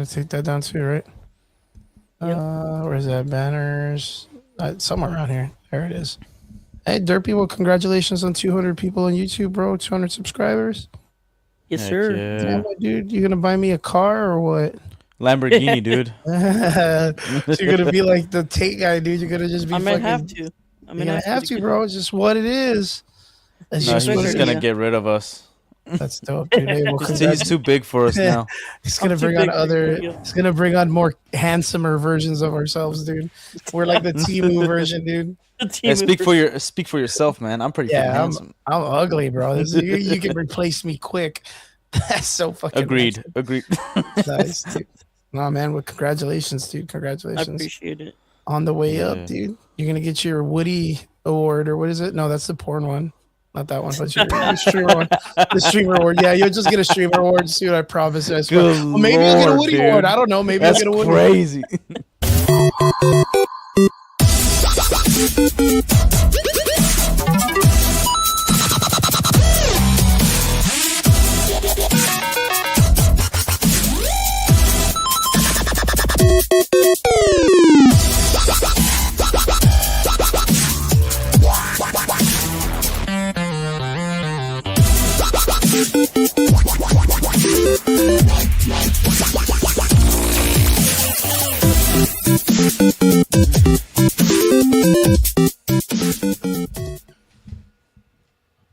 take that down too, right? Yep. Where's that? Banners. Somewhere around here. There it is. Hey, Derpy, well, congratulations on 200 people on YouTube, bro. 200 subscribers. Yes, Heck sir. yeah. Damn, my dude, you gonna buy me a car or what? Lamborghini, dude. So you're gonna be like the Tate guy, dude. You're gonna just be I might fucking. have to. You're gonna have to, bro. It's just what it is. It's No, just he's what just it gonna is. get rid of us. That's dope, dude. Hey, well, He's too big for us now. He's gonna I'm too bring on big for other. you. He's gonna bring on more handsomer versions of ourselves, dude. We're like the Timu version, dude. Hey, speak for yourself, man. I'm pretty fucking Yeah, handsome. I'm ugly, bro. You can replace me quick. That's so fucking Agreed. Agreed. nice, dude. No, man. Well, congratulations, dude. I Congratulations appreciate it. on the way Yeah. up, dude. You're gonna get your Woody Award, or what is it? No, that's the porn one. Not that one, but your streamer one. The streamer award. Yeah, you'll just get a streamer award, dude. I promise. I swear. Good Well, maybe you'll get a Lord, Woody dude. Award. I don't know. Maybe That's you'll get a Woody Award. crazy.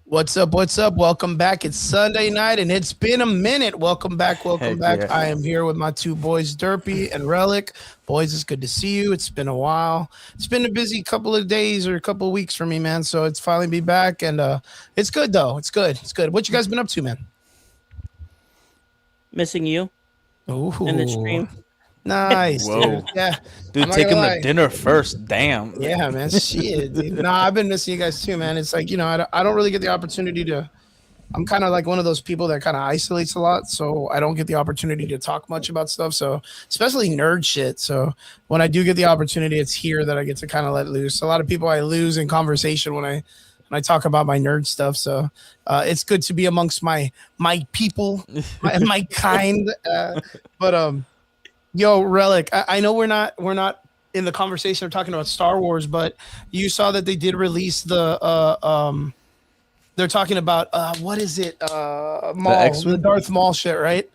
What's up? What's up? Welcome back. It's Sunday night, and it's been a minute. Welcome back. Welcome Heck back. yeah. I am here with my two boys, Derpy and Relic. Boys, it's good to see you. It's been a while. It's been a busy couple of days or a couple of weeks for me, man. So it's finally be back, and it's good though. It's good. It's good. What you guys been up to, man? Missing you Ooh, in the stream. nice, Whoa. dude. Yeah, Dude, I'm not take him gonna to lie. dinner first. Damn. Yeah, man. Shit, dude. Nah, I've been missing you guys too, man. It's like, I don't really get the opportunity to. I'm kind of like one of those people that kind of isolates a lot, so I don't get the opportunity to talk much about stuff. So, especially nerd shit. So, when I do get the opportunity, it's here that I get to kind of let loose. A lot of people I lose in conversation when I talk about my nerd stuff. So, it's good to be amongst my people, my kind. Yo, Relic, I know we're not in the conversation of talking about Star Wars, but you saw that they did release the they're talking about what is it? Maul, X-Wing? the Darth Maul shit, right?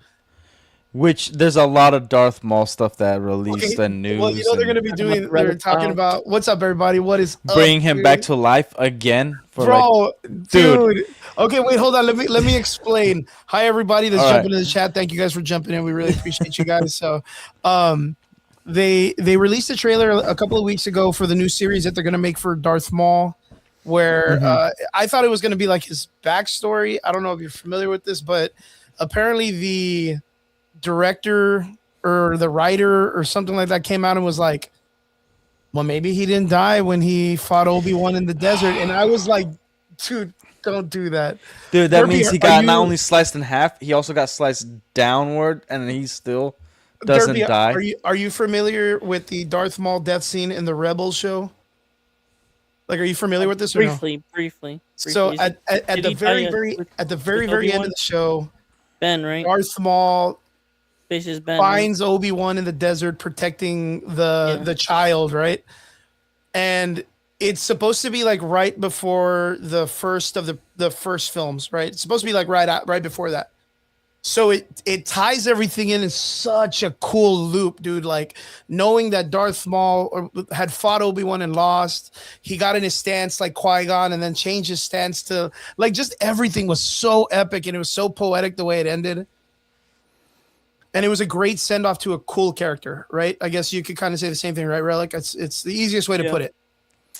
Which there's a lot of Darth Maul stuff that released Okay, and news. Well, you know they're and gonna be doing. Relic They're talking Cloud. about what's up, everybody. What is up, bring him dude? back to life again for Bro, dude. dude. Okay, wait, hold on. Let me explain. Hi, everybody that's All right. jumping in the chat. Thank you guys for jumping in. We really appreciate you guys. So, they released a trailer a couple of weeks ago for the new series that they're gonna make for Darth Maul, where I thought it was gonna be like his backstory. I don't know if you're familiar with this, but apparently the director or the writer or something like that came out and was like, well, maybe he didn't die when he fought Obi-Wan in the desert. And I was like, dude, don't do that. Dude, that Derpy, means he are got not you- only sliced in half, he also got sliced downward, and he still doesn't Derpy, die. Are you familiar with the Darth Maul death scene in the Rebels show? Like, are you familiar with this or no? Briefly. So Is at did the he very tie very with- at the very with very end Obi-Wan? of the show, Ben, right? Darth Maul Faces Ben. right? finds Obi-Wan in the desert protecting the child, right? And it's supposed to be like right before the first of the first films, right? It's supposed to be like right before that. So it ties everything in such a cool loop, dude. Like knowing that Darth Maul had fought Obi-Wan and lost, he got in his stance like Qui-Gon and then changed his stance to like just everything was so epic and it was so poetic the way it ended. And it was a great send off to a cool character, right? I guess you could kind of say the same thing, right, Relic? It's the easiest way to put it,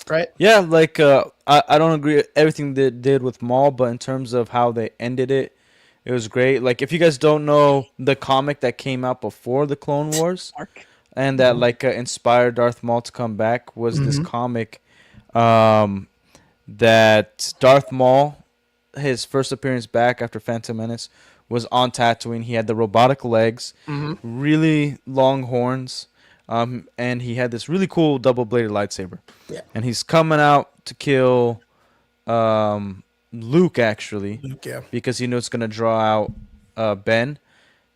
right? Yeah, like I don't agree with everything they did with Maul, but in terms of how they ended it, it was great. Like if you guys don't know the comic that came out before the Clone Wars and that like inspired Darth Maul to come back was this comic that Darth Maul, his first appearance back after Phantom Menace, was on Tatooine. He had the robotic legs, really long horns, and he had this really cool double-bladed lightsaber. Yeah. And he's coming out to kill Luke, actually, Yeah. because he knows it's going to draw out Ben.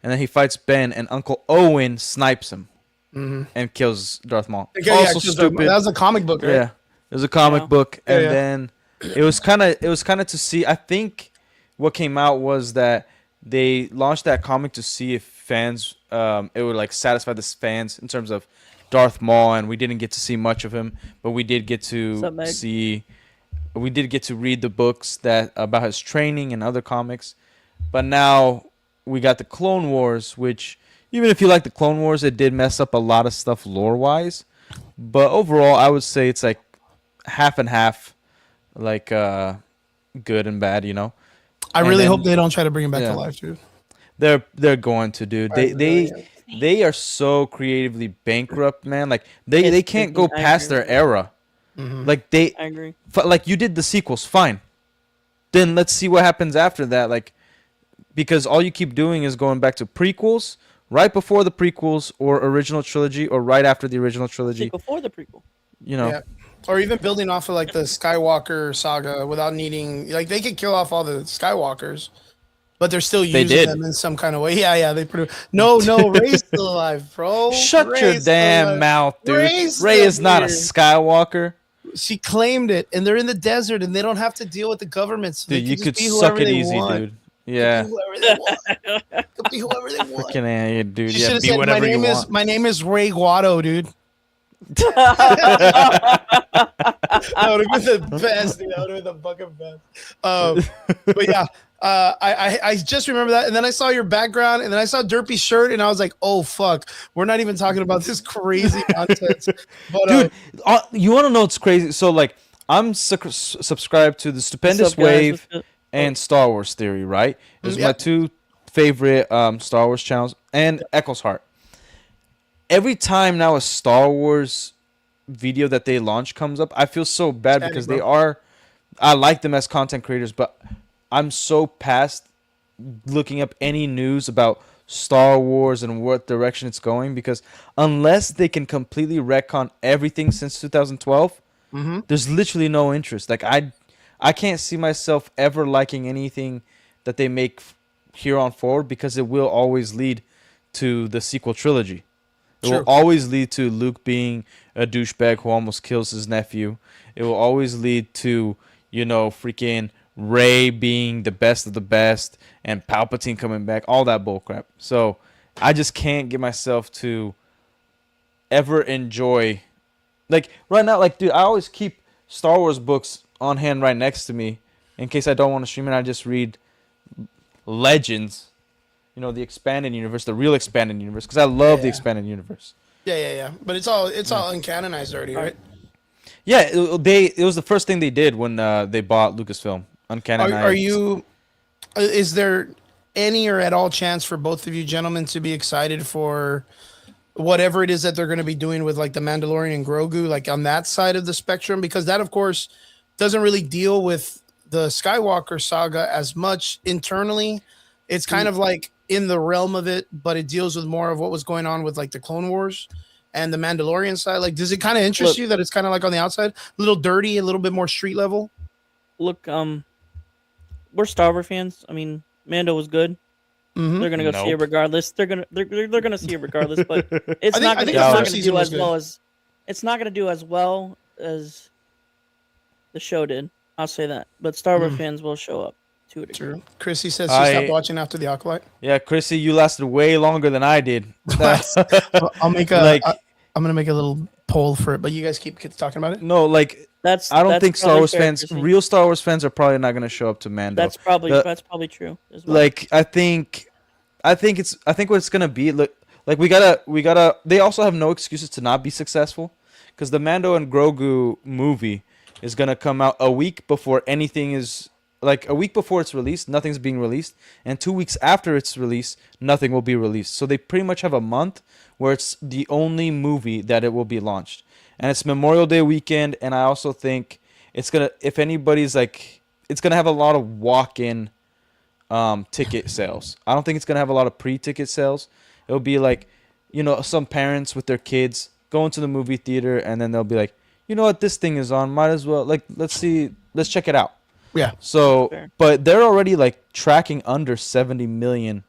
and then he fights Ben, and Uncle Owen snipes him and kills Darth Maul. Also stupid. That was a comic book, right? Yeah, it was a comic book, and Yeah. then it was kind of to see. I think what came out was that they launched that comic to see if fans, it would like satisfy the fans in terms of Darth Maul, and we didn't get to see much of him, but we did get to read the books that about his training and other comics. But now we got the Clone Wars, which even if you like the Clone Wars, it did mess up a lot of stuff lore wise. But overall, I would say it's like half and half, like good and bad, you know. I really hope they don't try to bring him back to life, dude. They're going to, dude. They are so creatively bankrupt, man. Like they can't go past their era. Like I agree. Like you did the sequels, fine. Then let's see what happens after that. Like because all you keep doing is going back to prequels, right before the prequels, or original trilogy, or right after the original trilogy. Before the prequel. You know. Yeah. Or even building off of like the Skywalker saga without needing, like they could kill off all the Skywalkers, but they're still using them in some kind of way. Yeah, they pretty. No, Rey's still alive, bro. Shut your damn mouth, dude. Rey is not a Skywalker. She claimed it, and they're in the desert, and they don't have to deal with the governments. Dude, you could suck it easy, dude. Yeah. Could be whoever they want. Freaking dude. She should have said, my name is Rey Guado, dude. That would have been the best, dude. That would have been the fucking best. But yeah, I just remember that, and then I saw your background, and then I saw Derpy's shirt, and I was like, oh fuck, we're not even talking about this crazy nonsense. But, dude, you want to know what's crazy? So like, I'm subscribed to the Stupendous Wave and Star Wars Theory, right? Those are my two favorite Star Wars channels, and Echo's Heart. Every time now a Star Wars video that they launch comes up, I feel so bad because I like them as content creators, but I'm so past looking up any news about Star Wars and what direction it's going, because unless they can completely retcon everything since 2012, there's literally no interest. Like I can't see myself ever liking anything that they make here on forward, because it will always lead to the sequel trilogy. It will always lead to Luke being a douchebag who almost kills his nephew. It will always lead to, freaking Rey being the best of the best and Palpatine coming back, all that bullcrap. So I just can't get myself to ever enjoy. Like right now, like dude, I always keep Star Wars books on hand right next to me in case I don't want to stream it. I just read Legends. The expanded universe, the real expanded universe, because I love the expanded universe. Yeah. But it's all uncanonized already, right? Yeah, it was the first thing they did when they bought Lucasfilm. Uncanonized. Is there any or at all chance for both of you gentlemen to be excited for whatever it is that they're going to be doing with like the Mandalorian and Grogu, like on that side of the spectrum? Because that, of course, doesn't really deal with the Skywalker saga as much internally. It's kind of like in the realm of it, but it deals with more of what was going on with like the Clone Wars and the Mandalorian side. Like, does it kind of interest you that it's kind of like on the outside, a little dirty, a little bit more street level? Look, we're Star Wars fans. I mean, Mando was good. They're gonna go see it regardless. They're gonna see it regardless, but it's not gonna do as well as the show did. I'll say that. But Star Wars fans will show up. True. Chrissy says she stopped watching after the Acolyte. Yeah, Chrissy, you lasted way longer than I did. I'll make I'm gonna make a little poll for it, but you guys keep talking about it. No, like I don't think Star Wars fans, real Star Wars fans, are probably not gonna show up to Mando. That's probably true as well. Like I think what it's gonna be like we gotta. They also have no excuses to not be successful, because the Mando and Grogu movie is gonna come out a week before anything is. Like a week before it's released, nothing's being released, and 2 weeks after it's released, nothing will be released. So they pretty much have a month where it's the only movie that it will be launched, and it's Memorial Day weekend. And I also think it's gonna, if anybody's like, it's gonna have a lot of walk-in ticket sales. I don't think it's gonna have a lot of pre-ticket sales. It'll be like, some parents with their kids going to the movie theater, and then they'll be like, you know what, this thing is on, might as well, like, let's check it out. Yeah. So, but they're already like tracking under 70 million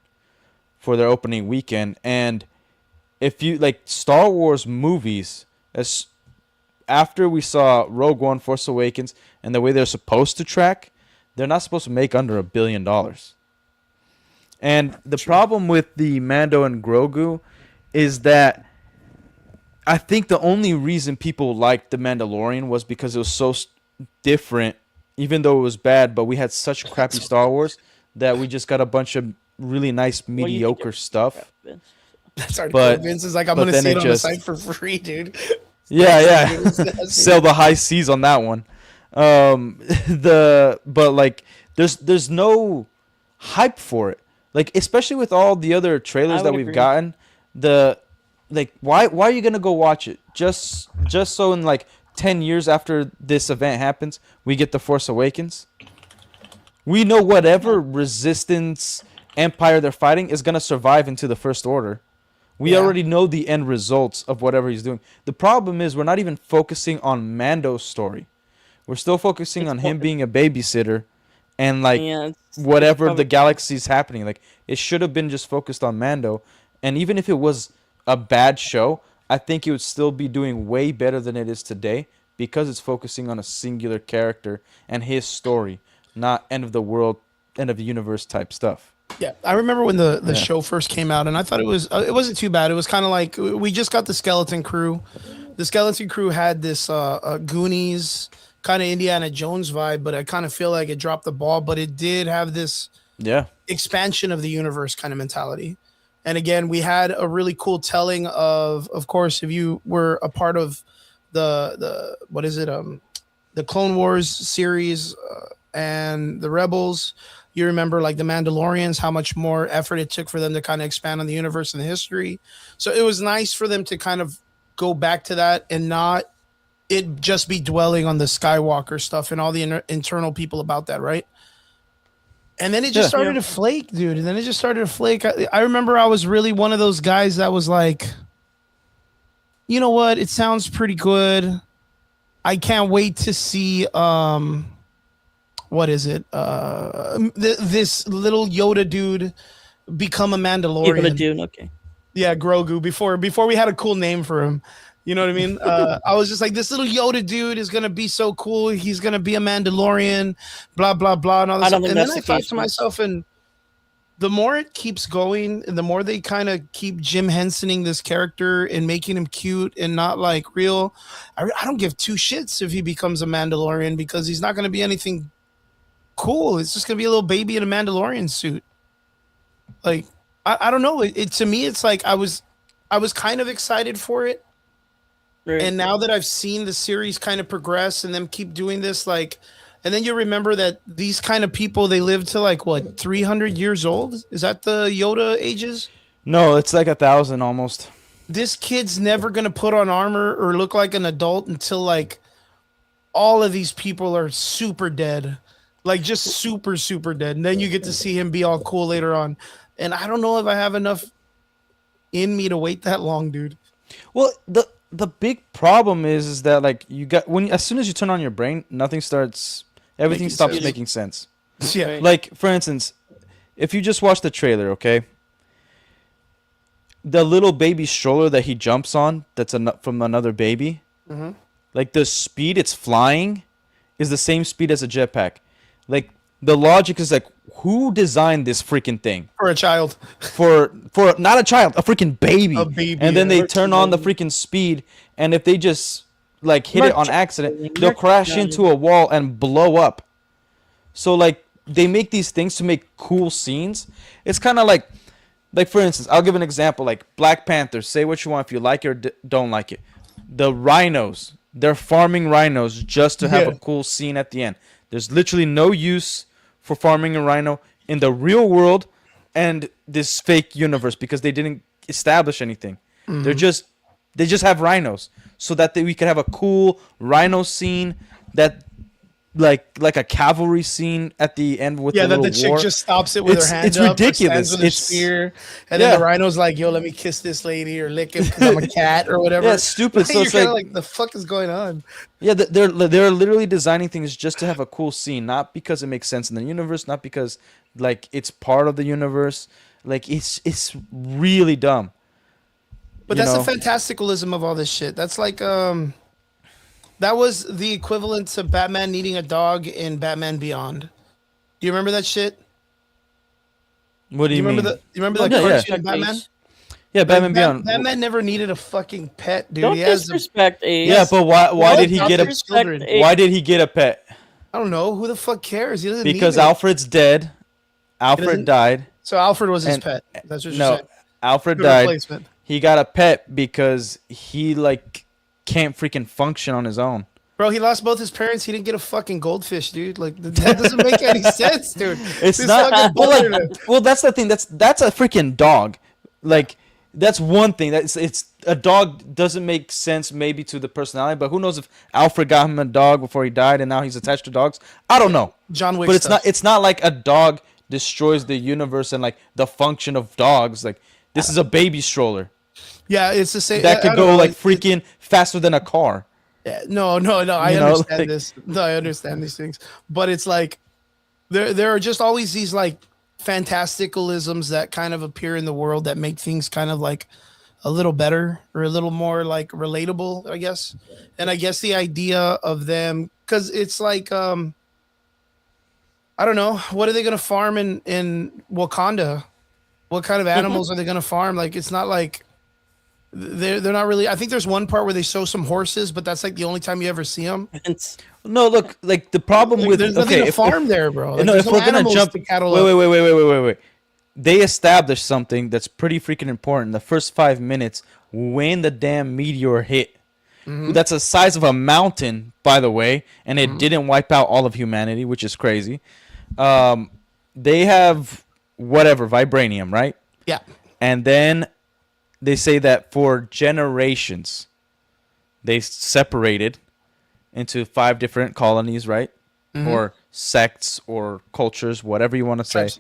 for their opening weekend. And if you like Star Wars movies, as after we saw Rogue One, Force Awakens, and the way they're supposed to track, they're not supposed to make under $1 billion. And the problem with the Mando and Grogu is that I think the only reason people liked The Mandalorian was because it was so different, even though it was bad, but we had such crappy Star Wars that we just got a bunch of really nice, mediocre stuff. That's article. Vince is like, I'm going to see it on the site for free, dude. Yeah. Sell the high seas on that one. But like, there's no hype for it. Like, especially with all the other trailers that we've gotten, why are you gonna go watch it? Just so in like 10 years after this event happens, we get The Force Awakens. We know whatever resistance empire they're fighting is gonna survive into the First Order. We already know the end results of whatever he's doing. The problem is we're not even focusing on Mando's story. We're still focusing on him being a babysitter and like whatever the galaxy's happening. Like, it should have been just focused on Mando. And even if it was a bad show, I think it would still be doing way better than it is today because it's focusing on a singular character and his story, not end of the world, end of the universe type stuff. Yeah, I remember when the show first came out, and I thought it wasn't too bad. It was kind of like we just got the Skeleton Crew. The Skeleton Crew had this Goonies kind of Indiana Jones vibe, but I kind of feel like it dropped the ball. But it did have this expansion of the universe kind of mentality. And again, we had a really cool telling of course, if you were a part of the Clone Wars series and the Rebels. You remember like the Mandalorians, how much more effort it took for them to kind of expand on the universe and the history. So it was nice for them to kind of go back to that and not it just be dwelling on the Skywalker stuff and all the internal people about that, right? And then it just started to flake, dude. And then it just started to flake. I remember I was really one of those guys that was like, you know what? It sounds pretty good. I can't wait to see what is it? This little Yoda dude become a Mandalorian. Yoda dude, okay. Yeah, Grogu. Before we had a cool name for him. You know what I mean? I was just like, this little Yoda dude is gonna be so cool. He's gonna be a Mandalorian, blah blah blah, and all this stuff. And then I thought to myself, and the more it keeps going, and the more they kind of keep Jim Hensoning this character and making him cute and not like real, I don't give two shits if he becomes a Mandalorian because he's not gonna be anything cool. It's just gonna be a little baby in a Mandalorian suit. Like I don't know. It to me, it's like I was kind of excited for it. Right. And now that I've seen the series kind of progress and them keep doing this, like, and then you remember that these kind of people, they live to like what, 300 years old? Is that the Yoda ages? No, it's like 1,000 almost. This kid's never gonna put on armor or look like an adult until like all of these people are super dead, like just super super dead. And then you get to see him be all cool later on. And I don't know if I have enough in me to wait that long, dude. Well, the big problem is that like you got as soon as you turn on your brain, everything stops making sense. Yeah. Like for instance, if you just watch the trailer, okay, the little baby stroller that he jumps on, that's from another baby, like the speed it's flying is the same speed as a jetpack. Like the logic is like, who designed this freaking thing? For a child. For not a child, a freaking baby. A baby. And then they turn on the freaking speed, and if they just like hit it on accident, they'll crash into a wall and blow up. So like they make these things to make cool scenes. It's kind of like for instance, I'll give an example. Like Black Panther. Say what you want if you like it or don't like it. The rhinos. They're farming rhinos just to have a cool scene at the end. There's literally no use for farming a rhino in the real world and this fake universe because they didn't establish anything. They just have rhinos so that we could have a cool rhino scene that like a cavalry scene at the end with the little that the chick war. just stops it with her hand it's up. ridiculous. With her spear, and then the rhino's like, "Yo, let me kiss this lady or lick him because I'm a cat or whatever." Yeah, it's stupid. So it's like, the fuck is going on? Yeah, they're literally designing things just to have a cool scene, not because it makes sense in the universe, not because like it's part of the universe. Like it's really dumb. But that's the fantasticalism of all this shit. That's like that was the equivalent to Batman needing a dog in Batman Beyond. Do you remember that shit? What do you mean? You remember the cartoon Batman? Yeah, Batman Beyond. Batman never needed a fucking pet, dude. Don't disrespect Ace. Yeah, but why did he get a Why did he get a pet? I don't know. Who the fuck cares? He doesn't because need Alfred's dead. Alfred died. So Alfred was his pet. That's what you're saying. Alfred died. He got a pet because he like can't freaking function on his own. Bro, he lost both his parents. He didn't get a fucking goldfish, dude. Like that doesn't make any sense, dude. It's not. Well, that's the thing. That's a freaking dog. Like that's one thing. It's a dog doesn't make sense maybe to the personality, but who knows if Alfred got him a dog before he died and now he's attached to dogs? I don't know. John Wick. But it's not like a dog destroys the universe and like the function of dogs. Like this is a baby stroller. Yeah, it's the same. That could go like freaking faster than a car. Yeah, no. I understand this. No, I understand these things, but it's like there are just always these like fantasticalisms that kind of appear in the world that make things kind of like a little better or a little more like relatable, I guess. And I guess the idea of them, because it's like I don't know, what are they gonna farm in Wakanda? What kind of animals are they gonna farm? Like it's not like they're not really. I think there's one part where they show some horses, but that's like the only time you ever see them. No, look, like the problem with there's nothing to farm there, bro. Like, no, if we're gonna jump, wait. They established something that's pretty freaking important. The first 5 minutes when the damn meteor hit, that's the size of a mountain, by the way, and it didn't wipe out all of humanity, which is crazy. They have whatever vibranium, right? Yeah, and then they say that for generations, they separated into 5 different colonies, right? Or sects or cultures, whatever you want to say.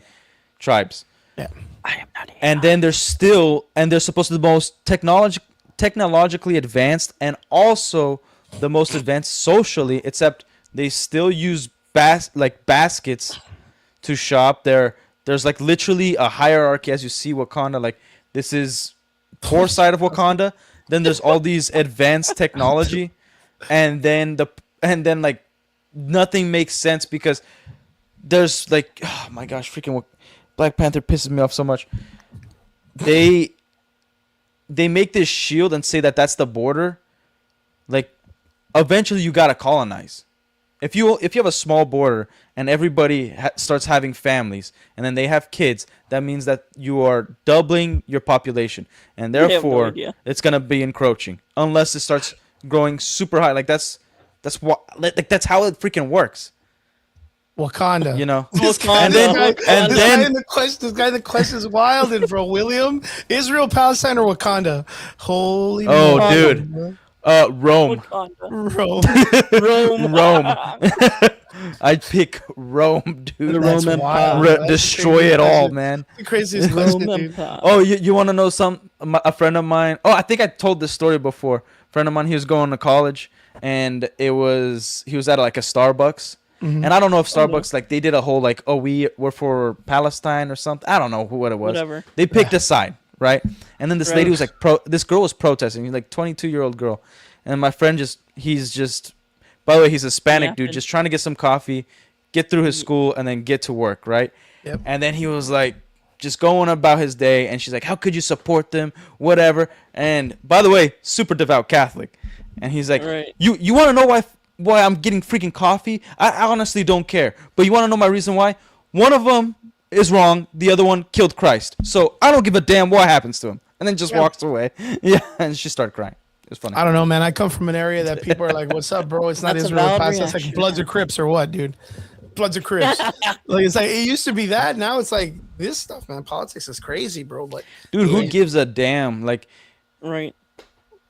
Tribes. Yeah. I am not here. And then they're supposed to be the most technologically advanced and also the most advanced socially, except they still use baskets to shop. There's like literally a hierarchy as you see Wakanda. Like this is poor side of Wakanda, then there's all these advanced technology, and then like nothing makes sense because there's like, oh my gosh, freaking Black Panther pisses me off so much. They make this shield and say that that's the border. Like eventually you gotta colonize. If you have a small border and everybody starts having families and then they have kids, that means that you are doubling your population, and therefore it's gonna be encroaching unless it starts growing super high. Like that's how it freaking works. Wakanda, you know. This guy in the question is wild, and bro, William, Israel, Palestine, or Wakanda? Holy, dude. Bro. Rome. Rome. I'd pick Rome, dude. The Rome Empire. Destroy it all, man. The craziest question, dude. Oh, you want to know a friend of mine. Oh, I think I told this story before. A friend of mine, he was going to college, and he was at like a Starbucks. And I don't know if Starbucks like they did a whole like, oh, we're for Palestine or something. I don't know what it was. Whatever. They picked a side. Right, and then this lady was like, this girl was protesting. He's like 22-year-old girl, and my friend he's just, by the way, he's a Hispanic dude, just trying to get some coffee, get through his school, and then get to work, right? Yep. And then he was like, just going about his day, and she's like, how could you support them, whatever? And by the way, super devout Catholic, and he's like, you want to know why I'm getting freaking coffee? I honestly don't care, but you want to know my reason why? One of them is wrong, the other one killed Christ, so I don't give a damn what happens to him. And then just walks away. Yeah, and she started crying. It was funny. I don't know, man. I come from an area that people are like, what's up, bro? It's not Israel. It's like Bloods or Crips or what, dude? Bloods or Crips. Like it's like it used to be that. Now it's like this stuff, man. Politics is crazy, bro. But dude, who gives a damn? Like, right.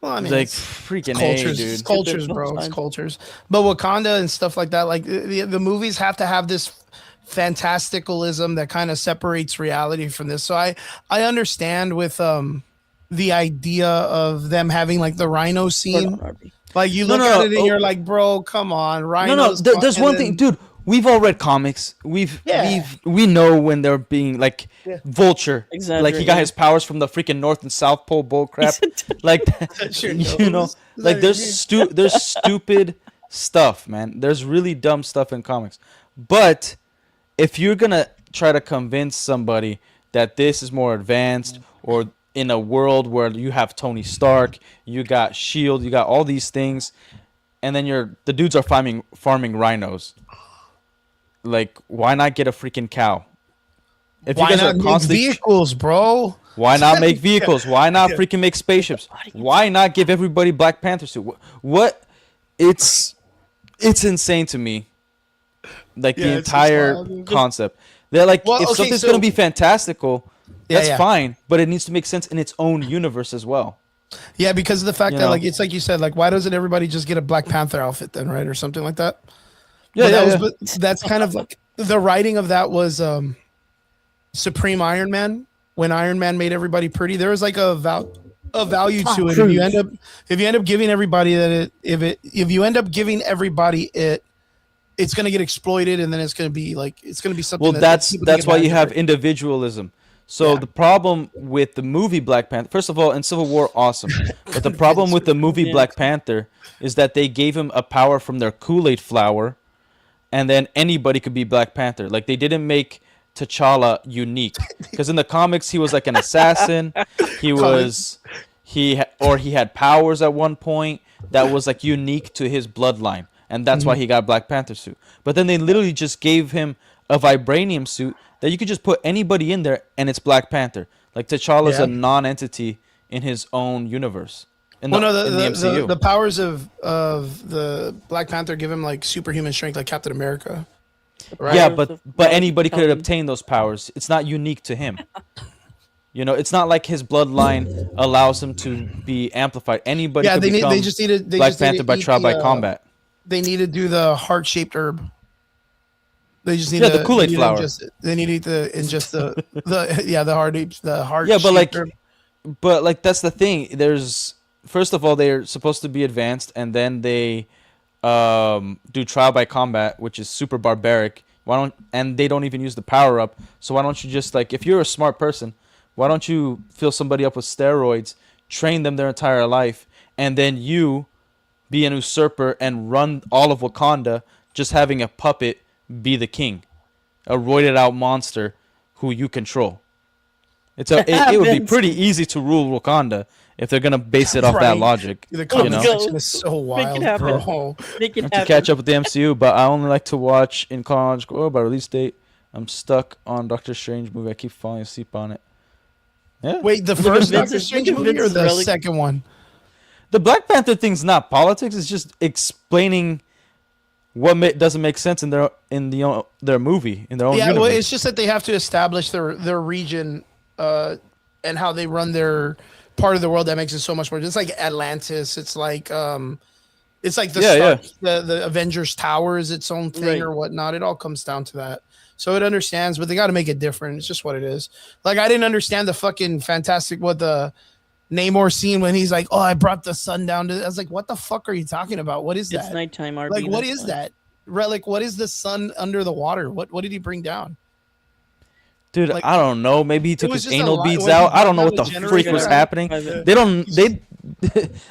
Well, I mean, like freaking cultures, dude. It's cultures, bro. It's cultures. But Wakanda and stuff like that, like the movies have to have this fantasticalism that kind of separates reality from this. So I understand with the idea of them having like the rhino scene. Like you look at it and you're like, bro, come on, rhinos. There's one thing, dude. we've all read comics. We know when they're being like Vulture. Like he got his powers from the freaking North and South Pole bull crap. Like you know, like there's stupid stuff, man. There's really dumb stuff in comics. But if you're gonna try to convince somebody that this is more advanced, or in a world where you have Tony Stark, you got Shield, you got all these things, and then the dudes are farming rhinos. Like, why not get a freaking cow? If why you guys not are constantly make vehicles, bro? Why not make vehicles? Why not freaking make spaceships? Why not give everybody Black Panther suit? What? It's insane to me. Like the entire concept. They're like, if something's gonna be fantastical, that's fine, but it needs to make sense in its own universe as well. Yeah, because of the fact that like it's like you said, like why doesn't everybody just get a Black Panther outfit then, right, or something like that? But that's kind of like the writing of that was Supreme Iron Man. When Iron Man made everybody pretty, there was like a value to it. If you end up giving everybody that if you end up giving everybody it's gonna get exploited, and then it's gonna be something. Well, that's why you have individualism. So the problem with the movie Black Panther, first of all, in Civil War, awesome. But the problem with the movie Black Panther is that they gave him a power from their Kool-Aid flower, and then anybody could be Black Panther. Like, they didn't make T'Challa unique, because in the comics he was like an assassin. He had powers at one point that was like unique to his bloodline, and that's why he got Black Panther suit. But then they literally just gave him a vibranium suit that you could just put anybody in there and it's Black Panther. Like, T'Challa's a non-entity in his own universe. In the MCU. The powers of the Black Panther give him like superhuman strength, like Captain America. Right? Yeah, but anybody could obtain those powers. It's not unique to him. You know, it's not like his bloodline allows him to be amplified. Anybody could become Black Panther by trial by combat. They need to do the heart-shaped herb. They just need the Kool-Aid flower. They need to ingest the heart. Yeah, but like that's the thing. There's, first of all, they're supposed to be advanced, and then they do trial by combat, which is super barbaric. And they don't even use the power up. So why don't you just, like, if you're a smart person, why don't you fill somebody up with steroids, train them their entire life, and then you be an usurper and run all of Wakanda, just having a puppet be the king, a roided out monster who you control. It would be pretty easy to rule Wakanda if they're gonna base it off that logic. The comment section is so wild, bro. Make it happen. To catch up with the MCU, but I only like to watch in chronological order by release date. I'm stuck on Doctor Strange movie. I keep falling asleep on it. Yeah. Wait, the first Doctor Strange movie or the second one? The Black Panther thing's not politics. It's just explaining what doesn't make sense in their movie, in their own universe. Well, it's just that they have to establish their region and how they run their part of the world. That makes it so much more. It's like Atlantis. It's like the Avengers Tower is its own thing or whatnot. It all comes down to that. So it understands, but they got to make it different. It's just what it is. Like, I didn't understand the fucking the Namor scene when he's like, "Oh, I brought the sun down." I was like, "What the fuck are you talking about? What is that?" It's nighttime. RB, like, what is that? Like, what is the sun under the water? What did he bring down? Dude, like, I don't know. Maybe he took his anal beads out. I don't know what the freak was happening. They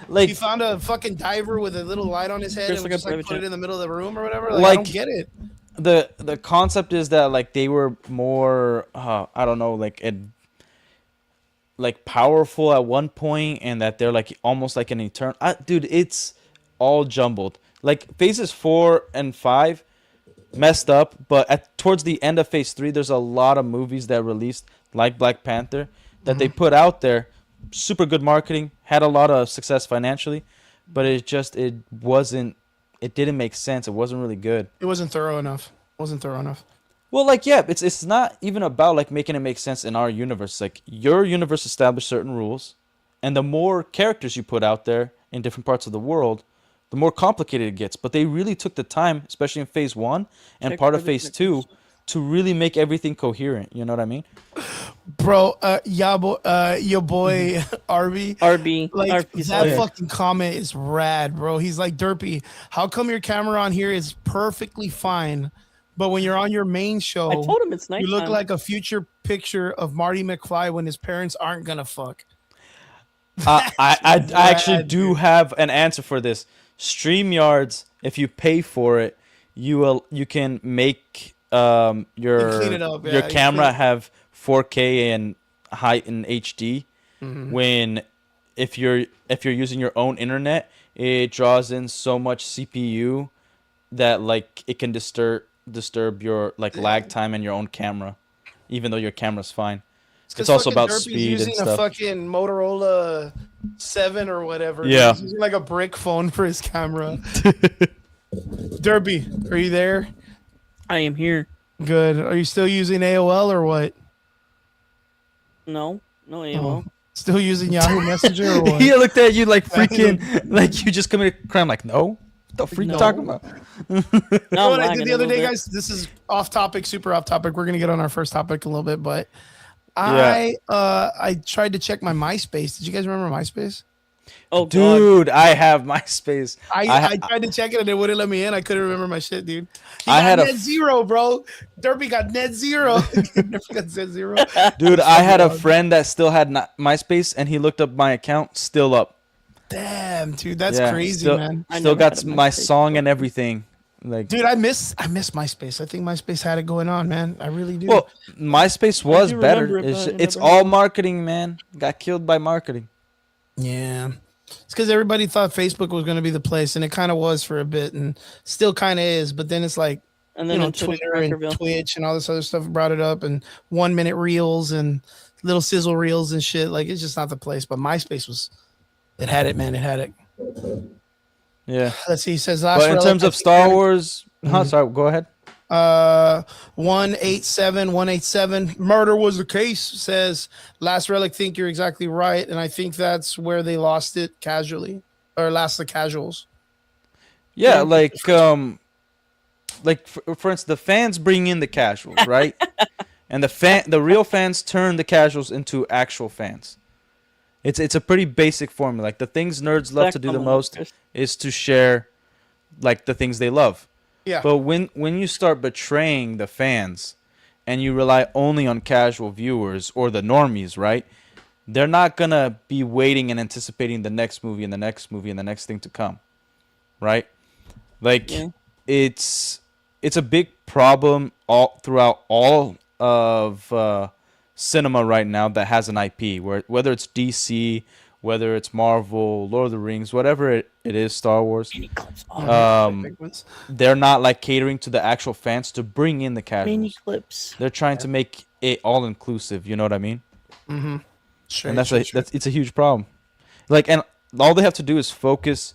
like, he found a fucking diver with a little light on his head and just like put it in the middle of the room or whatever. Like, I don't get it. The concept is that like they were more I don't know, like powerful at one point, and that they're like almost like an eternal. Dude, it's all jumbled. Like phases 4 and 5 messed up, but towards the end of phase 3, there's a lot of movies that released like Black Panther that they put out there. Super good marketing, had a lot of success financially, but it didn't make sense. It wasn't really good. It wasn't thorough enough. Well, like, yeah, it's not even about like making it make sense in our universe. Like, your universe established certain rules, and the more characters you put out there in different parts of the world, the more complicated it gets. But they really took the time, especially in phase 1 and part of phase 2, to really make everything coherent. You know what I mean? Bro, your boy RB. Like, that fucking comment is rad, bro. He's like, Derpy, how come your camera on here is perfectly fine, but when you're on your main show, I told him it's you nighttime. look like a future picture of Marty McFly when his parents aren't gonna fuck. I actually do have an answer for this. StreamYards, if you pay for it, you can make clean your it up, your yeah, camera have 4K and high in HD. When if you're using your own internet, it draws in so much CPU that like it can disturb your like lag time in your own camera, even though your camera's fine. It's also about Derpy's speed using and stuff. a fucking Motorola 7 or whatever. Yeah. He's using like a brick phone for his camera. Derpy, are you there? I am here. Good. Are you still using AOL or what? No AOL. Still using Yahoo Messenger or what? He looked at you like freaking, like you just committed a crime. Like, no, what the freak you No. talking about? You know what I lagging did the a other day, little bit. guys? This is off topic, super off topic. We're gonna get on our first topic in a little bit, but Yeah. I tried to check my MySpace. Did you guys remember MySpace? Oh, God. Dude, I have MySpace. I tried to check it and it wouldn't let me in. I couldn't remember my shit, dude. I had net zero, bro. Derpy got net zero. Derpy got net zero. Dude, I had a friend that still had MySpace, and he looked up my account, still up. Damn, dude, that's Yeah, crazy, still, man. I Still never got had a my MySpace song before. and everything. Like, Dude, I miss MySpace. I think MySpace had it going on, man. I really do. well, MySpace was do better. remember it, It's, but I it's never all had it. marketing, man. Got killed by marketing. Yeah. It's because everybody thought Facebook was going to be the place, and it kind of was for a bit, and still kind of is. But then it's like, And then into Twitter and Crackerville. Twitch and all this other stuff brought it up, and 1 minute reels and little sizzle reels and shit. Like, it's just not the place. But MySpace it had it, man. It had it. Yeah. Let's see. He says last. But in relic, terms I of think Star that- Wars, sorry, go ahead. 187 murder was the case, says Last Relic. Think you're exactly right, and I think that's where they lost it casually, or lost the casuals. Yeah, like for instance, the fans bring in the casuals, right? And the real fans turn the casuals into actual fans. It's a pretty basic formula. Like the things nerds love to do the most is to share like the things they love. Yeah. But when you start betraying the fans and you rely only on casual viewers or the normies, right? They're not gonna be waiting and anticipating the next movie and the next movie and the next thing to come. Right? Like it's a big problem all throughout all of cinema right now that has an IP, whether it's DC, whether it's Marvel, Lord of the Rings, whatever it is, Star Wars. They're not like catering to the actual fans to bring in the casuals. Mini clips. They're trying to make it all inclusive. You know what I mean? Mm-hmm. And it's a huge problem. Like, and all they have to do is focus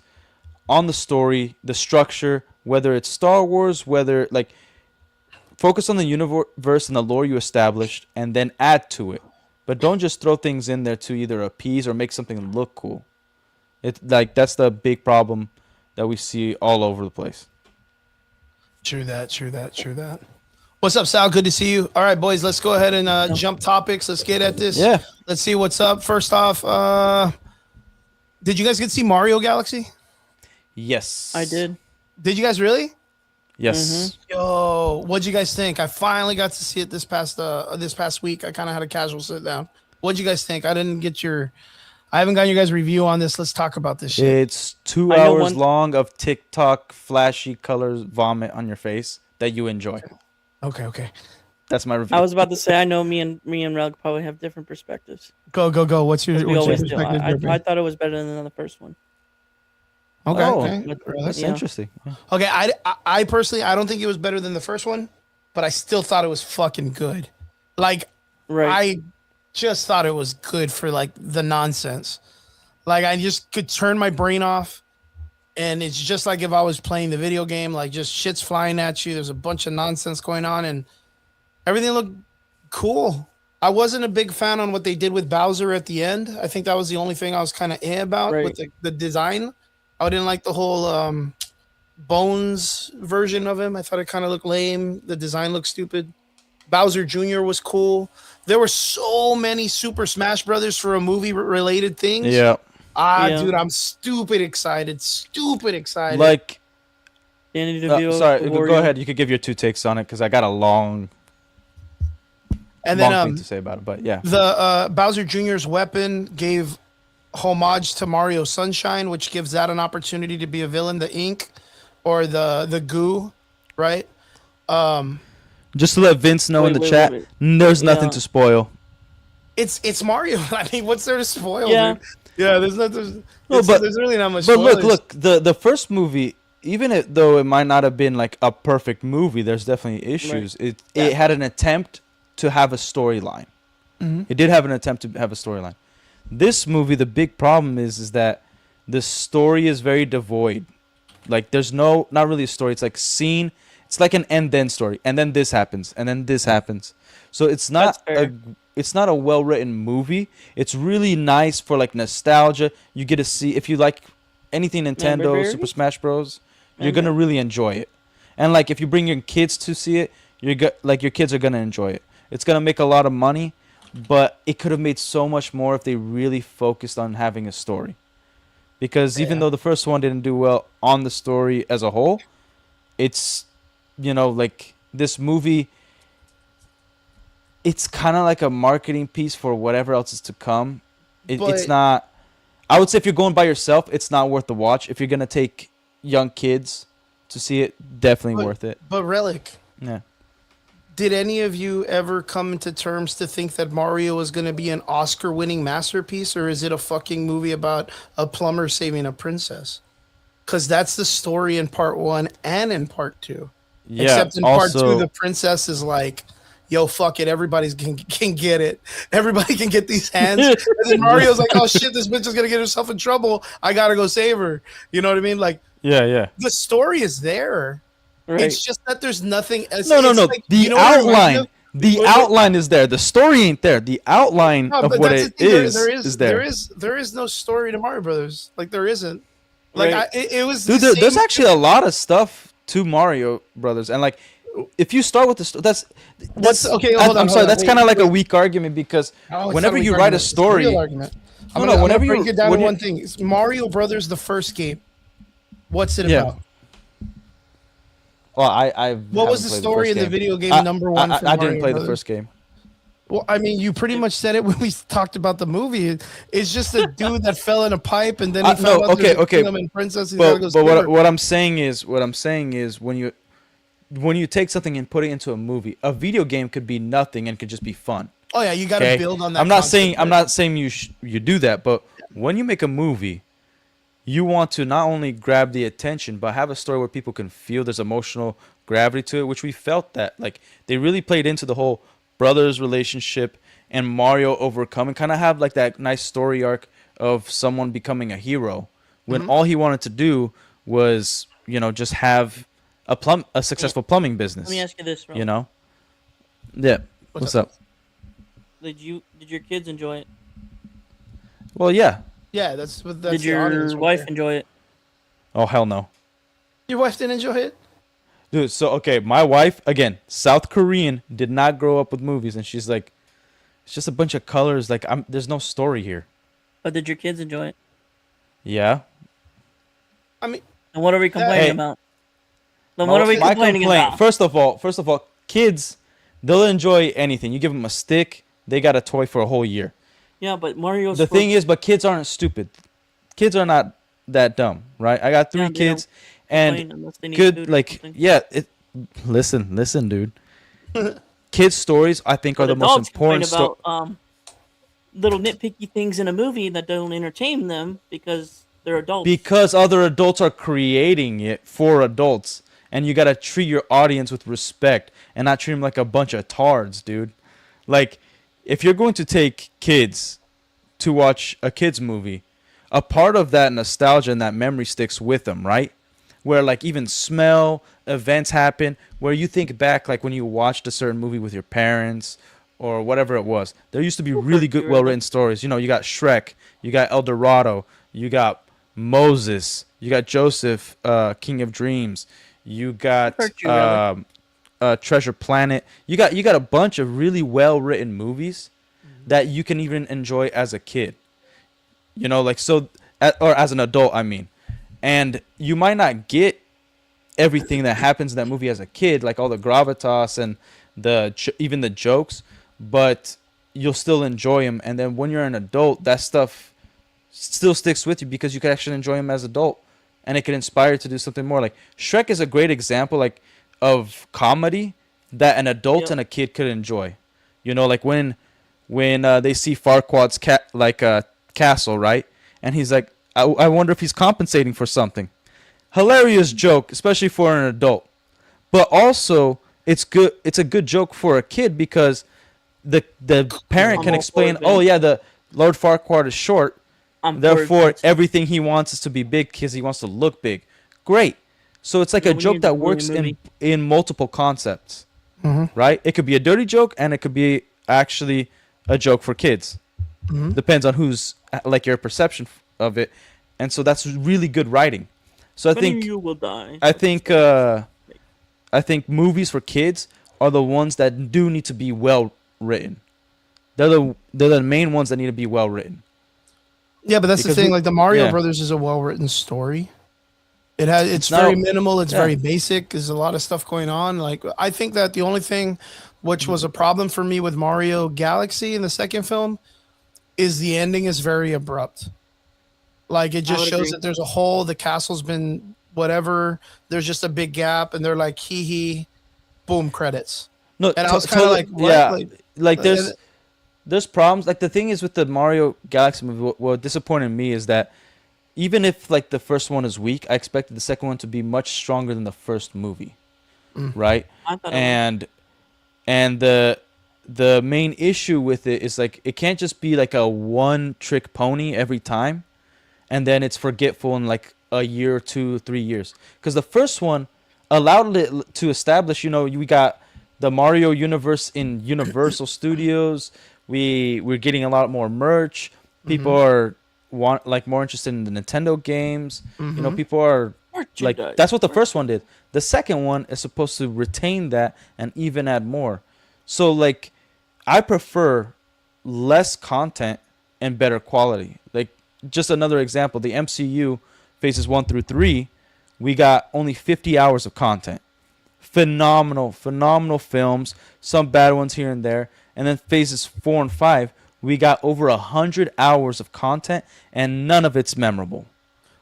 on the story, the structure, whether it's Star Wars, whether like focus on the universe and the lore you established, and then add to it. But don't just throw things in there to either appease or make something look cool. That's the big problem that we see all over the place. True that. What's up, Sal? Good to see you. All right, boys, let's go ahead and jump topics. Let's get at this. Yeah. Let's see what's up. First off, did you guys get to see Mario Galaxy? Yes. I did. Did you guys really? Yes. Yo, what'd you guys think? I finally got to see it this past week. I kind of had a casual sit down. What'd you guys think? I haven't gotten your guys' review on this. Let's talk about this shit. It's 2 hours long of TikTok flashy colors vomit on your face that you enjoy. Okay. That's my review. I was about to say, I know me and Rel probably have different perspectives. Go. What's your We always do. perspective? I thought it was better than the first one. Okay. That's interesting. Okay, I personally, I don't think it was better than the first one, but I still thought it was fucking good. Like, I just thought it was good for like the nonsense. Like, I just could turn my brain off, and it's just like if I was playing the video game. Like, just shit's flying at you. There's a bunch of nonsense going on, and everything looked cool. I wasn't a big fan on what they did with Bowser at the end. I think that was the only thing I was kind of about with the design. I didn't like the whole Bones version of him. I thought it kind of looked lame. The design looked stupid. Bowser Jr. was cool. There were so many Super Smash Brothers for a movie related things. Yeah. Dude, I'm stupid excited. Like, Danny DeVito. Sorry, go ahead. You could give your 2 takes on it because I got a long thing to say about it. But yeah, the Bowser Jr.'s weapon gave homage to Mario Sunshine, which gives that an opportunity to be a villain. The ink or the goo, right? Just to let Vince know in the chat, there's nothing to spoil. It's Mario. I mean, what's there to spoil? Yeah, dude? Yeah. There's really not much. But spoilers. look, the first movie, even though it might not have been like a perfect movie, there's definitely issues. Right. It had an attempt to have a storyline. Mm-hmm. It did have an attempt to have a storyline. This movie, the big problem is that the story is very devoid. Like there's not really a story. It's like scene. It's like an and then story, and then this happens, and then this happens. So it's not a well-written movie. It's really nice for like nostalgia. You get to see if you like anything Nintendo, Super Smash Bros. You're gonna really enjoy it. And like if you bring your kids to see it, your kids are gonna enjoy it. It's gonna make a lot of money, but it could have made so much more if they really focused on having a story. Because even though the first one didn't do well on the story as a whole, it's like this movie, it's kind of like a marketing piece for whatever else is to come. It's not. I would say if you're going by yourself, it's not worth the watch. If you're gonna take young kids to see it, definitely worth it. But Relic, yeah. Did any of you ever come into terms to think that Mario is going to be an Oscar-winning masterpiece, or is it a fucking movie about a plumber saving a princess? Because that's the story in part 1 and in part 2. Yeah, except in part 2, the princess is like, yo, fuck it, everybody can get it. Everybody can get these hands. And then Mario's like, oh shit, this bitch is going to get herself in trouble. I got to go save her. You know what I mean? Like, yeah. The story is there. Right. It's just that there's nothing. No. Like, the outline. The outline is there. The story ain't there. The outline of what it is there. There is no story to Mario Brothers. Like there isn't. Like right. It was. Dude, there's actually a lot of stuff to Mario Brothers, and like if you start with that's okay. I'm sorry. That's kind of like a weak argument because whenever you write a story, I'm gonna break it down to one thing. It's Mario Brothers, the first game. What's it about? Well, what was the story in the video game number 1? I didn't play the first game. Well, I mean, you pretty much said it when we talked about the movie. It's just a dude that fell in a pipe and then he found out there's a kingdom and princess. But what I'm saying is when you take something and put it into a movie, a video game could be nothing and could just be fun. Oh yeah, you got to build on that. I'm not saying you do that, but when you make a movie, you want to not only grab the attention, but have a story where people can feel there's emotional gravity to it, which we felt that. Like, they really played into the whole brothers relationship and Mario overcoming, kind of have like that nice story arc of someone becoming a hero when all he wanted to do was, just have a successful plumbing business. Let me ask you this, bro. Yeah. What's up? Did your kids enjoy it? Well, yeah. Yeah, that's Did your wife enjoy it? Oh, hell no. Your wife didn't enjoy it? Dude, so, okay, my wife, again, South Korean, did not grow up with movies, and she's like, it's just a bunch of colors, like, there's no story here. But did your kids enjoy it? Yeah. I mean... And what are we complaining about? Then what are we complaining about? First of all, kids, they'll enjoy anything. You give them a stick, they got a toy for a whole year. Yeah, but Mario's... The thing is, but kids aren't stupid. Kids are not that dumb, right? I got 3 kids, and good, like, listen, dude. Kids' stories, I think, are the most important stories. About little nitpicky things in a movie that don't entertain them because they're adults. Because other adults are creating it for adults, and you gotta treat your audience with respect and not treat them like a bunch of tards, dude. Like, if you're going to take kids to watch a kids movie, a part of that nostalgia and that memory sticks with them, right? Where like even smell, events happen, where you think back like when you watched a certain movie with your parents or whatever it was. There used to be really good, well-written stories. You got Shrek, you got El Dorado, you got Moses, you got Joseph, King of Dreams, you got Treasure Planet. You got a bunch of really well-written movies that you can even enjoy as a kid. Or as an adult, I mean. And you might not get everything that happens in that movie as a kid, like all the gravitas and even the jokes, but you'll still enjoy them. And then when you're an adult, that stuff still sticks with you because you can actually enjoy them as an adult, and it can inspire you to do something more. Like Shrek is a great example, like of comedy that an adult and a kid could enjoy. You know, like when they see Farquaad's castle, right? And he's like, I wonder if he's compensating for something. Hilarious joke, especially for an adult. But also, it's good. It's a good joke for a kid because the parent can explain, oh yeah, the Lord Farquaad is short. Therefore, everything he wants is to be big because he wants to look big. Great. So it's like a joke that works in multiple concepts, right? It could be a dirty joke and it could be actually a joke for kids. Depends on who's like your perception of it, and so that's really good writing. So I think you will die. I think movies for kids are the ones that do need to be well written. They're the main ones that need to be well written. Yeah, but that's the thing. Like the Mario Brothers is a well written story. It's very minimal. It's very basic. There's a lot of stuff going on. Like I think that the only thing which was a problem for me with Mario Galaxy in the second film is the ending is very abrupt. Like it just shows that there's a hole. The castle's been whatever. There's just a big gap, and they're like, hee hee, boom, credits. No, and I was kind of like, what? Yeah, like there's problems. Like the thing is with the Mario Galaxy movie, what disappointed me is that even if like the first one is weak, I expected the second one to be much stronger than the first movie, right? And the main issue with it is like it can't just be like a one trick pony every time, and then it's forgetful in like a year, 2, 3 years. Because the first one allowed it to establish, we got the Mario universe in Universal Studios. We're getting a lot more merch. People are more interested in the Nintendo games. People are like, that's what the first one did. The second one is supposed to retain that and even add more. So like, I prefer less content and better quality. Like just another example, the MCU phases 1 through 3, we got only 50 hours of content. Phenomenal films, some bad ones here and there. And then phases 4 and 5, we got over 100 hours of content, and none of it's memorable.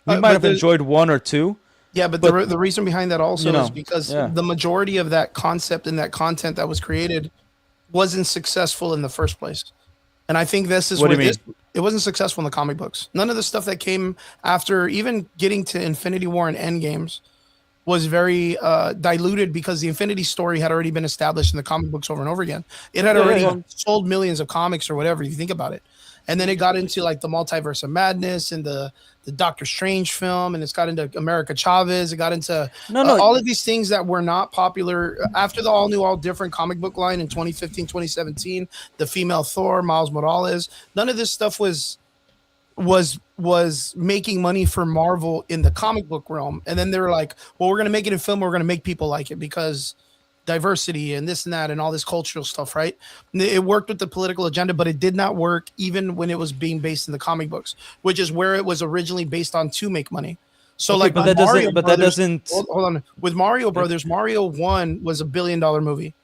We might have enjoyed 1 or 2. Yeah, but the reason behind that also is because the majority of that concept and that content that was created wasn't successful in the first place. And I think this is it wasn't successful in the comic books. None of the stuff that came after, even getting to Infinity War and Endgames, was very diluted because the Infinity story had already been established in the comic books over and over again. It had already sold millions of comics or whatever, if you think about it. And then it got into like the Multiverse of Madness and the Doctor Strange film, and it's got into America Chavez. It got into all of these things that were not popular after the all new, all different comic book line in 2015, 2017, the female Thor, Miles Morales. None of this stuff was making money for Marvel in the comic book realm. And then they were like, well, we're going to make it in film. We're going to make people like it because diversity and this and that and all this cultural stuff, right? It worked with the political agenda, but it did not work even when it was being based in the comic books, which is where it was originally based on to make money. So okay, like, that doesn't. Hold on. With Mario Brothers, Mario 1 was $1 billion movie.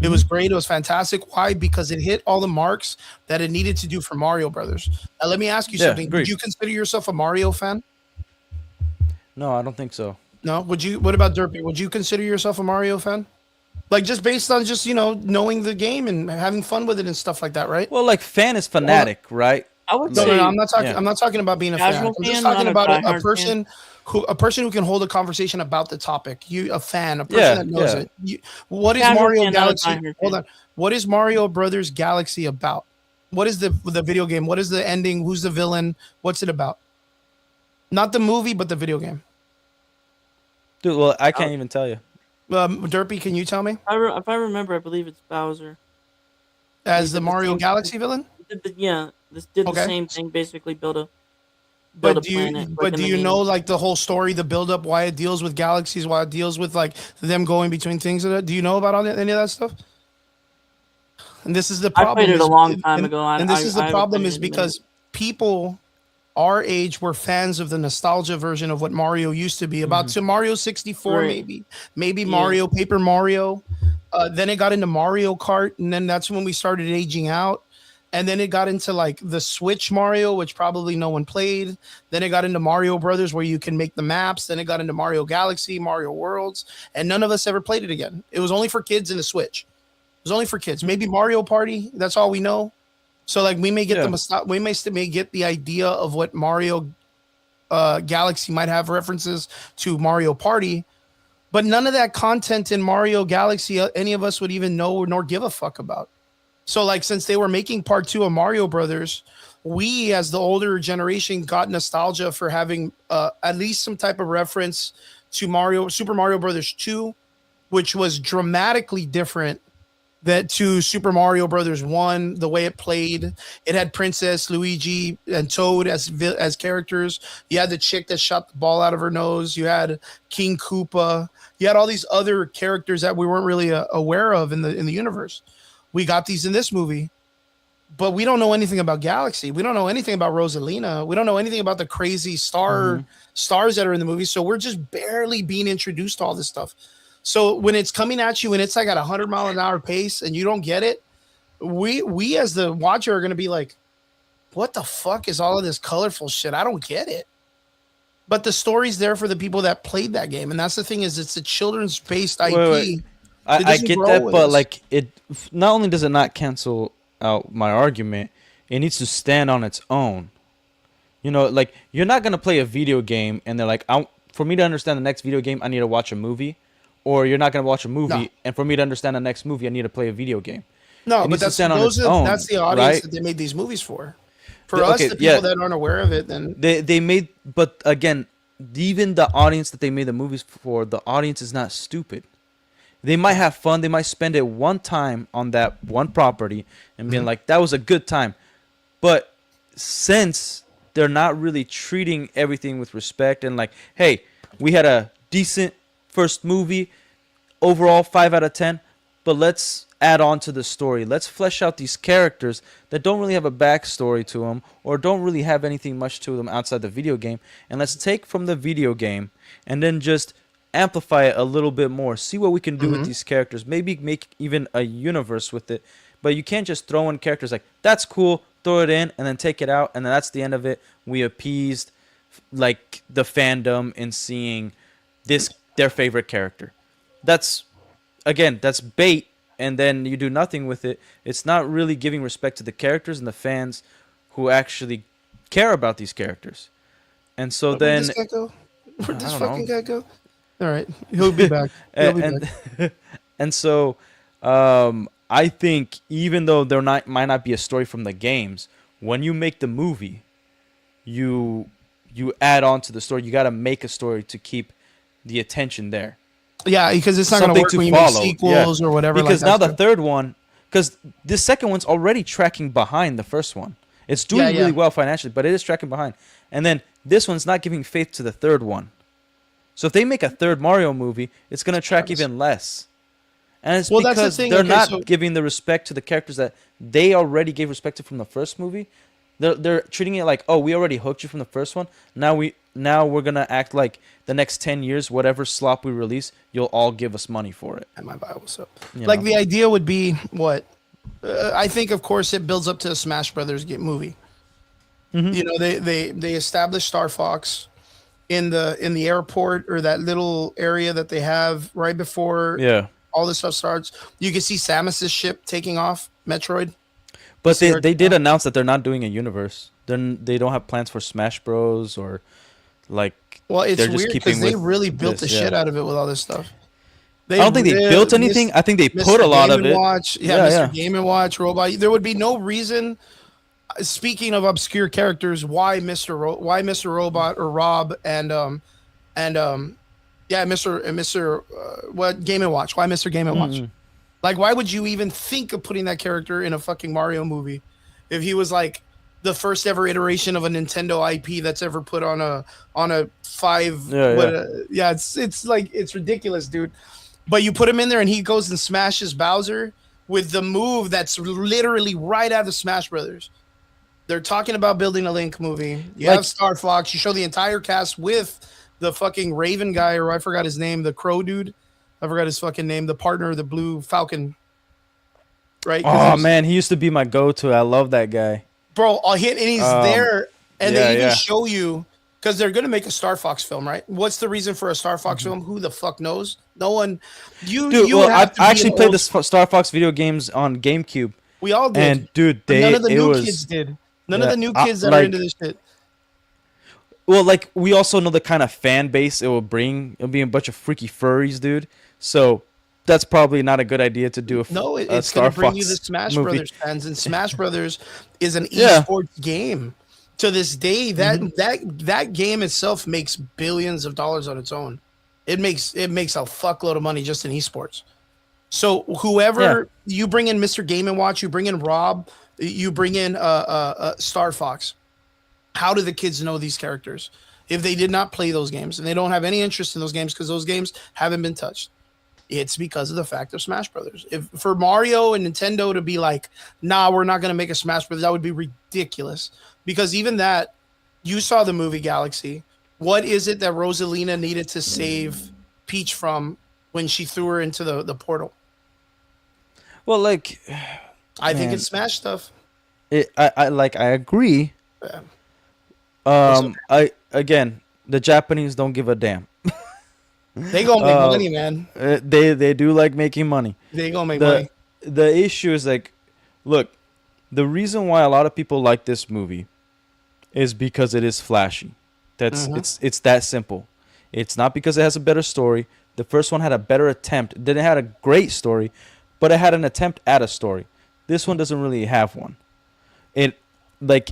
It was great. It was fantastic. Why? Because it hit all the marks that it needed to do for Mario Brothers. Now, let me ask you something. Agreed. Would you consider yourself a Mario fan? No, I don't think so. No? What about Derpy? Would you consider yourself a Mario fan? Like just based on just, knowing the game and having fun with it and stuff like that, right? Well, like fan is fanatic, right? I would say I'm not talking about being a fan. I'm just talking about a person who can hold a conversation about the topic. A fan, a person that knows it. What is Mario Galaxy? Hold on. What is Mario Brothers Galaxy about? What is the video game? What is the ending? Who's the villain? What's it about? Not the movie, but the video game. Dude, well, I can't even tell you. Derpy, can you tell me? If I remember, I believe it's Bowser. As the Mario Galaxy villain? Yeah, this did the same thing, basically build a planet. But do you know like the whole story, the build up, why it deals with galaxies, why it deals with like them going between things? Do you know about any of that stuff? And this is the problem. I played it a long time ago. And this is the problem is because people our age were fans of the nostalgia version of what Mario used to be. About to Mario 64, maybe Mario, Paper Mario. Then it got into Mario Kart, and then that's when we started aging out. And then it got into like the Switch Mario, which probably no one played. Then it got into Mario Brothers, where you can make the maps. Then it got into Mario Galaxy, Mario Worlds, and none of us ever played it again. It was only for kids in the Switch. It was only for kids. Maybe Mario Party. That's all we know. So like we may get may get the idea of what Mario Galaxy might have references to Mario Party, but none of that content in Mario Galaxy any of us would even know nor give a fuck about. So like since they were making part 2 of Mario Brothers, we as the older generation got nostalgia for having at least some type of reference to Super Mario Brothers 2, which was dramatically different to Super Mario Brothers 1, the way it played. It had Princess, Luigi, and Toad as characters. You had the chick that shot the ball out of her nose. You had King Koopa. You had all these other characters that we weren't really aware of in the universe. We got these in this movie, but we don't know anything about Galaxy. We don't know anything about Rosalina. We don't know anything about the crazy stars that are in the movie. So we're just barely being introduced to all this stuff. So when it's coming at you and it's like at 100-mile-an-hour pace and you don't get it, we as the watcher are going to be like, what the fuck is all of this colorful shit? I don't get it. But the story's there for the people that played that game. And that's the thing, is it's a children's based IP. Wait. I get that, but like it not only does it not cancel out my argument, it needs to stand on its own. You know, like you're not going to play a video game and they're like, for me to understand the next video game, I need to watch a movie. Or you're not going to watch a movie, and for me to understand the next movie, I need to play a video game. No, but that's the audience that they made these movies for. For us, the people that aren't aware of it, then they made. But again, even the audience that they made the movies for, the audience is not stupid. They might have fun. They might spend it one time on that one property and being like, that was a good time. But since they're not really treating everything with respect and like, hey, we had a decent first movie, overall 5 out of 10, but let's add on to the story. Let's flesh out these characters that don't really have a backstory to them or don't really have anything much to them outside the video game, and let's take from the video game and then just amplify it a little bit more. See what we can do with these characters. Maybe make even a universe with it. But you can't just throw in characters like, that's cool, throw it in, and then take it out, and then that's the end of it. We appeased like the fandom in seeing their favorite character. That's bait, and then you do nothing with it. It's not really giving respect to the characters and the fans who actually care about these characters. And so where'd this fucking guy go? All right, he'll be back. And so I think even though might not be a story from the games, when you make the movie, you add on to the story. You got to make a story to keep the attention there. Yeah, because it's not going to work when you make sequels or whatever. Because now the third one, because the second one's already tracking behind the first one. It's doing really well financially, but it is tracking behind. And then this one's not giving faith to the third one. So if they make a third Mario movie, it's going to track even less. And it's because they're not giving the respect to the characters that they already gave respect to from the first movie. They're treating it like, oh, we already hooked you from the first one. Now we're gonna act like the next 10 years, whatever slop we release, you'll all give us money for it. And my Bible's up. Like the idea would be what? I think, of course, it builds up to a Smash Brothers movie. You know, they established Star Fox in the airport or that little area that they have right before all this stuff starts. You can see Samus's ship taking off, Metroid. But they did announce that they're not doing a universe. They don't have plans for Smash Bros. Or like. Well, it's weird because they really built the shit out of it with all this stuff. I don't think they built anything. I think they put a lot of it. Mr. Game & Watch, Robot. There would be no reason. Speaking of obscure characters, why Mr. Robot or Rob and Mr. What Game & Watch? Why Mr. Game & Watch? Like, why would you even think of putting that character in a fucking Mario movie if he was like the first ever iteration of a Nintendo IP that's ever put on a 5? It's like, it's ridiculous, dude. But you put him in there and he goes and smashes Bowser with the move that's literally right out of Smash Brothers. They're talking about building a Link movie. You have Star Fox. You show the entire cast with the fucking Raven guy, or I forgot his name, the Crow dude. I forgot his fucking name. The partner of the Blue Falcon. Right? Oh man, he used to be my go-to. I love that guy, bro. And he's there, and they even show you because they're gonna make a Star Fox film, right? What's the reason for a Star Fox film? Who the fuck knows? No one. I actually played the Star Fox video games on GameCube. We all did, and dude, none of the new kids did. None of the new kids that are into this shit. Well, like we also know the kind of fan base it will bring. It'll be a bunch of freaky furries, dude. So that's probably not a good idea to do. It's going to bring you the Smash Brothers fans, and Smash Brothers is an esports game. To this day, that game itself makes billions of dollars on its own. It makes a fuckload of money just in esports. So whoever you bring in, Mr. Game and Watch, you bring in Rob, you bring in Star Fox. How do the kids know these characters if they did not play those games and they don't have any interest in those games because those games haven't been touched? It's because of the fact of Smash Brothers. If for Mario and Nintendo to be like, nah, we're not going to make a Smash Brothers, that would be ridiculous. Because even that, you saw the movie Galaxy. What is it that Rosalina needed to save Peach from when she threw her into the portal? Well, like, I think it's Smash stuff. I agree. Yeah. The Japanese don't give a damn. They gonna make money, man. They do like making money. They gonna make money. The issue is like, look, the reason why a lot of people like this movie is because it is flashy. That's it's that simple. It's not because it has a better story. The first one had a better attempt. It didn't have a great story, but it had an attempt at a story. This one doesn't really have one. It like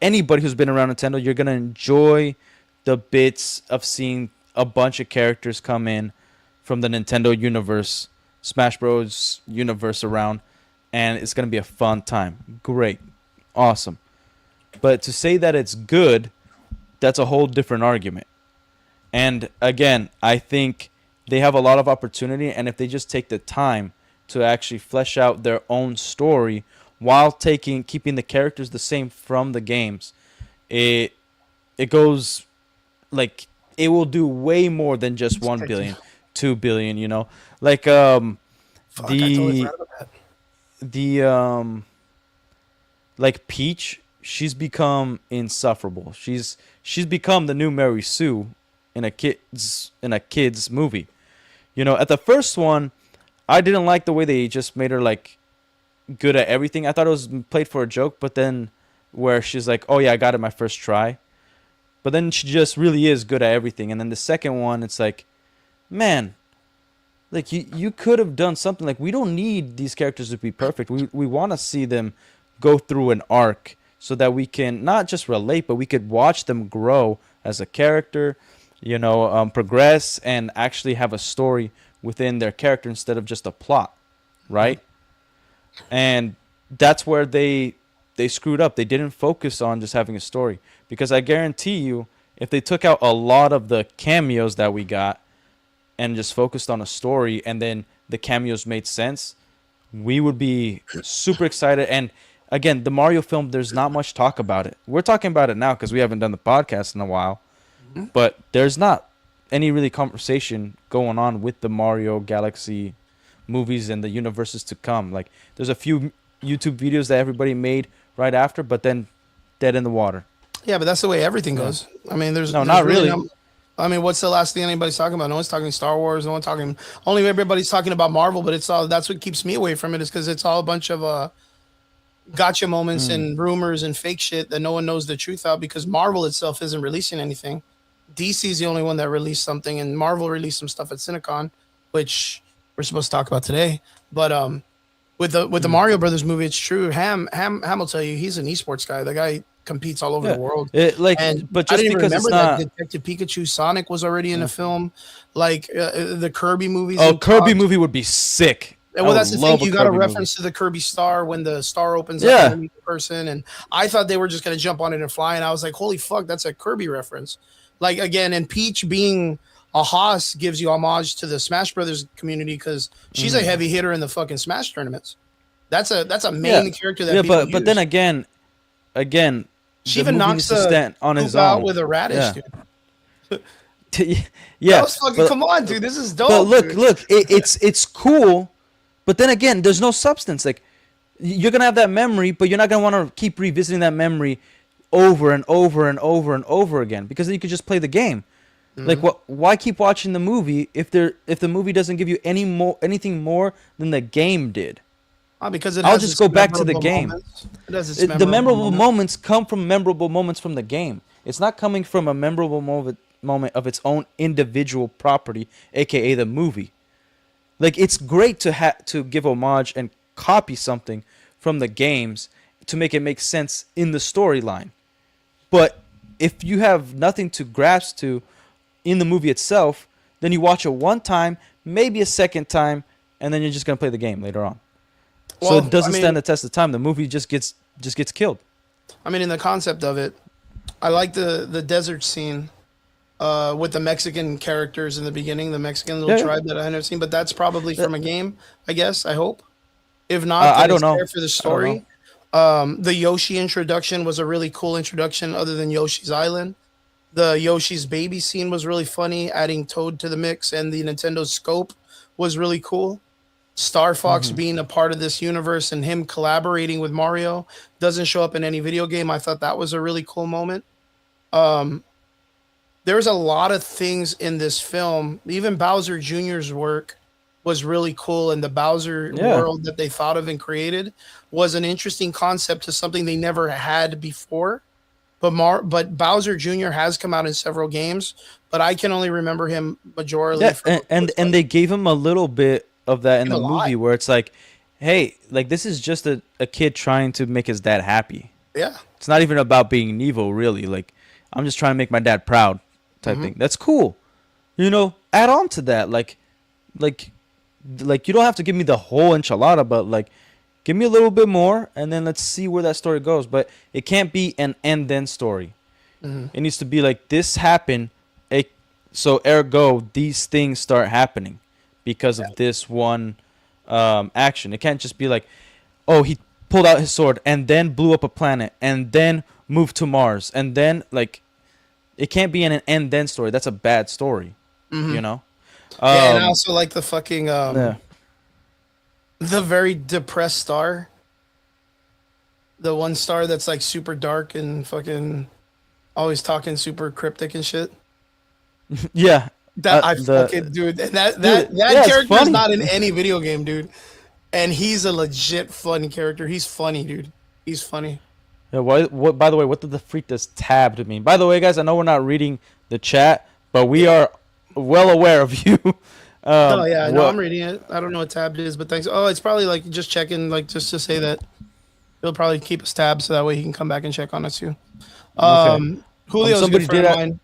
anybody who's been around Nintendo, you're gonna enjoy the bits of seeing a bunch of characters come in from the Nintendo universe, Smash Bros. Universe around, and it's gonna be a fun time. Great, awesome. But to say that it's good, that's a whole different argument. And again, I think they have a lot of opportunity, and if they just take the time to actually flesh out their own story while keeping the characters the same from the games, it goes like it will do way more than just 1 billion, 2 billion, you know. Like like Peach, she's become insufferable. She's become the new Mary Sue in a kids movie. You know, at the first one, I didn't like the way they just made her like good at everything. I thought it was played for a joke, but then where she's like, "Oh yeah, I got it my first try." But then she just really is good at everything. And then the second one, it's like, man, like you could have done something. Like, we don't need these characters to be perfect. We want to see them go through an arc so that we can not just relate, but we could watch them grow as a character, you know, progress and actually have a story within their character instead of just a plot, right? And that's where they screwed up. They didn't focus on just having a story, because I guarantee you, if they took out a lot of the cameos that we got and just focused on a story, and then the cameos made sense, we would be super excited. And again, the Mario film, there's not much talk about it. We're talking about it now because we haven't done the podcast in a while, but there's not any really conversation going on with the Mario Galaxy movies and the universes to come. Like, there's a few YouTube videos that everybody made right after, but then dead in the water. Yeah, but that's the way everything goes. I mean, there's not really. I mean, what's the last thing anybody's talking about? No one's talking Star Wars. No one's talking. Only everybody's talking about Marvel. But it's all. That's what keeps me away from it, is because it's all a bunch of gotcha moments and rumors and fake shit that no one knows the truth of. Because Marvel itself isn't releasing anything. DC's the only one that released something, and Marvel released some stuff at Cinecon, which we're supposed to talk about today. But with the Mario Brothers movie, it's true. Ham will tell you, he's an esports guy. The guy competes all over the world. But just I didn't because remember it's not that Detective Pikachu Sonic was already in the film. Like the Kirby movies. Oh, Kirby movie would be sick. Well, that's the thing. You got a reference to the Kirby star when the star opens up and meet the person, and I thought they were just gonna jump on it and fly, and I was like, holy fuck, that's a Kirby reference. Like, again, and Peach being a Haas gives you homage to the Smash Brothers community, because she's a heavy hitter in the fucking Smash tournaments. That's a main character that people but then again, again, she even knocks the on his out own with a radish, dude. Yeah, fucking, come on, dude. This is dope. But look, dude. it's cool. But then again, there's no substance. Like, you're gonna have that memory, but you're not gonna want to keep revisiting that memory over and over and over and over again, because then you could just play the game. Like, what? Why keep watching the movie if the movie doesn't give you anything more than the game did? Because I'll just go back to the game. The memorable moments come from memorable moments from the game. It's not coming from a memorable moment of its own individual property, aka the movie. Like, it's great to give homage and copy something from the games to make it make sense in the storyline. But if you have nothing to grasp to in the movie itself, then you watch it one time, maybe a second time, and then you're just gonna play the game later on. Well, so it doesn't stand the test of time. The movie just gets killed. I mean, in the concept of it, I like the desert scene with the Mexican characters in the beginning, the Mexican little tribe that I had never seen. But that's probably from a game, I guess. I hope. If not, I don't know. There for the story. The Yoshi introduction was a really cool introduction, other than Yoshi's Island. The Yoshi's Baby scene was really funny, adding Toad to the mix, and the Nintendo Scope was really cool. Star Fox being a part of this universe and him collaborating with Mario doesn't show up in any video game. I thought that was a really cool moment. There's a lot of things in this film. Even Bowser Jr.'s work was really cool, and the Bowser world that they thought of and created was an interesting concept to something they never had before. But Bowser Jr. has come out in several games, but I can only remember him majorly. Yeah, and they gave him a little bit of that in the movie where it's like, hey, like, this is just a kid trying to make his dad happy. Yeah. It's not even about being evil, really. Like, I'm just trying to make my dad proud type thing. That's cool. You know, add on to that. Like you don't have to give me the whole enchilada, but like, give me a little bit more, and then let's see where that story goes. But it can't be an and then story. It needs to be like, this happened, so ergo these things start happening because of this one action. It can't just be like, oh, he pulled out his sword and then blew up a planet and then moved to Mars, and then, like, it can't be an and then story. That's a bad story, you know? Yeah, and I also like the fucking the very depressed star. The one star that's like super dark and fucking always talking super cryptic and shit. Yeah. Fucking dude, and that character is not in any video game, dude. And he's a legit funny character. He's funny, dude. He's funny. Yeah, what by the way, what did the freak does tabbed mean? By the way, guys, I know we're not reading the chat, but we are well aware of you. I'm reading it. I don't know what tabbed is, but thanks. Oh, it's probably like just checking, like, just to say that he'll probably keep us tabbed so that way he can come back and check on us too. Julio's a good friend of mine.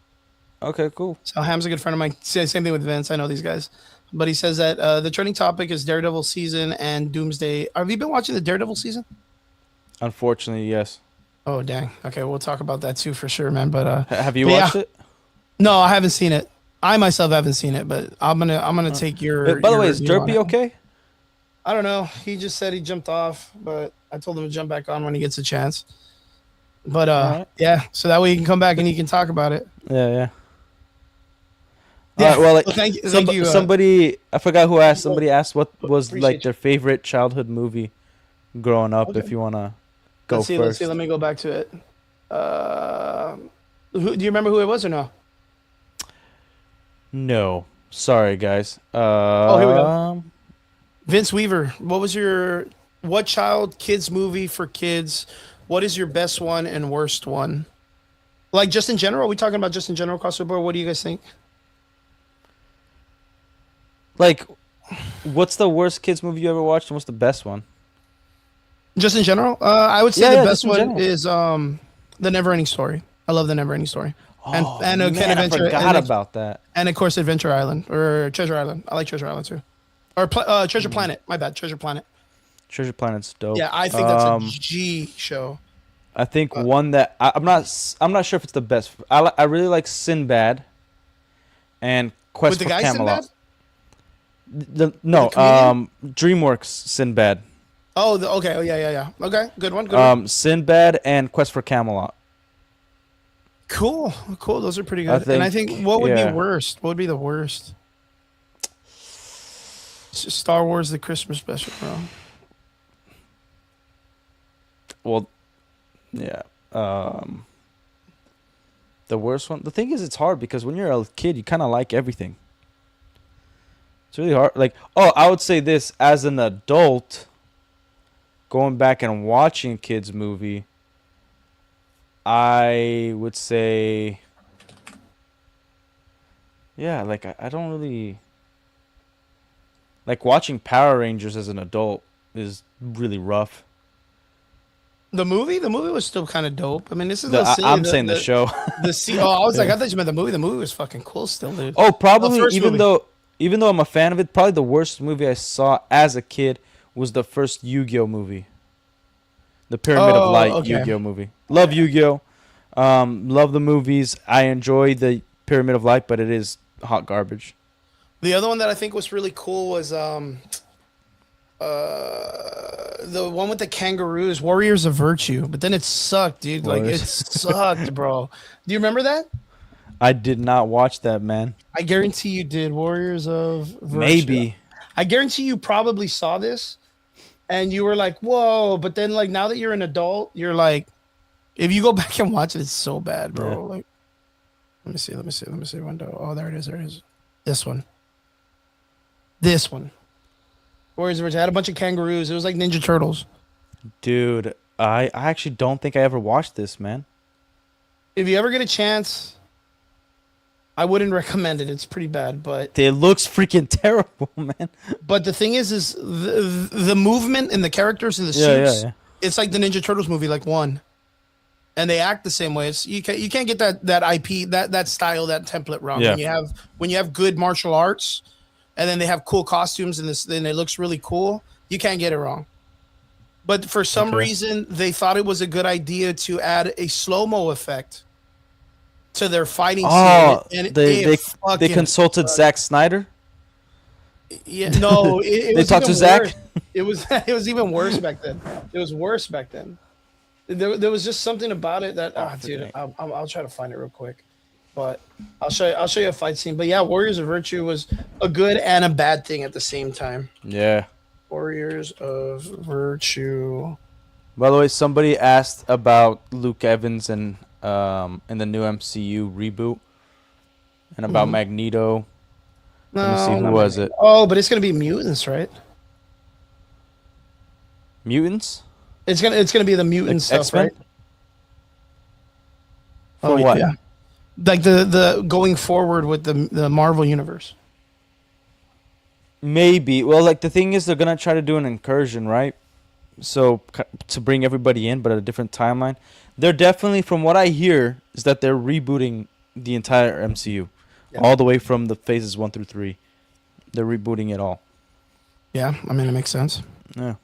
Okay, cool. So Ham's a good friend of mine. Same thing with Vince. I know these guys. But he says that the trending topic is Daredevil season and Doomsday. Have you been watching the Daredevil season? Unfortunately, yes. Oh, dang. Okay, we'll talk about that too for sure, man. But have you watched it? No, I haven't seen it. I myself haven't seen it, but I'm gonna take your. By the way, is Derpy okay? I don't know. He just said he jumped off, but I told him to jump back on when he gets a chance. But right. yeah, so that way he can come back and he can talk about it. Yeah. Yeah. Well, like, thank you. Somebody, I forgot who asked. Somebody asked what was like their favorite childhood movie growing up. Okay. If you wanna go let's see, first. Let me go back to it. Do you remember who it was or no? No, sorry guys. Here we go. Vince Weaver, what kids movie for kids? What is your best one and worst one? Like, just in general? Are we talking about just in general across the board? What do you guys think? Like, what's the worst kids movie you ever watched, and what's the best one? Just in general? I would say the best one is The Neverending Story. I love The Neverending Story. Oh, and man, I forgot about that. And of course, Adventure Island or Treasure Island. I like Treasure Island too, or Treasure Planet. My bad, Treasure Planet. Treasure Planet's dope. Yeah, I think that's a G show. I think one that I'm not sure if it's the best. I really like Sinbad, and Quest for Camelot. Sinbad? No, DreamWorks Sinbad. Oh, okay. Oh, yeah. Okay, good one. Good one. Sinbad and Quest for Camelot. Cool. Those are pretty I good. And I think, think what would be yeah. worst? What would be the worst? Star Wars: The Christmas Special, bro. Well, yeah. The worst one. The thing is, it's hard because when you're a kid, you kind of like everything. It's really hard. Like, oh, I would say this as an adult, going back and watching a kids movie, I would say, yeah, like I don't really like watching Power Rangers as an adult is really rough. The movie was still kind of dope. I mean, this is a little silly. I'm saying the show. I was like, I thought you meant the movie. The movie was fucking cool still, dude. Oh, probably even though I'm a fan of it, probably the worst movie I saw as a kid was the first Yu-Gi-Oh movie. The Pyramid of Light Yu-Gi-Oh movie. Love Yu-Gi-Oh. Love the movies. I enjoy the Pyramid of Light, but it is hot garbage. The other one that I think was really cool was the one with the kangaroos, Warriors of Virtue. But then it sucked, dude. Like it sucked, bro. Do you remember that? I did not watch that, man. I guarantee you did. Warriors of Virtue. Maybe. I guarantee you probably saw this and you were like, whoa. But then like now that you're an adult, you're like, if you go back and watch it, it's so bad, bro. Yeah. Like, let me see. Window. Oh, there it is. This one. Warriors of Virtue. I had a bunch of kangaroos. It was like Ninja Turtles. Dude, I actually don't think I ever watched this, man. If you ever get a chance, I wouldn't recommend it. It's pretty bad, but it looks freaking terrible, man. But the thing is the movement and the characters and the suits. Yeah. It's like the Ninja Turtles movie, like one, and they act the same way. It's you can't get that IP that style, that template wrong. Yeah. When you have good martial arts, and then they have cool costumes and then it looks really cool, you can't get it wrong. But for some reason, they thought it was a good idea to add a slow-mo effect to their fighting scene. And they consulted Zack Snyder? Yeah, no. It they was talked to Zack? It was even worse back then. It was worse back then. There was just something about it that, dude, I'll try to find it real quick. But I'll show you a fight scene. But yeah, Warriors of Virtue was a good and a bad thing at the same time. Yeah. Warriors of Virtue. By the way, somebody asked about Luke Evans and in the new MCU reboot, and about Magneto. Let me see, who was it? Oh, but it's gonna be mutants, right? Mutants? It's gonna be the mutant stuff, X-Men? Right? For what? Yeah. Like the going forward with the Marvel universe. Maybe. Well, like the thing is, they're gonna try to do an incursion, right? So to bring everybody in, but at a different timeline. They're definitely, from what I hear, is that they're rebooting the entire MCU, all the way from the phases 1 through 3. They're rebooting it all. Yeah, I mean it makes sense. Yeah,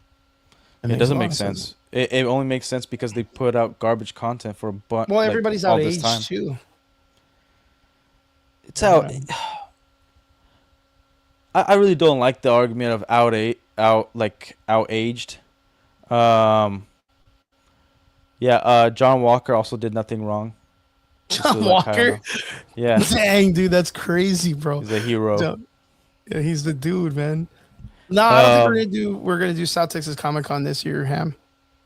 it doesn't make sense. It only makes sense because they put out garbage content for a bunch. Well, everybody's out of age too. It's out. I really don't like the argument of outaged. John Walker also did nothing wrong. John Walker? Yeah. Dang, dude, that's crazy, bro. He's a hero. Yeah, he's the dude, man. No, I don't think we're gonna do South Texas Comic Con this year, Ham.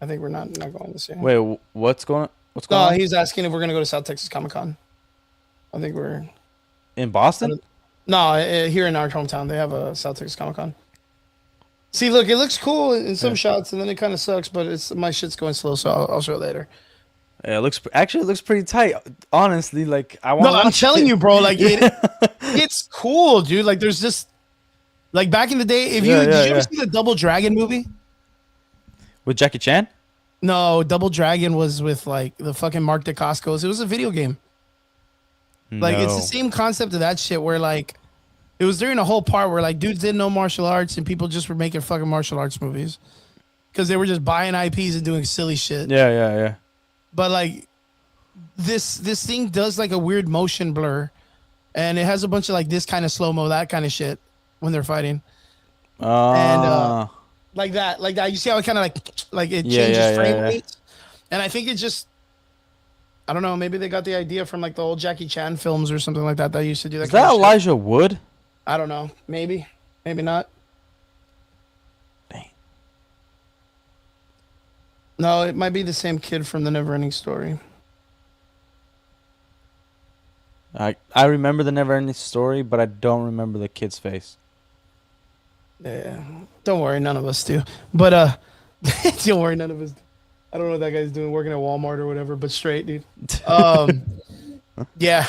I think we're not going this year. Wait, what's going on? No, he's asking if we're gonna go to South Texas Comic Con. I think we're in Boston. No, here in our hometown, they have a South Texas Comic Con. See, look, it looks cool in some shots, and then it kind of sucks. But my shit's going slow, so I'll show it later. Yeah, it looks pretty tight. Honestly, like I want. No, I'm telling you, bro. Like it's cool, dude. Like there's just like back in the day. Did you ever see the Double Dragon movie with Jackie Chan? No, Double Dragon was with like the fucking Mark Dacascos. It was a video game. Like it's the same concept of that shit where like it was during a whole part where like dudes didn't know martial arts and people just were making fucking martial arts movies because they were just buying IPs and doing silly shit. Yeah. But like this thing does like a weird motion blur, and it has a bunch of like this kind of slow mo, that kind of shit when they're fighting. And like that. You see how it kind of like it changes frame rates, and I think it just, I don't know. Maybe they got the idea from like the old Jackie Chan films or something like that. That used to do that. Is that Elijah Wood? I don't know. Maybe not. Dang. No, it might be the same kid from the Neverending Story. I remember the Neverending Story, but I don't remember the kid's face. Yeah, don't worry, none of us do. But don't worry, none of us do. I don't know what that guy's doing, working at Walmart or whatever, but straight, dude. Yeah.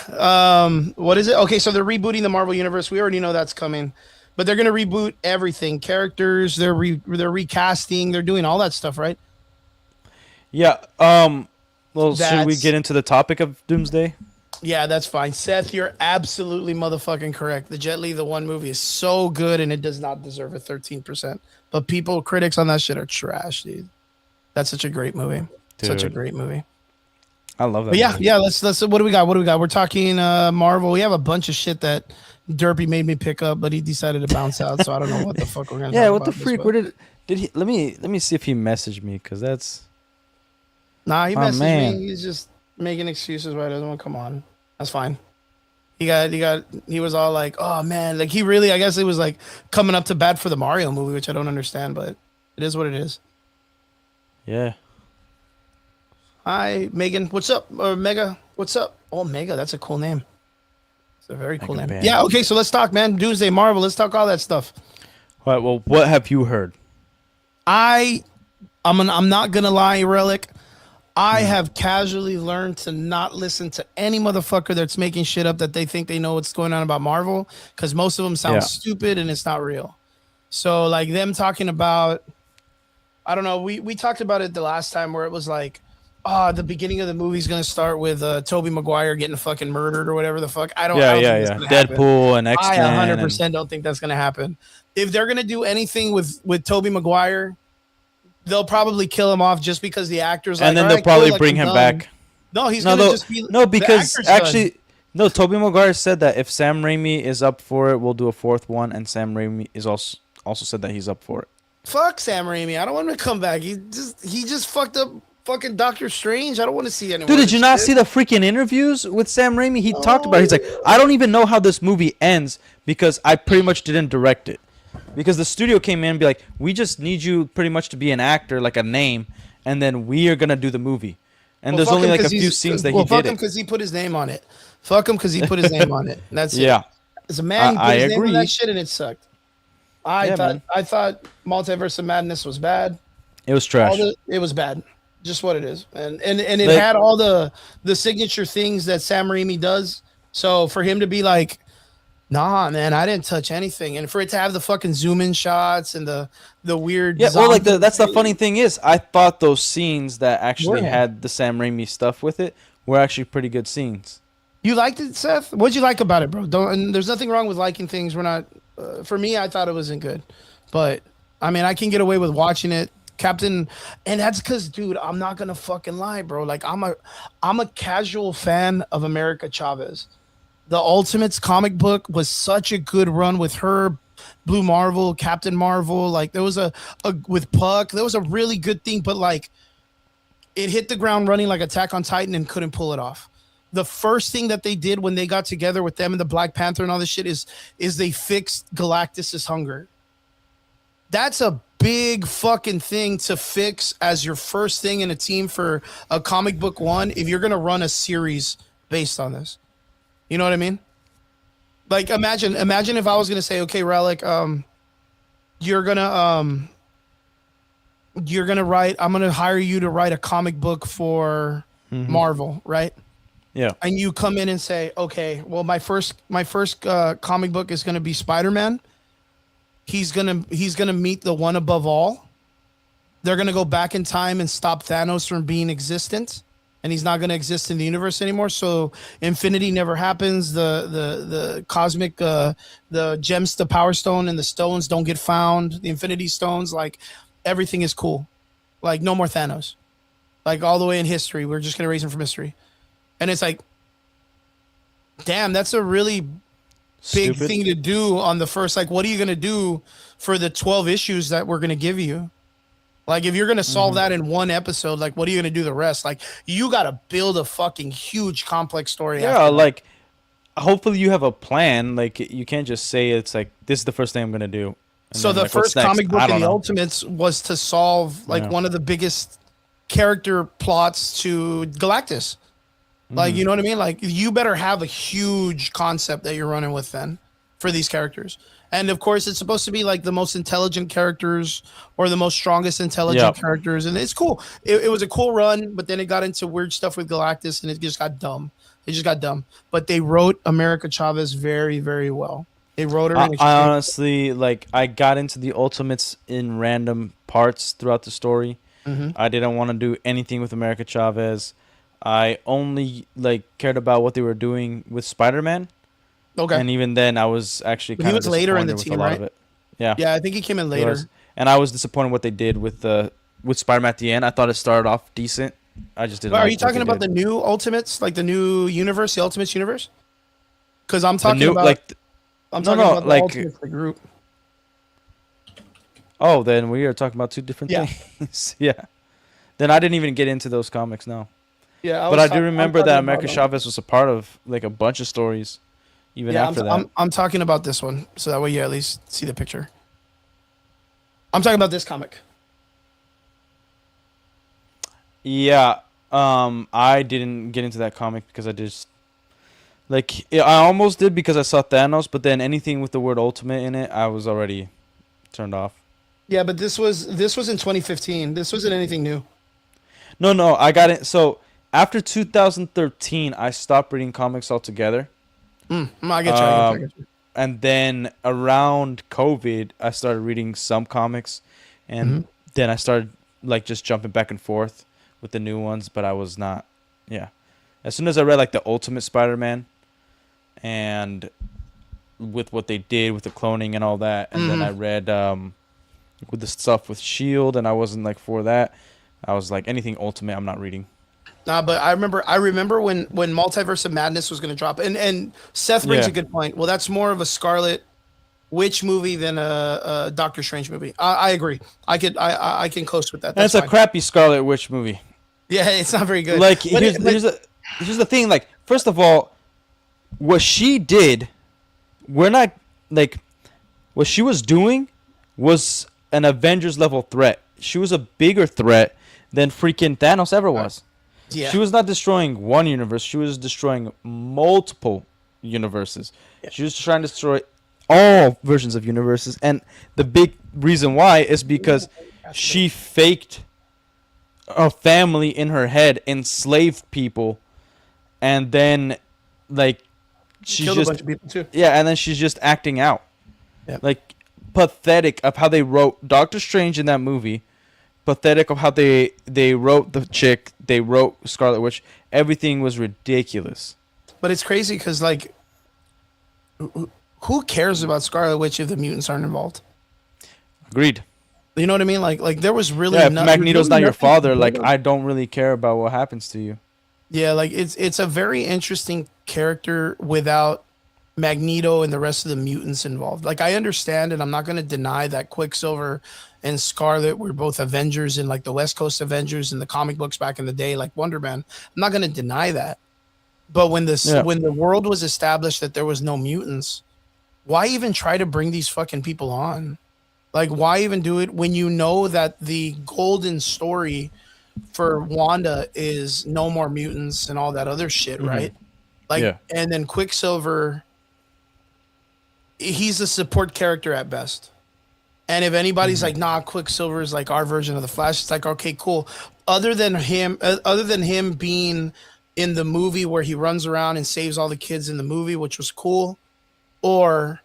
What is it? Okay, so they're rebooting the Marvel Universe. We already know that's coming, but they're gonna reboot everything. Characters, they're recasting, they're doing all that stuff, right? Yeah. Well, should we get into the topic of Doomsday? Yeah, that's fine. Seth, you're absolutely motherfucking correct. The Jet Li, the one movie is so good and it does not deserve a 13%. But critics on that shit are trash, dude. That's such a great movie. Dude. Such a great movie. I love that. But yeah, let's what do we got? We're talking Marvel. We have a bunch of shit that Derpy made me pick up, but he decided to bounce out, so I don't know what the fuck we're gonna talk about. Yeah, what the freak? Where did he let me see if he messaged me, because that's he messaged me. He's just making excuses why he doesn't want to come on. That's fine. He was all like, oh man, like he really, I guess it was like coming up to bat for the Mario movie, which I don't understand, but it is what it is. Yeah. Hi, Megan. What's up? Or Mega. What's up? Oh, Mega. That's a cool name. It's a very cool name. Band. Yeah. Okay. So let's talk, man. Doomsday, Marvel. Let's talk all that stuff. All right. Well, what have you heard? I'm not gonna lie, Relic. I have casually learned to not listen to any motherfucker that's making shit up that they think they know what's going on about Marvel, because most of them sound stupid and it's not real. So like them talking about, I don't know. We talked about it the last time where it was like, the beginning of the movie's gonna start with Tobey Maguire getting fucking murdered or whatever the fuck. I don't think that's gonna Deadpool happen. And X-Men. I 100% don't think that's gonna happen. If they're gonna do anything with Tobey Maguire, they'll probably kill him off just because the actor's like, and then they'll probably bring him back. No, he's gonna just be because actually no. Tobey Maguire said that if Sam Raimi is up for it, we'll do a fourth one, and Sam Raimi is also said that he's up for it. Fuck Sam Raimi. I don't want him to come back. He just fucked up fucking Doctor Strange. I don't want to see anyone. Dude, did you not see the freaking interviews with Sam Raimi? He talked about it. He's like, I don't even know how this movie ends because I pretty much didn't direct it. Because the studio came in and be like, we just need you pretty much to be an actor, like a name, and then we are gonna do the movie. And there's only like a few scenes that he did. Fuck him because he put his name on it. Fuck him because he put his name on it. That's it. As a man, he put his name on that shit and it sucked. I thought Multiverse of Madness was bad. It was trash. It was bad. Just what it is. And it had all the signature things that Sam Raimi does. So for him to be like, nah, man, I didn't touch anything, and for it to have the fucking zoom in shots and the weird that's the funny thing is, I thought those scenes that actually had the Sam Raimi stuff with it were actually pretty good scenes. You liked it, Seth? What'd you like about it, bro? And there's nothing wrong with liking things. We're not. For me, I thought it wasn't good, but I mean, I can get away with watching it. Captain, and that's because, dude, I'm not gonna fucking lie, bro. Like I'm a casual fan of America Chavez. The Ultimates comic book was such a good run with her, Blue Marvel, Captain Marvel. Like there was a with Puck, there was a really good thing, but like it hit the ground running like Attack on Titan and couldn't pull it off. The first thing that they did when they got together with them and the Black Panther and all this shit is they fixed Galactus's hunger. That's a big fucking thing to fix as your first thing in a team for a comic book one if you're gonna run a series based on this. You know what I mean? Like imagine if I was gonna say, okay, Relic, you're gonna write, I'm gonna hire you to write a comic book for Marvel, right? Yeah. And you come in and say, okay, well, my first comic book is gonna be Spider-Man. He's gonna meet the one above all. They're gonna go back in time and stop Thanos from being existent, and he's not gonna exist in the universe anymore. So infinity never happens. The cosmic the gems, the Power Stone, and the stones don't get found. The Infinity Stones, like everything is cool. Like no more Thanos. Like all the way in history, we're just gonna erase him from history. And it's like, damn, that's a really big thing to do on the first. Like, what are you gonna do for the 12 issues that we're gonna give you? Like, if you're gonna solve that in one episode, like, what are you gonna do the rest? Like, you gotta build a fucking huge complex story. Yeah, like, hopefully you have a plan. Like, you can't just say it's like this is the first thing I'm gonna do. So the first comic book in the Ultimates was to solve like one of the biggest character plots to Galactus. Like, you know what I mean? Like, you better have a huge concept that you're running with then for these characters. And of course, it's supposed to be like the most intelligent characters or the most strongest intelligent characters. And it's cool. It was a cool run, but then it got into weird stuff with Galactus and it just got dumb. It just got dumb. But they wrote America Chavez very, very well. They wrote her. I honestly, like, I got into the Ultimates in random parts throughout the story. I didn't want to do anything with America Chavez. I only like cared about what they were doing with Spider-Man. Okay. And even then, I was actually kind of disappointed later in the with team, a lot right? of it. Yeah. Yeah, I think he came in later. And I was disappointed what they did with Spider-Man at the end. I thought it started off decent. I just didn't. Are you talking about the new Ultimates, like the new universe, the Ultimates universe? Because I'm talking about like. I'm talking about the Ultimates, the group. Oh, then we are talking about two different things. Yeah. Then I didn't even get into those comics, no. Yeah, but I do remember that America Chavez was a part of like a bunch of stories, even after that. I'm talking about this one, so that way you at least see the picture. I'm talking about this comic. Yeah, I didn't get into that comic because I just like I almost did because I saw Thanos, but then anything with the word ultimate in it, I was already turned off. Yeah, but this was in 2015. This wasn't anything new. No, I got it. So after 2013, I stopped reading comics altogether. I get you. And then around COVID, I started reading some comics, and then I started like just jumping back and forth with the new ones. But I was not, As soon as I read like the Ultimate Spider-Man, and with what they did with the cloning and all that, and then I read with the stuff with Shield, and I wasn't like for that. I was like anything Ultimate, I'm not reading. Nah, but I remember when Multiverse of Madness was going to drop, and Seth brings a good point. Well, that's more of a Scarlet Witch movie than a Doctor Strange movie. I agree. I can close with that. That's a crappy Scarlet Witch movie. Yeah, it's not very good. Like here's the thing. Like, first of all, what she did, we're not like what she was doing was an Avengers level threat. She was a bigger threat than freaking Thanos ever was. Yeah. She was not destroying one universe. She was destroying multiple universes. Yeah. She was trying to destroy all versions of universes. And the big reason why is because she faked a family in her head, enslaved people, and then like she's killed just a bunch of people too. Yeah, and then she's just acting out. Yep. Like pathetic of how they wrote Doctor Strange in that movie. Pathetic of how they wrote the chick, they wrote Scarlet Witch. Everything was ridiculous. But it's crazy because, like, who cares about Scarlet Witch if the mutants aren't involved? Agreed. You know what I mean? Like there was really if Magneto's not your father, like I don't really care about what happens to you. Yeah, like it's a very interesting character without Magneto and the rest of the mutants involved. Like, I understand, and I'm not going to deny that Quicksilver and Scarlet were both Avengers in like the West Coast Avengers in the comic books back in the day, like Wonder Man. I'm not going to deny that. But when the world was established that there was no mutants, why even try to bring these fucking people on? Like, why even do it when you know that the golden story for Wanda is no more mutants and all that other shit, right? Like, and then Quicksilver, he's a support character at best. And if anybody's like, nah, Quicksilver is like our version of the Flash, it's like, okay, cool. Other than him being in the movie where he runs around and saves all the kids in the movie, which was cool, or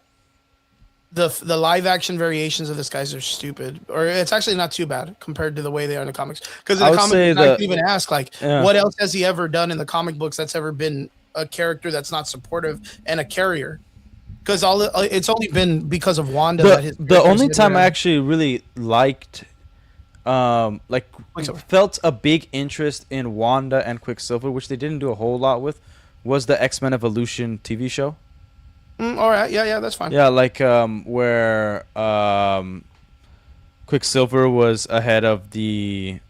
the live action variations of this guys are stupid, or it's actually not too bad compared to the way they are in the comics. Because in the comics, I can even ask, like, what else has he ever done in the comic books that's ever been a character that's not supportive and a carrier? Because it's only been because of Wanda. The only time I actually really liked, felt a big interest in Wanda and Quicksilver, which they didn't do a whole lot with, was the X-Men Evolution TV show. All right, yeah, that's fine. Yeah, like where Quicksilver was ahead of the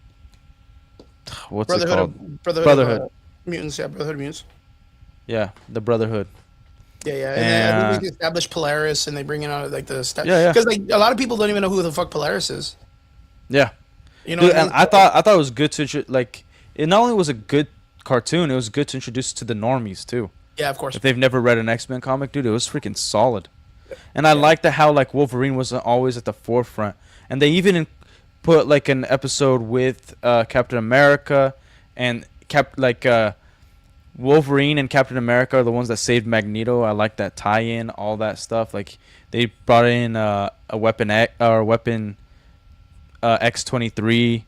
what's it called? Brotherhood of Mutants. Yeah, Brotherhood of Mutants. Yeah, the Brotherhood. Yeah. And then I think they established Polaris, and they bring in like the stuff. Yeah. Because like a lot of people don't even know who the fuck Polaris is. Yeah. You know, dude, and I thought it was good to like. It not only was a good cartoon, it was good to introduce to the normies too. Yeah, of course. If they've never read an X-Men comic, dude, it was freaking solid. And I liked how like Wolverine was always at the forefront, and they even put like an episode with Captain America and Wolverine and Captain America are the ones that saved Magneto. I like that tie-in, all that stuff. Like they brought in a Weapon X or Weapon X-23,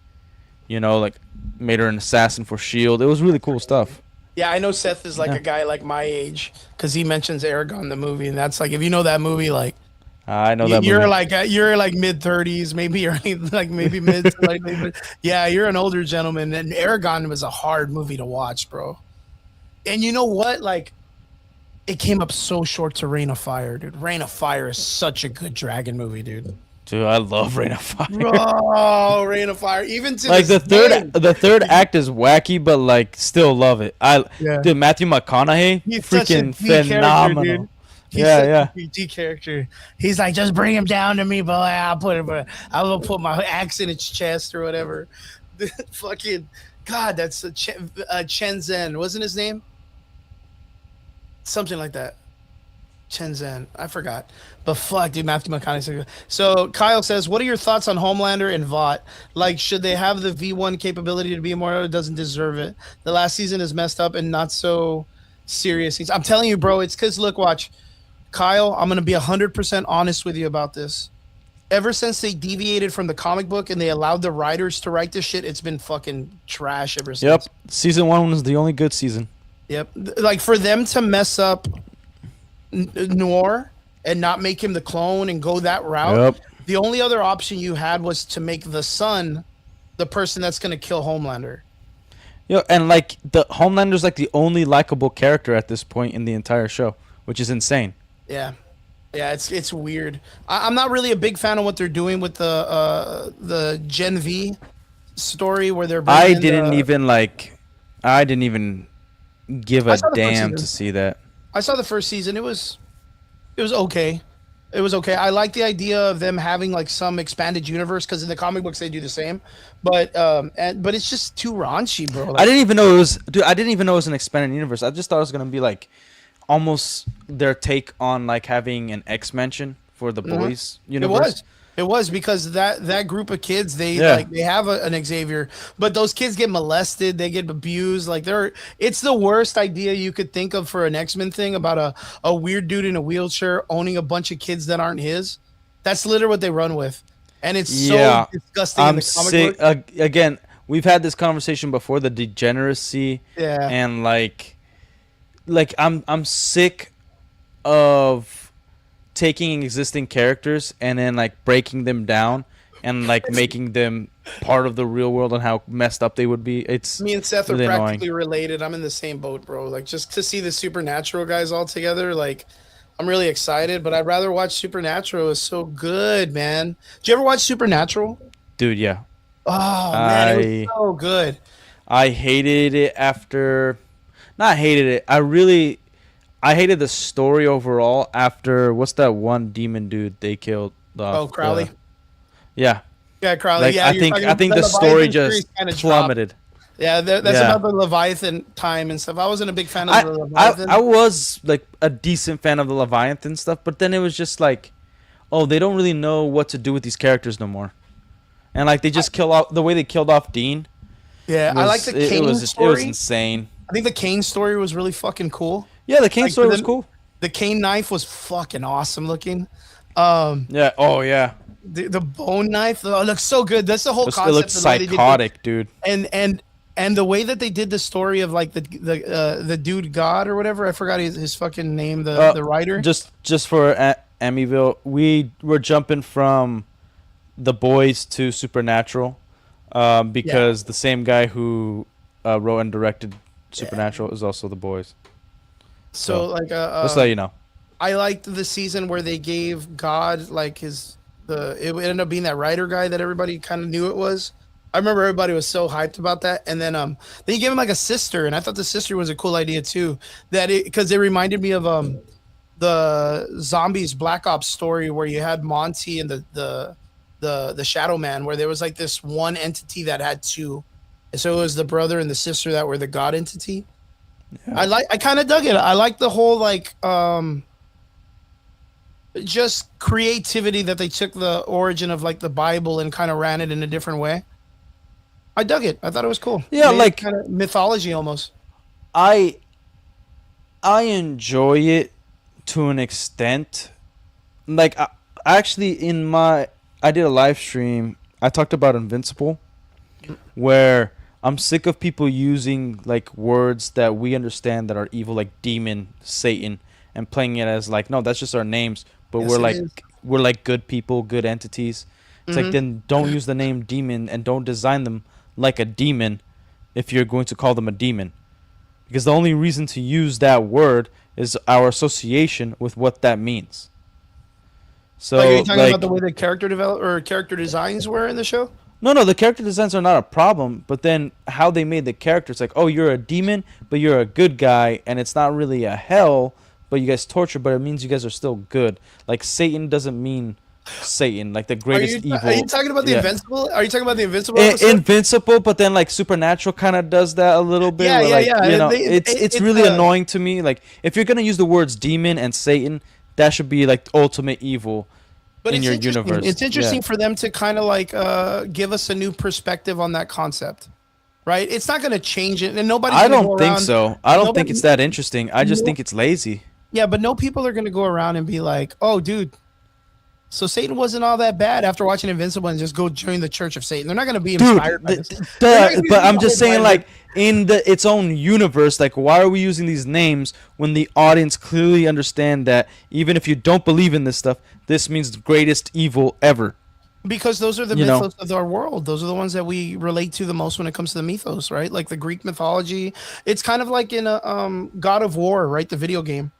you know, like made her an assassin for Shield. It was really cool stuff. Yeah, I know Seth is like a guy like my age because he mentions Aragon the movie, and that's like if you know that movie, like I know that you're movie. You're like mid-30s, maybe early, like maybe mid to like yeah, you're an older gentleman, and Aragon was a hard movie to watch, bro. And you know what? Like, it came up so short to Reign of Fire, dude. Reign of Fire is such a good dragon movie, dude. Dude, I love Reign of Fire. Oh, Reign of Fire. Even to like the third act is wacky, but like still love it. Dude, Matthew McConaughey, he's freaking phenomenal. Yeah. PG character. He's like, just bring him down to me, boy. I will put my axe in its chest or whatever. Fucking God, that's Chen Zhen, wasn't his name? Something like that. Chen Zhen. I forgot. But fuck, dude, Matthew McConaughey. So Kyle says, what are your thoughts on Homelander and Vought? Like, should they have the V1 capability to be immortal? It doesn't deserve it. The last season is messed up and not so serious. I'm telling you, bro, it's because, look, watch. Kyle, I'm going to be 100% honest with you about this. Ever since they deviated from the comic book and they allowed the writers to write this shit, it's been fucking trash ever since. Yep. Season 1 was the only good season. Yep. Like, for them to mess up Noir and not make him the clone and go that route, the only other option you had was to make the son the person that's going to kill Homelander. Yeah, and like the Homelander's like the only likable character at this point in the entire show, which is insane. Yeah, it's weird. I'm not really a big fan of what they're doing with the Gen V story where they're. I didn't even give a damn to see that. I saw the first season. It was okay. It was okay. I like the idea of them having like some expanded universe because in the comic books they do the same, but it's just too raunchy, bro. Like, I didn't even know it was, dude. I didn't even know it was an expanded universe. I just thought it was gonna be like almost their take on like having an X-Mention for the boys universe. It was because that group of kids they have an Xavier, but those kids get molested, they get abused. Like it's the worst idea you could think of for an X-Men thing about a weird dude in a wheelchair owning a bunch of kids that aren't his. That's literally what they run with, and it's so disgusting. I'm sick. Again, we've had this conversation before. The degeneracy, and like I'm sick of taking existing characters and then like breaking them down and like making them part of the real world and how messed up they would be. It's me and Seth really are practically related. I'm in the same boat, bro. Like just to see the Supernatural guys all together, like I'm really excited. But I'd rather watch Supernatural. It's so good, man. Did you ever watch Supernatural? Dude, yeah. Oh man, it was so good. I hated it after. Not hated it. I hated the story overall after what's that one demon dude they killed? Crowley. Yeah, Crowley. Like, yeah, I think the story just plummeted. Yeah, that's about the Leviathan time and stuff. I wasn't a big fan of the Leviathan. I was like a decent fan of the Leviathan stuff, but then it was just like, oh, they don't really know what to do with these characters no more, and like they just kill off the way they killed off Dean. Yeah, I like the Kane story. It was insane. I think the Kane story was really fucking cool. Yeah, the Kane story was cool. The Kane knife was fucking awesome looking. Yeah. Oh yeah. The bone knife it looks so good. That's the whole concept. It looks psychotic, dude. And the way that they did the story of like the dude God or whatever, I forgot his fucking name. The writer. Just for Amityville, we were jumping from The Boys to Supernatural, because the same guy who wrote and directed Supernatural is also The Boys. So like just let you know. I liked the season where they gave God like it ended up being that writer guy that everybody kind of knew it was. I remember everybody was so hyped about that, and then you gave him like a sister, and I thought the sister was a cool idea too. Because it reminded me of the Zombies Black Ops story where you had Monty and the Shadow Man, where there was like this one entity that had two, and so it was the brother and the sister that were the God entity. Yeah. I kind of dug it. I like the whole like just creativity that they took the origin of like the Bible and kind of ran it in a different way. I dug it. I thought it was cool. Yeah, like kind of mythology almost. I enjoy it to an extent. Like actually I did a live stream. I talked about Invincible, where I'm sick of people using like words that we understand that are evil, like demon, Satan, and playing it as like, no, that's just our names, but yes, we're like good people, good entities. It's like, then don't use the name demon and don't design them like a demon if you're going to call them a demon, because the only reason to use that word is our association with what that means. So like, are you talking about the way the character character designs were in the show? No, the character designs are not a problem, but then how they made the character, it's like, oh, you're a demon, but you're a good guy, and it's not really a hell, but you guys torture, but it means you guys are still good. Like, Satan doesn't mean Satan, like the greatest evil. Are you talking about the Invincible? Are you talking about the Invincible Invincible, but then, like, Supernatural kind of does that a little bit. Yeah, where, yeah. You know, it's really annoying to me. Like, if you're going to use the words demon and Satan, that should be, like, ultimate evil. But in your universe. It's interesting for them to kind of like give us a new perspective on that concept, right? It's not going to change it, and nobody. I don't think so. I don't think it's that interesting. I just think it's lazy. Yeah, but no people are going to go around and be like, "Oh, dude, so Satan wasn't all that bad," after watching Invincible and just go join the Church of Satan. They're not going to be inspired by this. But I'm just saying, like, in its own universe, like, why are we using these names when the audience clearly understand that even if you don't believe in this stuff, this means the greatest evil ever? Because those are the mythos of our world. Those are the ones that we relate to the most when it comes to the mythos, right? Like the Greek mythology. It's kind of like in a God of War, right? The video game.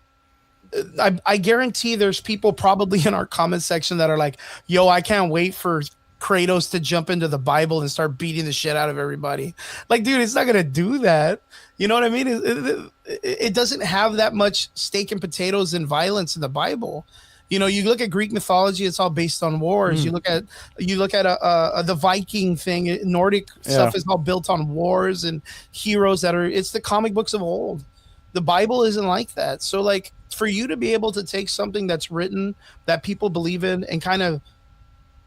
I guarantee there's people probably in our comment section that are like, yo, I can't wait for Kratos to jump into the Bible and start beating the shit out of everybody. Like, dude, it's not going to do that. You know what I mean? It doesn't have that much steak and potatoes and violence in the Bible. You know, you look at Greek mythology, it's all based on wars. You look at the Viking thing, Nordic stuff is all built on wars and heroes it's the comic books of old. The Bible isn't like that. So like, for you to be able to take something that's written that people believe in and kind of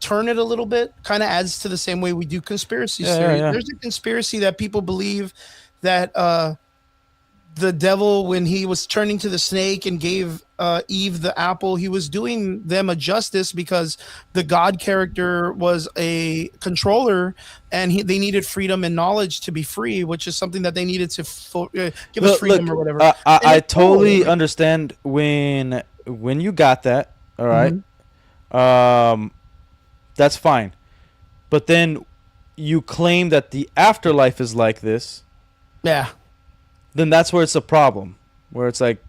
turn it a little bit, kind of adds to the same way we do conspiracy theories. There's a conspiracy that people believe that the devil, when he was turning to the snake and gave Eve the apple, he was doing them a justice because the God character was a controller and they needed freedom and knowledge to be free, which is something that they needed to give us freedom or whatever. I totally understand when you got that. All right. That's fine. But then you claim that the afterlife is like this. Yeah. Then that's where it's a problem, where it's like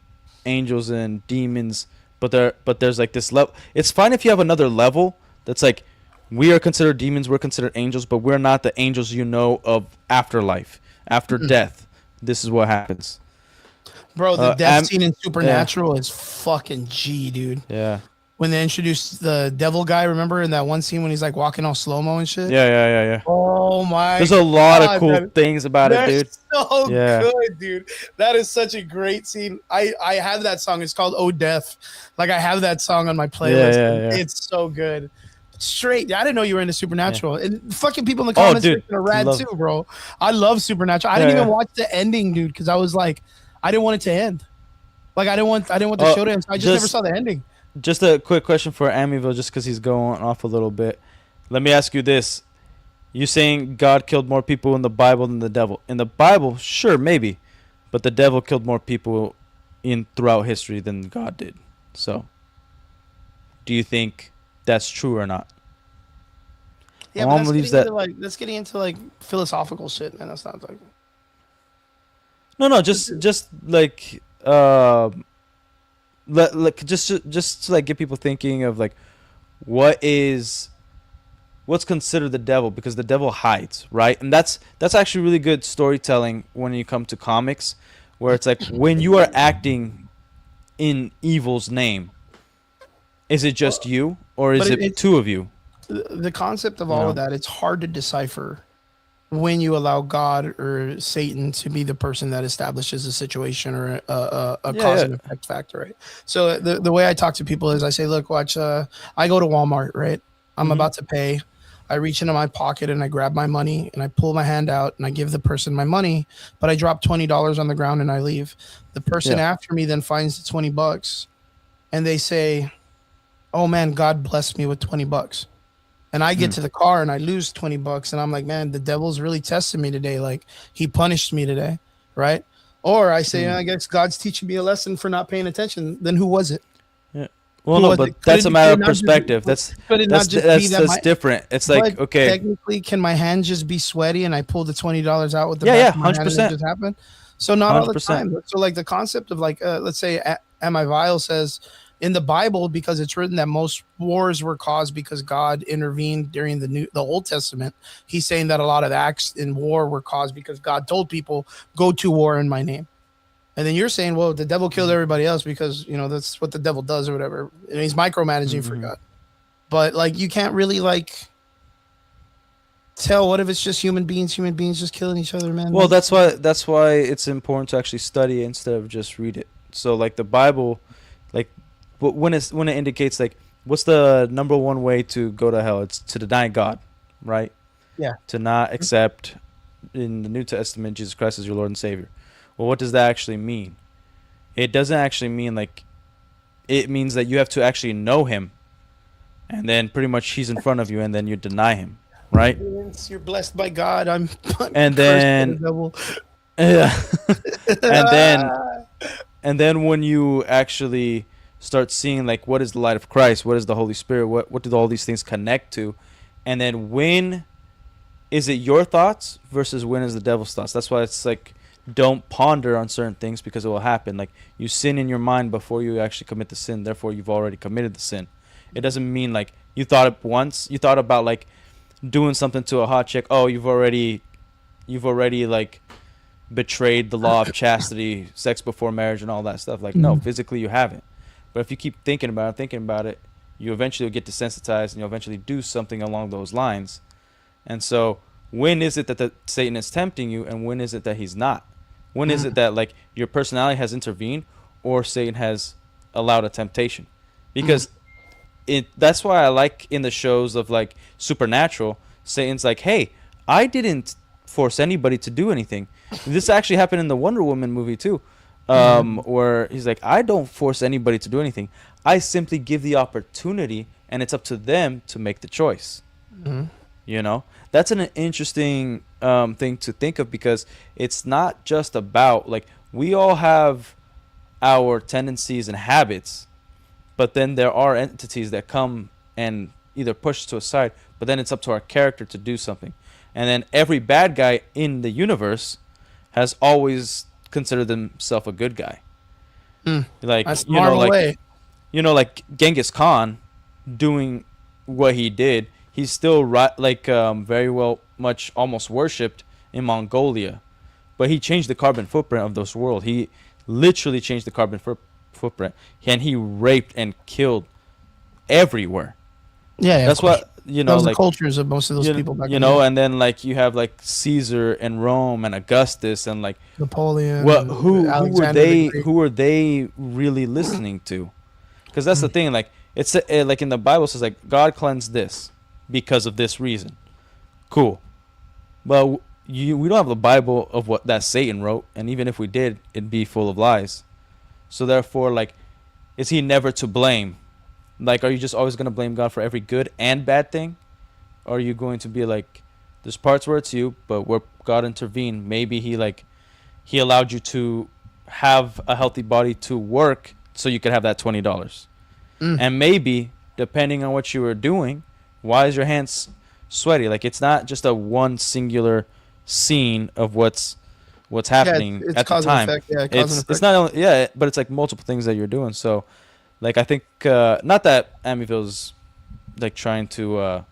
angels and demons, but there's like this level. It's fine if you have another level that's like, we are considered demons, we're considered angels, but we're not the angels of afterlife, after death. This is what happens. Bro, the death scene in Supernatural is fucking G, dude. Yeah. When they introduced the devil guy, remember in that one scene when he's like walking all slow-mo and shit? Yeah. Oh my! There's a lot of cool things about it, dude. So good, dude. That is such a great scene. I have that song. It's called "Oh Death." Like I have that song on my playlist. Yeah. It's so good. Straight. I didn't know you were into Supernatural. And fucking people in the comments section are rad too, bro. I love Supernatural. I didn't even watch the ending, dude, because I was like, I didn't want it to end. Like I didn't want the show to end. So I just never saw the ending. Just a quick question for Amityville, just because he's going off a little bit. Let me ask you this. You saying God killed more people in the Bible than the devil? In the Bible, sure, maybe. But the devil killed more people throughout history than God did. So, do you think that's true or not? Yeah, but that's getting into like philosophical shit, man. That's not like... No, just like... just to like get people thinking of like what's considered the devil, because the devil hides, right? And that's actually really good storytelling when you come to comics, where it's like when you are acting in evil's name, is it just you or is it two of you? The concept of all of that, it's hard to decipher when you allow God or Satan to be the person that establishes a situation or a cause and effect factor, right? So the way I talk to people is I say, look, watch, I go to Walmart, right? I'm about to pay. I reach into my pocket and I grab my money and I pull my hand out and I give the person my money, but I drop $20 on the ground and I leave. The person after me then finds the $20 and they say, oh man, God blessed me with $20. And I get to the car and I lose $20 and I'm like, man, the devil's really testing me today. Like he punished me today. Right. Or I say, I guess God's teaching me a lesson for not paying attention. Then who was it? Yeah. Well, no, but that's a matter of perspective. That's different. It's like, okay, technically, can my hand just be sweaty and I pull the $20 out with the back of my hand and it just happened? So not 100%. All the time. So like the concept of like, let's say Am-I Vile says in the Bible, because it's written that most wars were caused because God intervened during the Old Testament. He's saying that a lot of the acts in war were caused because God told people, go to war in my name. And then you're saying, well, the devil killed everybody else because, that's what the devil does or whatever. And he's micromanaging for God. But, like, you can't really, like, tell what if it's just human beings just killing each other, man. Well, that's why it's important to actually study it instead of just read it. So, like, the Bible, like, when it indicates, like, what's the number one way to go to hell? It's to deny God, right? Yeah. To not accept, in the New Testament, Jesus Christ as your Lord and Savior. Well, what does that actually mean? It doesn't actually mean it means that you have to actually know him, and then pretty much he's in front of you, and then you deny him, right? You're blessed by God. I'm and then yeah, and then when you actually start seeing like what is the light of Christ, what is the Holy Spirit, what do all these things connect to, and then when is it your thoughts versus when is the devil's thoughts? That's why it's like, don't ponder on certain things because it will happen. Like you sin in your mind before you actually commit the sin, therefore you've already committed the sin. It doesn't mean like you thought it once, you thought about like doing something to a hot chick, oh, you've already like betrayed the law of chastity, sex before marriage and all that stuff. Like no, physically you haven't. But if you keep thinking about it, you eventually will get desensitized and you'll eventually do something along those lines. And so when is it that Satan is tempting you and when is it that he's not? When is it that like your personality has intervened or Satan has allowed a temptation? Because that's why I like in the shows of like Supernatural, Satan's like, hey, I didn't force anybody to do anything. This actually happened in the Wonder Woman movie too, where he's like, I don't force anybody to do anything. I simply give the opportunity and it's up to them to make the choice. You know, that's an interesting thing to think of because it's not just about like we all have our tendencies and habits, but then there are entities that come and either push us to a side, but then it's up to our character to do something. And then every bad guy in the universe has always considered himself a good guy. Like that's like Genghis Khan doing what he did. He's still very well much almost worshipped in Mongolia, but he changed the carbon footprint of this world. He literally changed the carbon footprint, and he raped and killed everywhere. Yeah, that's what those like the cultures of most of those people back and then like you have like Caesar and Rome and Augustus and like Napoleon. Well, who were they really listening to? Because that's the thing. Like it's like in the Bible it says like God cleansed this because of this reason. Cool. But we don't have the Bible of what that Satan wrote, and even if we did, it'd be full of lies. So therefore, like, is he never to blame? Like, are you just always going to blame God for every good and bad thing? Or are you going to be like, there's parts where it's you, but where God intervened, maybe he allowed you to have a healthy body to work so you could have that $20. And maybe, depending on what you were doing, why is your hands sweaty? Like, it's not just a one singular scene of what's what's happening it's at the time. effect. Yeah, it's not only but it's like multiple things that you're doing. So, like I think not that Amityville's like trying to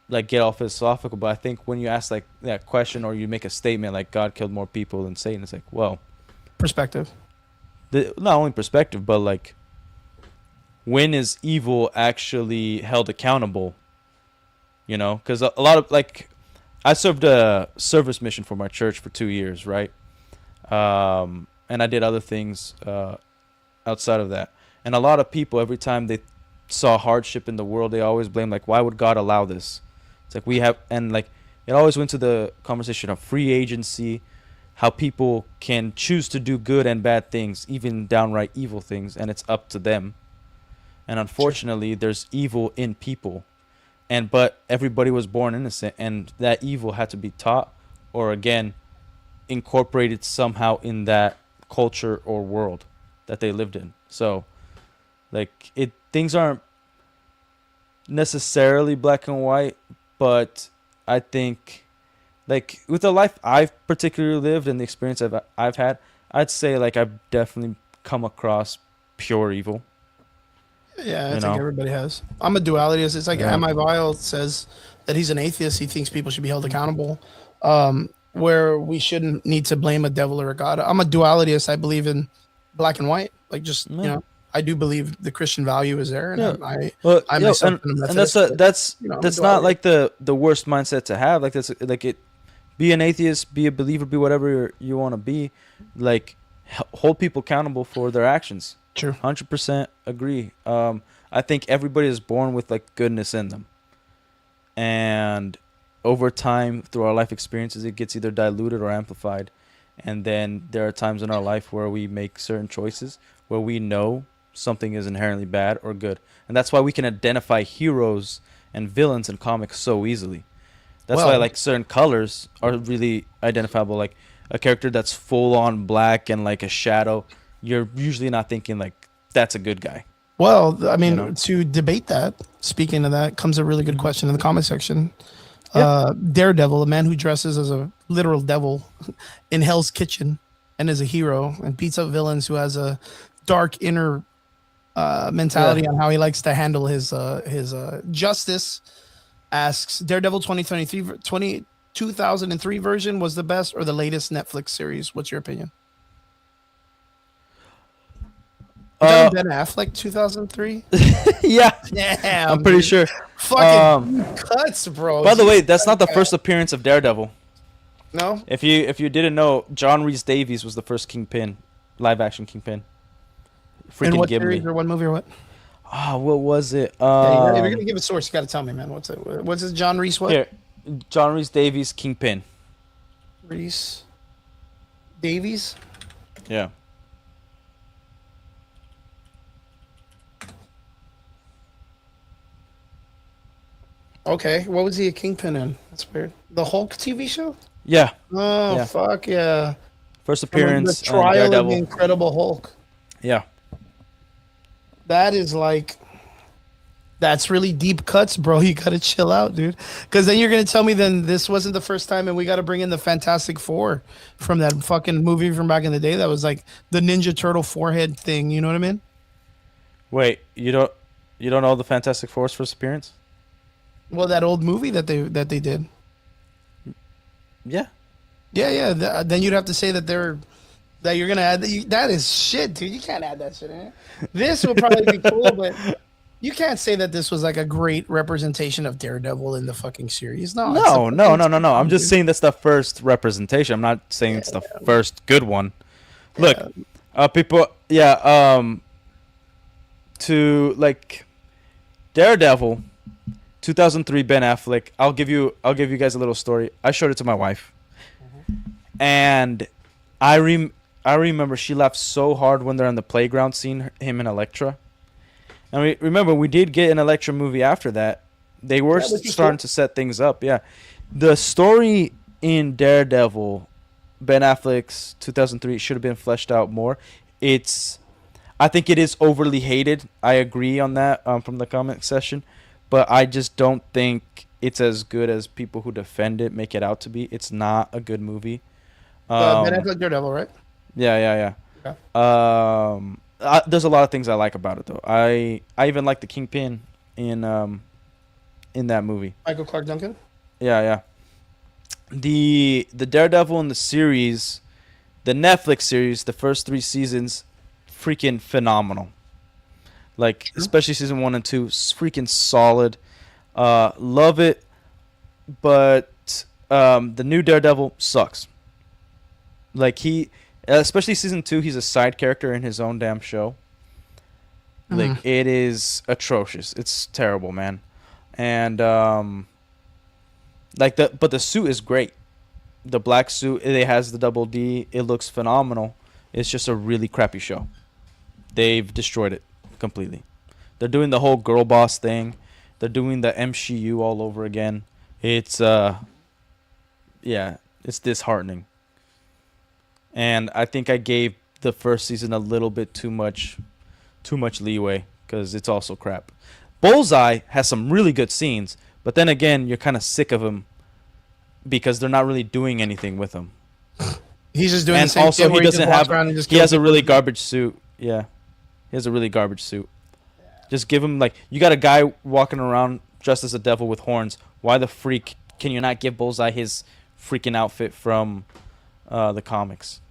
like get all philosophical, but I think when you ask like that question or you make a statement like God killed more people than Satan, it's like, well, perspective. Not only perspective, but like when is evil actually held accountable? You know, because a lot of like I served a service mission for my church for 2 years, right? And I did other things outside of that. And a lot of people, every time they saw hardship in the world, they always blame like, why would God allow this? It's like we have, and like it always went to the conversation of free agency, how people can choose to do good and bad things, even downright evil things, and it's up to them. And unfortunately, there's evil in people. But everybody was born innocent, and that evil had to be taught or again incorporated somehow in that culture or world that they lived in. So like things aren't necessarily black and white, but I think like with the life I've particularly lived and the experience I've had, I'd say like I've definitely come across pure evil. Yeah, I think everybody has. I'm a duality. It's like M.I. Vile says that he's an atheist. He thinks people should be held accountable, where we shouldn't need to blame a devil or a god. I'm a dualityist. I believe in black and white. Like just you know, I do believe the Christian value is there, and I'm myself and that's not like the worst mindset to have. Like that's like it. Be an atheist, be a believer, be whatever you want to be. Like hold people accountable for their actions. True. 100% agree. I think everybody is born with like goodness in them, and over time through our life experiences, it gets either diluted or amplified. And then there are times in our life where we make certain choices where we know something is inherently bad or good, and that's why we can identify heroes and villains in comics so easily. That's why like certain colors are really identifiable. Like a character that's full on black and like a shadow, you're usually not thinking like that's a good guy. Well, I mean, to debate that, speaking of that, comes a really good question in the comment section. Daredevil, a man who dresses as a literal devil in Hell's Kitchen and is a hero and beats up villains who has a dark inner mentality on how he likes to handle his justice, asks, Daredevil 2003 version was the best or the latest Netflix series? What's your opinion? Ben Affleck 2003? Yeah. Damn, I'm pretty sure. Fucking cuts, bro. By the way, that's not the first appearance of Daredevil. No? If you didn't know, John Rhys Davies was the first Kingpin, live action Kingpin. Freaking in what series or what movie or what? What was it? If you're gonna give a source, you gotta tell me, man. What's it? What's it? John Rhys what? Here, John Rhys Davies Kingpin. Rhys Davies? Yeah. Okay, what was he a Kingpin in? That's weird. The Hulk TV show? Yeah. Oh, yeah. Fuck yeah. First appearance. The Trial of the Incredible Hulk. Yeah. That is like, that's really deep cuts, bro. You gotta chill out, dude. Because then you're gonna tell me then this wasn't the first time, and we gotta bring in the Fantastic Four from that fucking movie from back in the day. That was like the Ninja Turtle forehead thing. You know what I mean? Wait, you don't know the Fantastic Four's first appearance? Well, that old movie that they did. Yeah. Yeah. Then you'd have to say that you're gonna add that. That is shit, dude. You can't add that shit in. This would probably be cool, but you can't say that this was like a great representation of Daredevil in the fucking series. No. I'm just saying that's the first representation. I'm not saying it's the first good one. Look, people. Yeah. To like Daredevil. 2003 Ben Affleck. I'll give you guys a little story. I showed it to my wife, and I remember she laughed so hard when they're on the playground seeing him and Elektra. And remember we did get an Elektra movie after that. They were starting to set things up. Yeah, the story in Daredevil, Ben Affleck's 2003 should have been fleshed out more. I think it is overly hated. I agree on that from the comment section. But I just don't think it's as good as people who defend it make it out to be. It's not a good movie. Ben Affleck Daredevil, right? Yeah. Okay. There's a lot of things I like about it though. I even like the Kingpin in that movie. Michael Clark Duncan. Yeah. The Daredevil in the series, the Netflix series, the first 3 seasons, freaking phenomenal. Like especially season 1 and 2, freaking solid. Love it, but the new Daredevil sucks. Like especially season 2, he's a side character in his own damn show. Like it is atrocious. It's terrible, man. And but the suit is great. The black suit, it has the double D. It looks phenomenal. It's just a really crappy show. They've destroyed it completely. They're doing the whole girl boss thing. They're doing the MCU all over again. It's it's disheartening. And I think I gave the first season a little bit too much leeway because it's also crap. Bullseye has some really good scenes, but then again, you're kind of sick of him because they're not really doing anything with him. He's just doing and the same also thing he where doesn't have. He has a really people. garbage suit. Yeah, he has a really garbage suit. Just give him you got a guy walking around dressed as a devil with horns. Why the freak can you not give Bullseye his freaking outfit from the comics?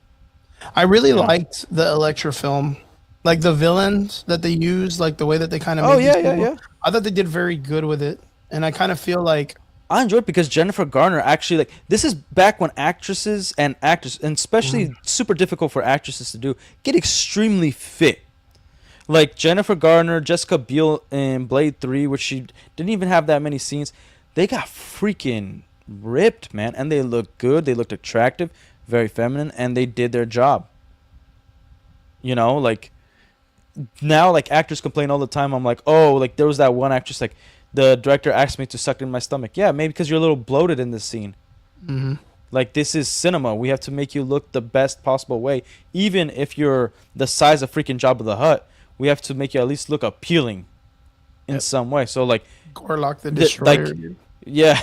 I really liked the Elektra film, like the villains that they used, like the way that they kind of. Oh yeah. I thought they did very good with it, and I kind of feel like I enjoyed it because Jennifer Garner actually this is back when actresses and actors, and especially super difficult for actresses to do, get extremely fit. Like Jennifer Garner, Jessica Biel in Blade 3, which she didn't even have that many scenes. They got freaking ripped, man, and they looked good. They looked attractive, very feminine, and they did their job. Now actors complain all the time. I'm like, oh, there was that one actress, the director asked me to suck in my stomach. Yeah, maybe because you're a little bloated in this scene. Mm-hmm. This is cinema. We have to make you look the best possible way. Even if you're the size of freaking Jabba the Hutt, we have to make you at least look appealing in some way. So Gorlock the Destroyer. Yeah.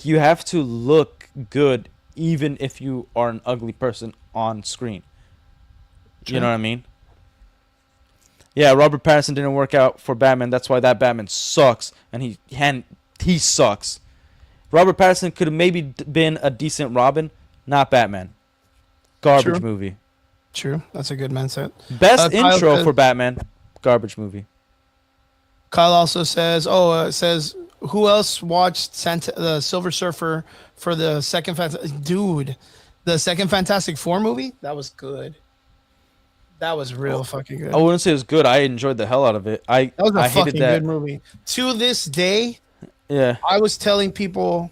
You have to look good even if you are an ugly person on screen. True. You know what I mean? Yeah, Robert Pattinson didn't work out for Batman. That's why that Batman sucks, and he sucks. Robert Pattinson could have maybe been a decent Robin, not Batman. Garbage movie. True, that's a good mindset. Best intro for Batman, garbage movie. Kyle also says, who else watched the Silver Surfer for the second the second Fantastic Four movie? That was good. That was real fucking good. I wouldn't say it was good. I enjoyed the hell out of it. That was a fucking good movie. To this day, yeah, I was telling people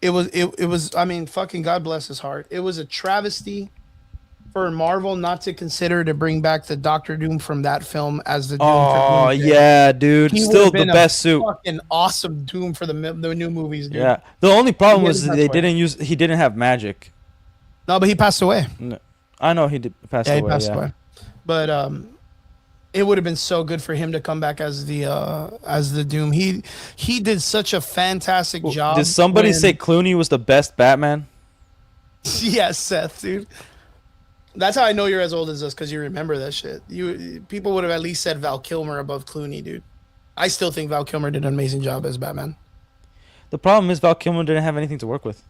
it was. I mean, fucking God bless his heart. It was a travesty for Marvel not to consider to bring back the Doctor Doom from that film as the Doom. Oh yeah, dude! He Still the best suit. Fucking awesome Doom for the new movies, dude. Yeah. The only problem was he didn't have magic. No, but he passed away. No, I know he did pass away. He passed away. But it would have been so good for him to come back as the Doom. He did such a fantastic job. Did somebody say Clooney was the best Batman? Yes, Seth, dude. That's how I know you're as old as us, because you remember that shit. People would have at least said Val Kilmer above Clooney, dude. I still think Val Kilmer did an amazing job as Batman. The problem is Val Kilmer didn't have anything to work with.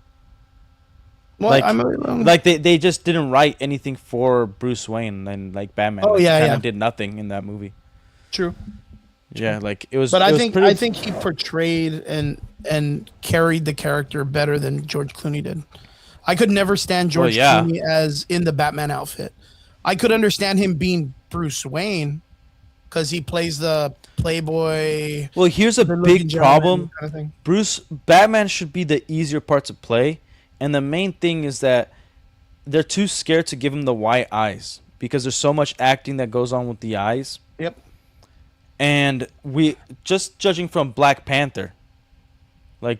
Well, they just didn't write anything for Bruce Wayne, and Batman. Oh yeah, kind of did nothing in that movie. True. Yeah, it was. But I think he portrayed and carried the character better than George Clooney did. I could never stand George Clooney as in the Batman outfit. I could understand him being Bruce Wayne because he plays the playboy. Well, here's a big problem. Kind of Batman should be the easier part to play, and the main thing is that they're too scared to give him the white eyes because there's so much acting that goes on with the eyes. Yep. And we just judging from Black Panther,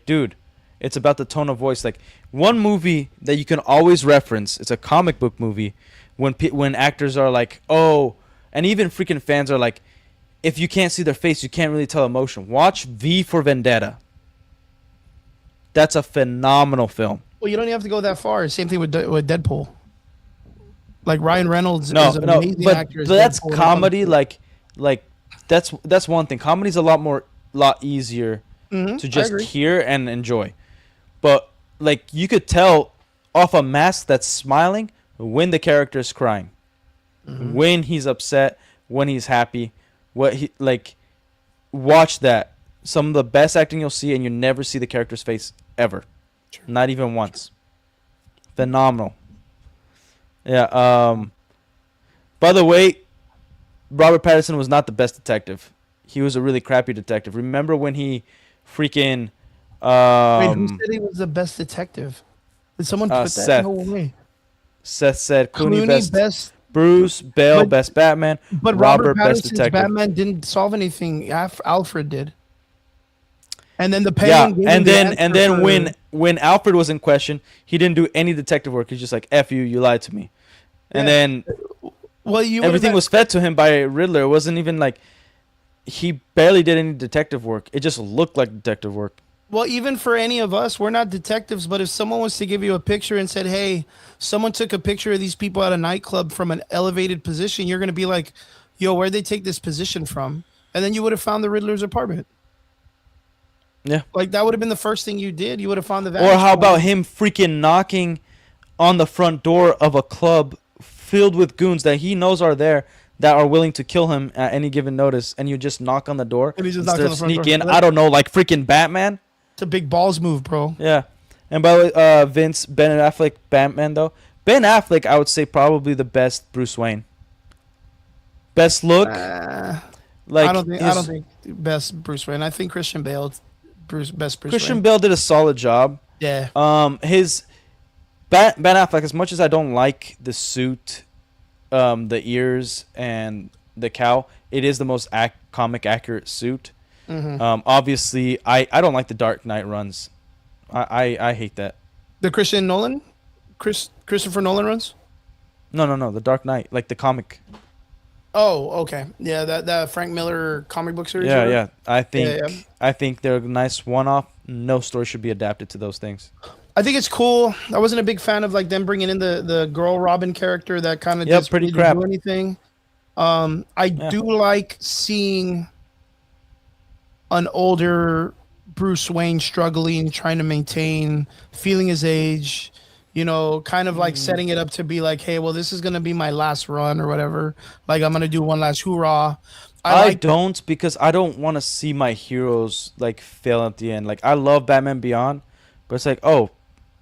dude, it's about the tone of voice. One movie that you can always reference, it's a comic book movie, when actors are and even freaking fans are if you can't see their face, you can't really tell emotion. Watch V for Vendetta. That's a phenomenal film. Well, you don't even have to go that far. Same thing with Deadpool. Like Ryan Reynolds No, is an no, amazing but, actor. As but that's Deadpool. comedy. Like that's one thing. Comedy's a lot easier to I just agree. hear and enjoy. But like you could tell off a mask that's smiling when the character is crying, when he's upset, when he's happy. What he like, watch that. Some of the best acting you'll see, and you never see the character's face ever, not even once. Phenomenal. Yeah. By the way, Robert Pattinson was not the best detective. He was a really crappy detective. Remember when he freaking Wait, who said he was the best detective? Did someone put that? Seth. No way. Seth said Clooney, Clooney best Bruce, Bale but- best Batman, But Robert Pattinson's best detective. Batman didn't solve anything. Alfred did. And then the Yeah, Penguin. and then when Alfred was in question, he didn't do any detective work. He's just like, "F you, you lied to me," and then everything was fed to him by Riddler. It wasn't even like he barely did any detective work. It just looked like detective work. Well, even for any of us, we're not detectives, but if someone was to give you a picture and said, "Hey, someone took a picture of these people at a nightclub from an elevated position," you're going to be like, "Yo, where'd they take this position from?" And then you would have found the Riddler's apartment. Yeah. Like that would have been the first thing you did. You would have found the Or how about him freaking knocking on the front door of a club filled with goons that he knows are there that are willing to kill him at any given notice, and you just knock on the door And he just instead knocks on of the front sneak door. in. I don't know, like freaking Batman. It's a big balls move, bro. Yeah. And by the way, Vince, Ben Affleck, Batman though. Ben Affleck, I would say probably the best Bruce Wayne. Best look. Like I don't think best Bruce Wayne. I think Christian Bale, best Bruce Christian Wayne. Bale did a solid job. Yeah. His Ben Affleck, as much as I don't like the suit, the ears and the cowl, it is the most comic accurate suit. Obviously, I don't like the Dark Knight runs. I hate that. The Christian Nolan, Christopher Nolan runs. No, the Dark Knight, like the comic. Oh, okay. Yeah, that Frank Miller comic book series. Yeah. I think they're a nice one-off. No story should be adapted to those things. I think it's cool. I wasn't a big fan of like them bringing in the girl Robin character that kind of just pretty didn't crap. do anything. I do like seeing an older Bruce Wayne struggling, trying to maintain, feeling his age. You know, kind of like setting it up to be like, hey, well, this is gonna be my last run or whatever. Like I'm gonna do one last hoorah. I don't, because I don't want to see my heroes like fail at the end. Like I love Batman Beyond, but it's like, oh,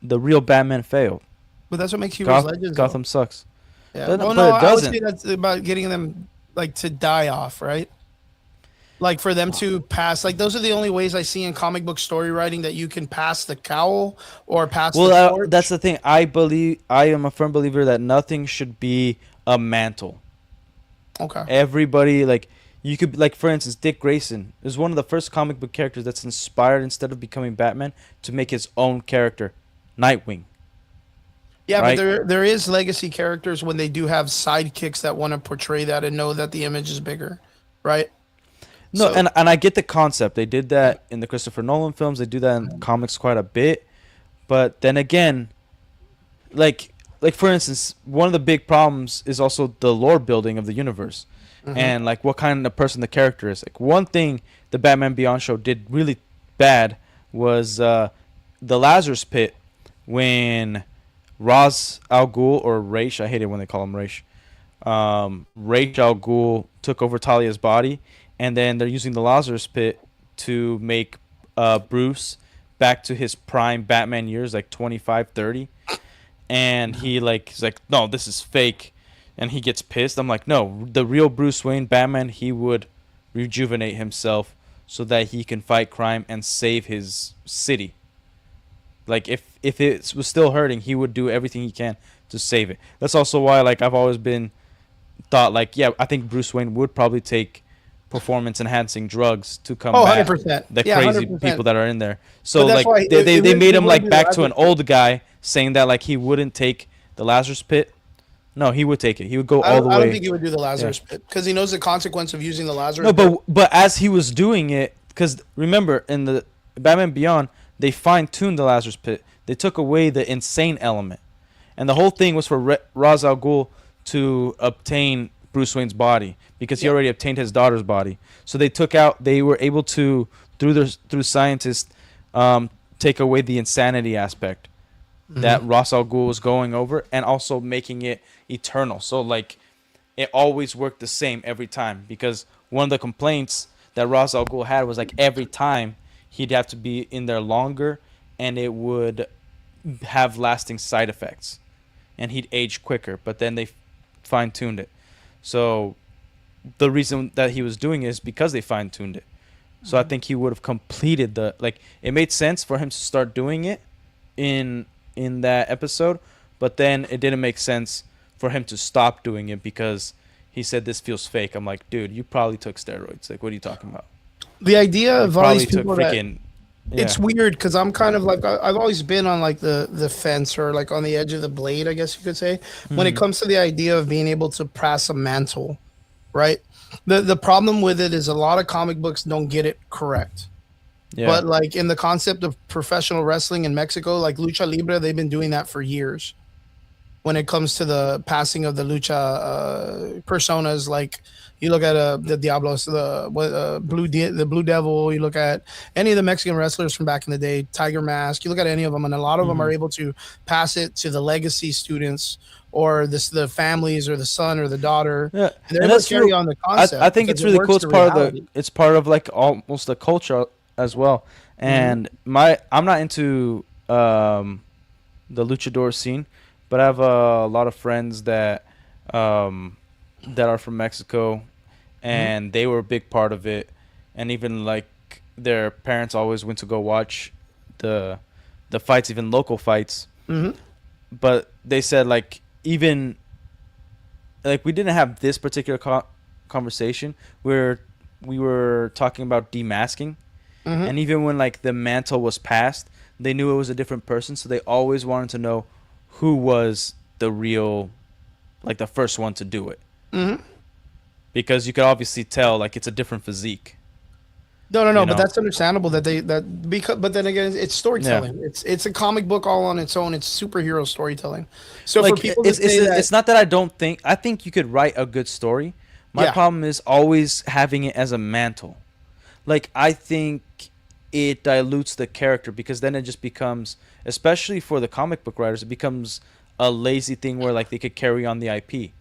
the real Batman failed. But that's what makes heroes legends. Gotham sucks. Yeah. But, Well, but no, it I would doesn't. say that's about getting them like to die off, right? Like for them to pass, like those are the only ways I see in comic book story writing that you can pass the cowl or pass the torch. That's the thing. I am a firm believer that nothing should be a mantle. Okay. Everybody, like, you could, like, for instance, Dick Grayson is one of the first comic book characters that's inspired, instead of becoming Batman, to make his own character, Nightwing. Yeah, right? but there is legacy characters when they do have sidekicks that want to portray that and know that the image is bigger, right? No, So- and I get the concept. They did that in the Christopher Nolan films. They do that in comics quite a bit. But then again, like for instance, one of the big problems is also the lore building of the universe, and like what kind of person the character is. Like one thing the Batman Beyond show did really bad was the Lazarus Pit, when Ra's al Ghul, or Ra's, I hate it when they call him Ra's, Ra's al Ghul took over Talia's body. And then they're using the Lazarus Pit to make Bruce back to his prime Batman years, like 25, 30. And he's like, no, this is fake. And he gets pissed. I'm like, no, the real Bruce Wayne Batman, he would rejuvenate himself so that he can fight crime and save his city. Like, if it was still hurting, he would do everything he can to save it. That's also why, like, I've always been thought, like, yeah, I think Bruce Wayne would probably take performance enhancing drugs to combat 100%. the Yeah, crazy 100%. people that are in there. So But that's why like they it made him wouldn't like be back to an Lazarus old guy, saying that like he wouldn't take the Lazarus Pit. No, he would take it. He would go all the way. I don't think he would do the Lazarus Pit because he knows the consequence of using the Lazarus No, Pit. but as he was doing it, because remember in the Batman Beyond, they fine tuned the Lazarus Pit. They took away the insane element, and the whole thing was for Ra's al Ghul to obtain Bruce Wayne's body because he already obtained his daughter's body. So they were able to through scientists take away the insanity aspect that Ra's al Ghul was going over, and also making it eternal. So like it always worked the same every time, because one of the complaints that Ra's al Ghul had was like every time he'd have to be in there longer, and it would have lasting side effects, and he'd age quicker. But then they fine-tuned it. So the reason that he was doing it is because they fine-tuned it. So I think he would have completed it made sense for him to start doing it in that episode, but then it didn't make sense for him to stop doing it because he said this feels fake. I'm like, dude, you probably took steroids. Like, what are you talking about? The idea of all these people it's weird because I'm kind of like, I've always been on like the fence, or like on the edge of the blade, I guess you could say, when it comes to the idea of being able to pass a mantle, right? The problem with it is a lot of comic books don't get it correct. Yeah. But like in the concept of professional wrestling in Mexico, like Lucha Libre, they've been doing that for years. When it comes to the passing of the lucha personas, like you look at the Diablos, the Blue Devil, you look at any of the Mexican wrestlers from back in the day, Tiger Mask, you look at any of them, and a lot of them are able to pass it to the legacy students, or the families, or the son or the daughter. Yeah, and they're able to carry on the concept. I think it's really cool. It's part of like almost the culture as well. And I'm not into the luchador scene, but I have a lot of friends that are from Mexico, and they were a big part of it. And even like their parents always went to go watch the fights, even local fights. But they said like, even like we didn't have this particular conversation where we were talking about demasking, and even when like the mantle was passed, they knew it was a different person, so they always wanted to know who was the real, like the first one to do it, because you could obviously tell like it's a different physique. No, but that's understandable but then again, it's storytelling. Yeah. It's a comic book all on its own. It's superhero storytelling. So like, for people it's not that I think you could write a good story. My problem is always having it as a mantle. Like I think it dilutes the character, because then it just becomes, especially for the comic book writers, it becomes a lazy thing where like they could carry on the IP.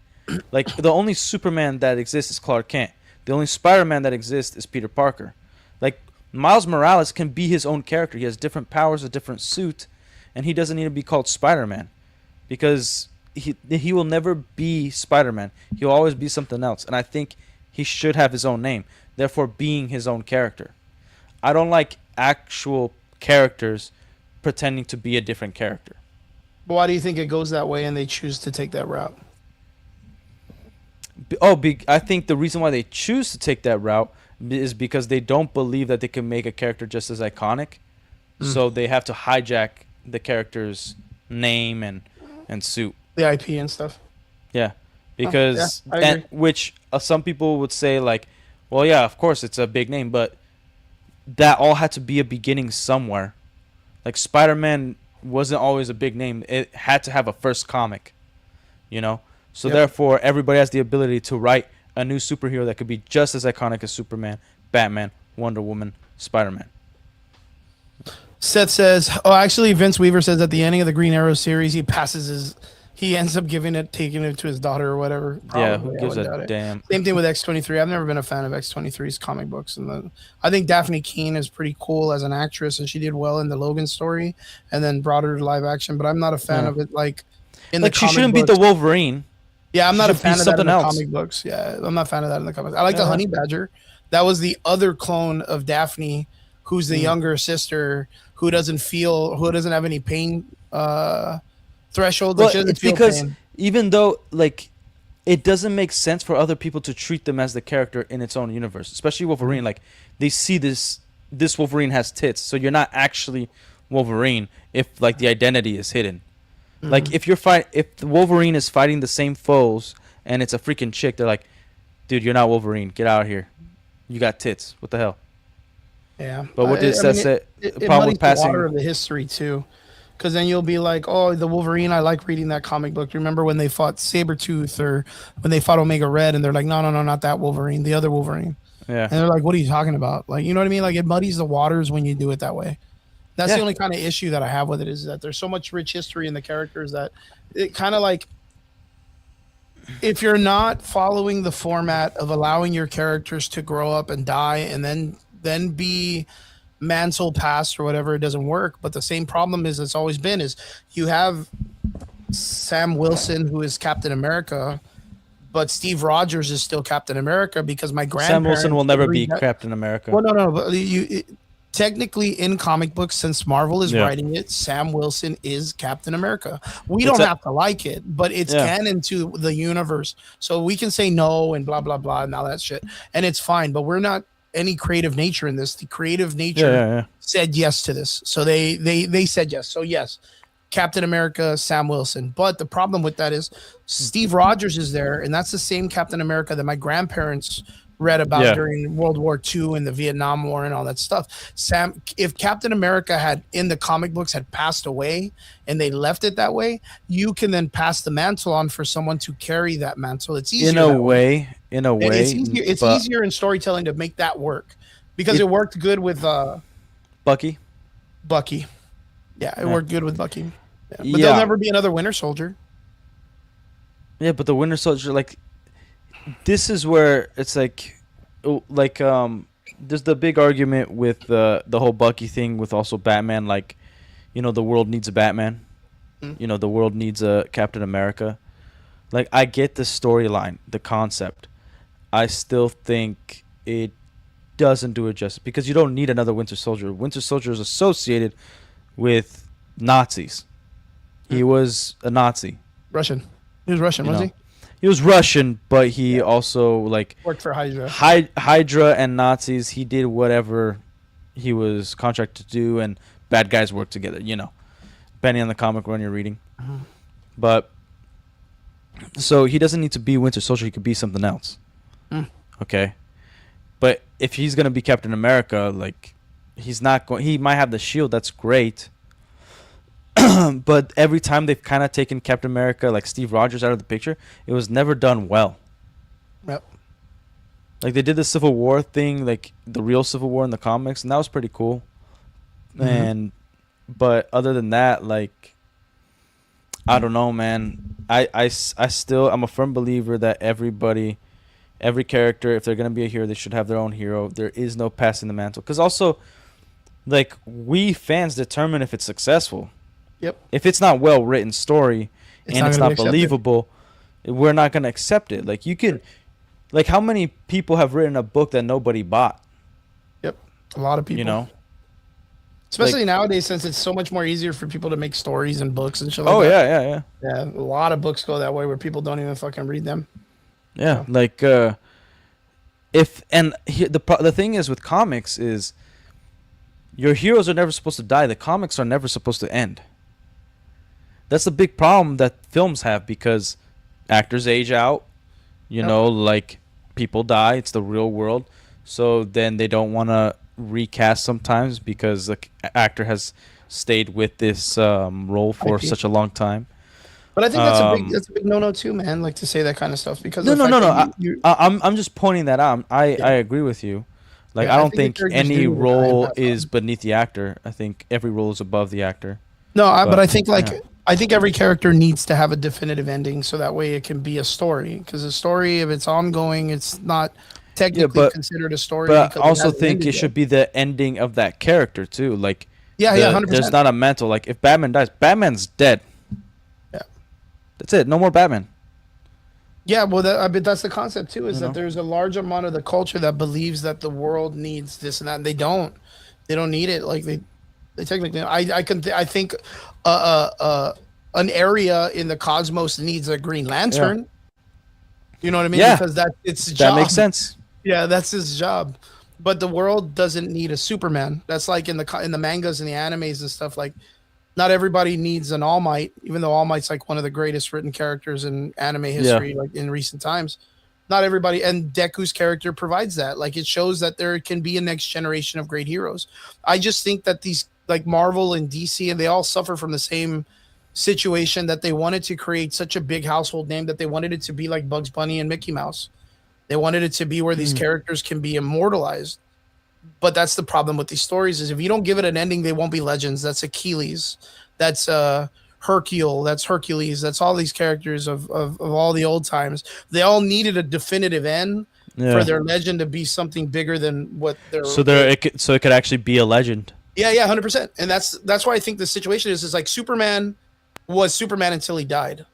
Like the only Superman that exists is Clark Kent. The only Spider-Man that exists is Peter Parker. Like Miles Morales can be his own character. He has different powers, a different suit, and he doesn't need to be called Spider-Man, because he will never be Spider-Man. He'll always be something else. And I think he should have his own name, therefore being his own character. I don't like actual characters pretending to be a different character. But why do you think it goes that way and they choose to take that route? I think the reason why they choose to take that route is because they don't believe that they can make a character just as iconic. So they have to hijack the character's name and suit. The IP and stuff. Yeah. Because which some people would say like, well, yeah, of course it's a big name, but that all had to be a beginning somewhere. Like Spider-Man wasn't always a big name. It had to have a first comic, So therefore, everybody has the ability to write a new superhero that could be just as iconic as Superman, Batman, Wonder Woman, Spider-Man. Seth says, actually, Vince Weaver says at the ending of the Green Arrow series, he ends up taking it to his daughter or whatever. Probably. Yeah, who gives a damn? Same thing with X-23. I've never been a fan of X-23's comic books. And I think Daphne Keane is pretty cool as an actress, and she did well in the Logan story and then brought her to live action, but I'm not a fan of it like in the comic books. She shouldn't be the Wolverine. Yeah, I'm not a fan of that in the comic books. Yeah, I'm not a fan of that in the comics. I like the Honey Badger. That was the other clone of Daphne, who's the younger sister, who doesn't have any pain threshold. Well, it's because even though like it doesn't make sense for other people to treat them as the character in its own universe, especially Wolverine. Like they see this Wolverine has tits, so you're not actually Wolverine if like the identity is hidden. Like if the Wolverine is fighting the same foes and it's a freaking chick, they're like, dude, you're not Wolverine. Get out of here. You got tits. What the hell? Yeah. But what did Seth say? It muddies the water of the history too, because then you'll be like, oh, the Wolverine, I like reading that comic book. Remember when they fought Sabretooth or when they fought Omega Red, and they're like, no, not that Wolverine, the other Wolverine. Yeah. And they're like, what are you talking about? Like, you know what I mean? Like, it muddies the waters when you do it that way. That's the only kind of issue that I have with it, is that there's so much rich history in the characters that it kind of like, if you're not following the format of allowing your characters to grow up and die and then be mantle passed or whatever, it doesn't work. But the same problem is it's always been is you have Sam Wilson, who is Captain America, but Steve Rogers is still Captain America because my grandparents. Sam Wilson will never be Captain America. Well, no, but technically in comic books, since Marvel is writing it, Sam Wilson is Captain America. We don't have to like it, but it's canon to the universe, so we can say no and blah blah blah and all that shit, and it's fine. But we're not any creative nature in this. The creative nature said yes to this, so they said yes. So yes, Captain America, Sam Wilson. But the problem with that is Steve Rogers is there, and that's the same Captain America that my grandparents read about during World War II and the Vietnam War and all that stuff. If Captain America had in the comic books had passed away and they left it that way, you can then pass the mantle on for someone to carry that mantle. It's easier in a way. It's easier in storytelling to make that work because it worked good with Bucky. Yeah, it worked good with Bucky. Yeah. But there'll never be another Winter Soldier. Yeah, but the Winter Soldier, like, this is where it's like there's the big argument with the whole Bucky thing with also Batman, like, you know, the world needs a Batman. You know, the world needs a Captain America. Like, I get the storyline, the concept. I still think it doesn't do it justice because you don't need another Winter Soldier. Winter Soldier is associated with Nazis. He was a Nazi. Russian. He was Russian, was he? He was Russian, but he also like worked for Hydra. Hydra and Nazis. He did whatever he was contracted to do, and bad guys work together. You know, depending on the comic run you're reading. But so he doesn't need to be Winter Soldier. He could be something else. Okay, but if he's gonna be Captain America, like, he's not going. He might have the shield. That's great. But every time they've kind of taken Captain America, like Steve Rogers, out of the picture, it was never done well. Yep. Like, they did the Civil War thing, like the real Civil War in the comics, and that was pretty cool. But other than that, like, I don't know, man. I still, I'm a firm believer that every character, if they're gonna be a hero, they should have their own hero. There is no passing the mantle, because also, like, we fans determine if it's successful. Yep. If it's not well written story and it's not believable, we're not gonna accept it. Like, you could, like, how many people have written a book that nobody bought? Yep, a lot of people. You know, especially nowadays, since it's so much more easier for people to make stories and books and shit like that. Yeah, a lot of books go that way where people don't even fucking read them. Yeah, so. Like, the thing is with comics is your heroes are never supposed to die. The comics are never supposed to end. That's the big problem that films have, because actors age out, you know, like, people die. It's the real world. So then they don't want to recast sometimes because the actor has stayed with this role for such a long time. But I think that's a big no-no too, man. Like, to say that kind of stuff, because no. I'm just pointing that out. I agree with you. Like, I don't think any role is beneath the actor. I think every role is above the actor. No, but I think I think every character needs to have a definitive ending, so that way it can be a story. Because a story, if it's ongoing, it's not technically considered a story. But I also think it should be the ending of that character too. Like, 100%. There's not a mental. Like, if Batman dies, Batman's dead. Yeah, that's it. No more Batman. Yeah, well, but that's the concept too. Is that there's a large amount of the culture that believes that the world needs this and that, and they don't. They don't need it. Like, they technically. I think an area in the cosmos needs a Green Lantern. Yeah. You know what I mean? Yeah. Because it's his job. That makes sense. Yeah, that's his job. But the world doesn't need a Superman. That's like in the mangas and the animes and stuff. Like, not everybody needs an All Might, even though All Might's like one of the greatest written characters in anime history, like in recent times. Not everybody, and Deku's character provides that. Like, it shows that there can be a next generation of great heroes. I just think that like Marvel and DC, and they all suffer from the same situation, that they wanted to create such a big household name that they wanted it to be like Bugs Bunny and Mickey Mouse. They wanted it to be where these characters can be immortalized. But that's the problem with these stories, is if you don't give it an ending, they won't be legends. That's Achilles. That's Hercule. That's Hercules. That's all these characters of all the old times. They all needed a definitive end for their legend to be something bigger than what they're. So it could actually be a legend. Yeah, 100%. And that's why I think the situation is like Superman was Superman until he died.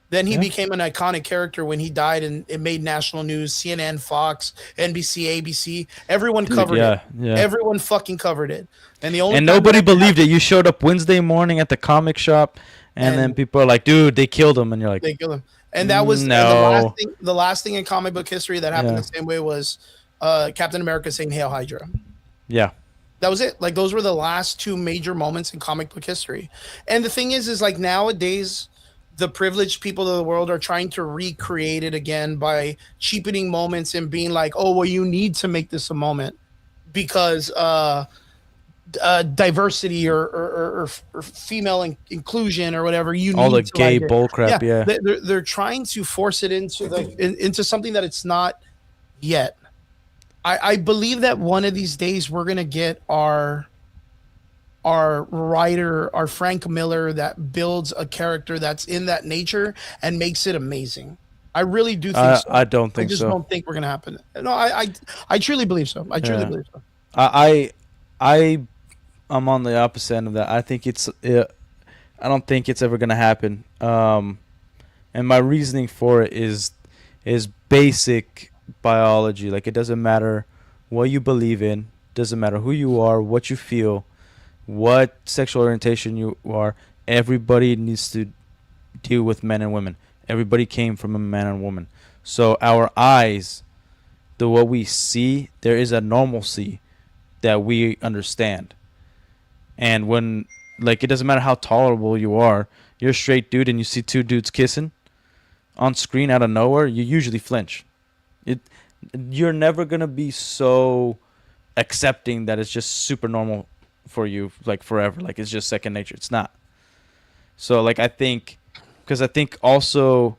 Then he became an iconic character when he died, and it made national news. CNN, Fox, NBC, ABC, everyone covered it. Yeah. Everyone fucking covered it. And nobody believed it. You showed up Wednesday morning at the comic shop, and then people are like, "Dude, they killed him," and you're like, "They killed him." And that was the last thing in comic book history that happened the same way was Captain America saying "Hail Hydra." Yeah. That was it. Like, those were the last two major moments in comic book history. And the thing is like, nowadays, the privileged people of the world are trying to recreate it again by cheapening moments and being like, oh, well, you need to make this a moment because diversity or female inclusion or whatever. All the gay bullcrap. Yeah. They're trying to force it into something that it's not yet. I believe that one of these days we're gonna get our writer, our Frank Miller, that builds a character that's in that nature and makes it amazing. I really do think so. I don't think so. I just don't think we're gonna happen. No, I truly believe so. I truly believe so. I'm on the opposite end of that. I think I don't think it's ever gonna happen. And my reasoning for it is basic biology. Like, it doesn't matter what you believe in, doesn't matter who you are, what you feel, what sexual orientation you are. Everybody needs to deal with men and women. Everybody came from a man and woman. So our eyes, what we see, there is a normalcy that we understand. And when, like, it doesn't matter how tolerable you are, you're a straight dude and you see two dudes kissing on screen out of nowhere, you usually flinch. You're never gonna be so accepting that it's just super normal for you, like, forever. Like, it's just second nature. It's not. So, like, I think also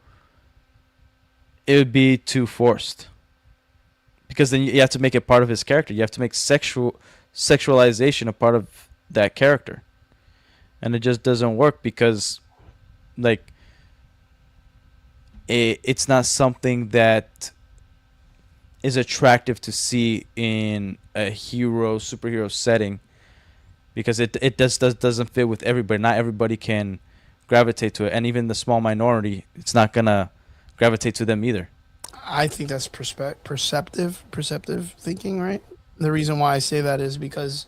it would be too forced, because then you have to make it part of his character. You have to make sexualization a part of that character, and it just doesn't work because, like, it's not something that is attractive to see in a superhero setting, because it doesn't fit with everybody. Not everybody can gravitate to it, and even the small minority, it's not gonna gravitate to them either. I think that's perceptive thinking, right? The reason why I say that is because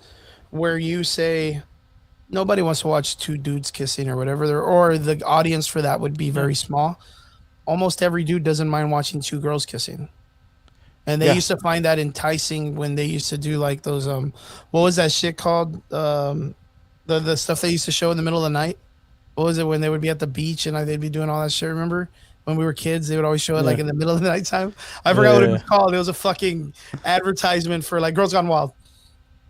where you say nobody wants to watch two dudes kissing or whatever, or the audience for that would be very small. Almost every dude doesn't mind watching two girls kissing. And they used to find that enticing when they used to do like those what was that shit called? The stuff they used to show in the middle of the night. What was it when they would be at the beach and they'd be doing all that shit? Remember when we were kids, they would always show it like in the middle of the nighttime. I forgot what it was called. It was a fucking advertisement for like Girls Gone Wild,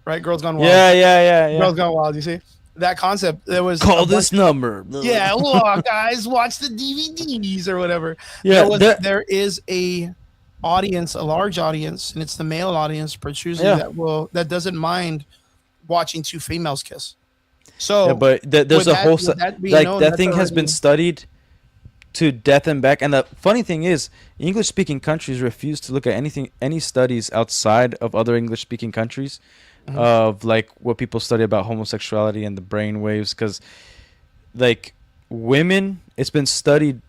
right? Girls Gone Wild. Yeah. Girls Gone Wild. You see that concept? There was call this number. Yeah, look, guys, watch the DVDs or whatever. Yeah, there is a large audience, and it's the male audience, that doesn't mind watching two females kiss. So, but there's a whole that thing has been studied to death and back. And the funny thing is, English-speaking countries refuse to look at any studies outside of other English-speaking countries of like what people study about homosexuality and the brain waves, because like women, it's been studied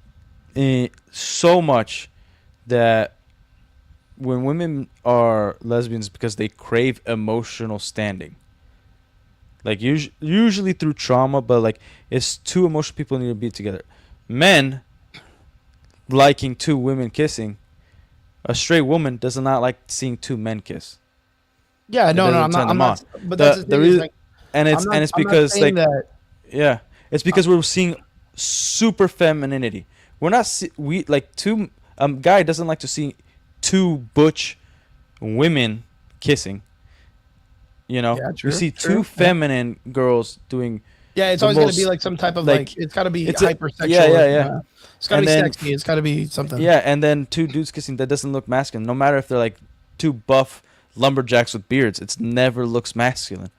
so much that when women are lesbians, because they crave emotional standing, like usually through trauma, but like it's two emotional people need to be together. Men liking two women kissing, a straight woman does not like seeing two men kiss. Yeah, I'm not. But that's the reason, it's because like that. Yeah, it's because we're seeing super femininity. We're not two. Guy doesn't like to see two butch women kissing. You know, Yeah, true, we see true. two feminine girls doing. Yeah, it's always going to be like some type of like it's got to be hypersexual. Yeah. It's got to be sexy. It's got to be something. Yeah, and then two dudes kissing that doesn't look masculine. No matter if they're like two buff lumberjacks with beards, it never looks masculine.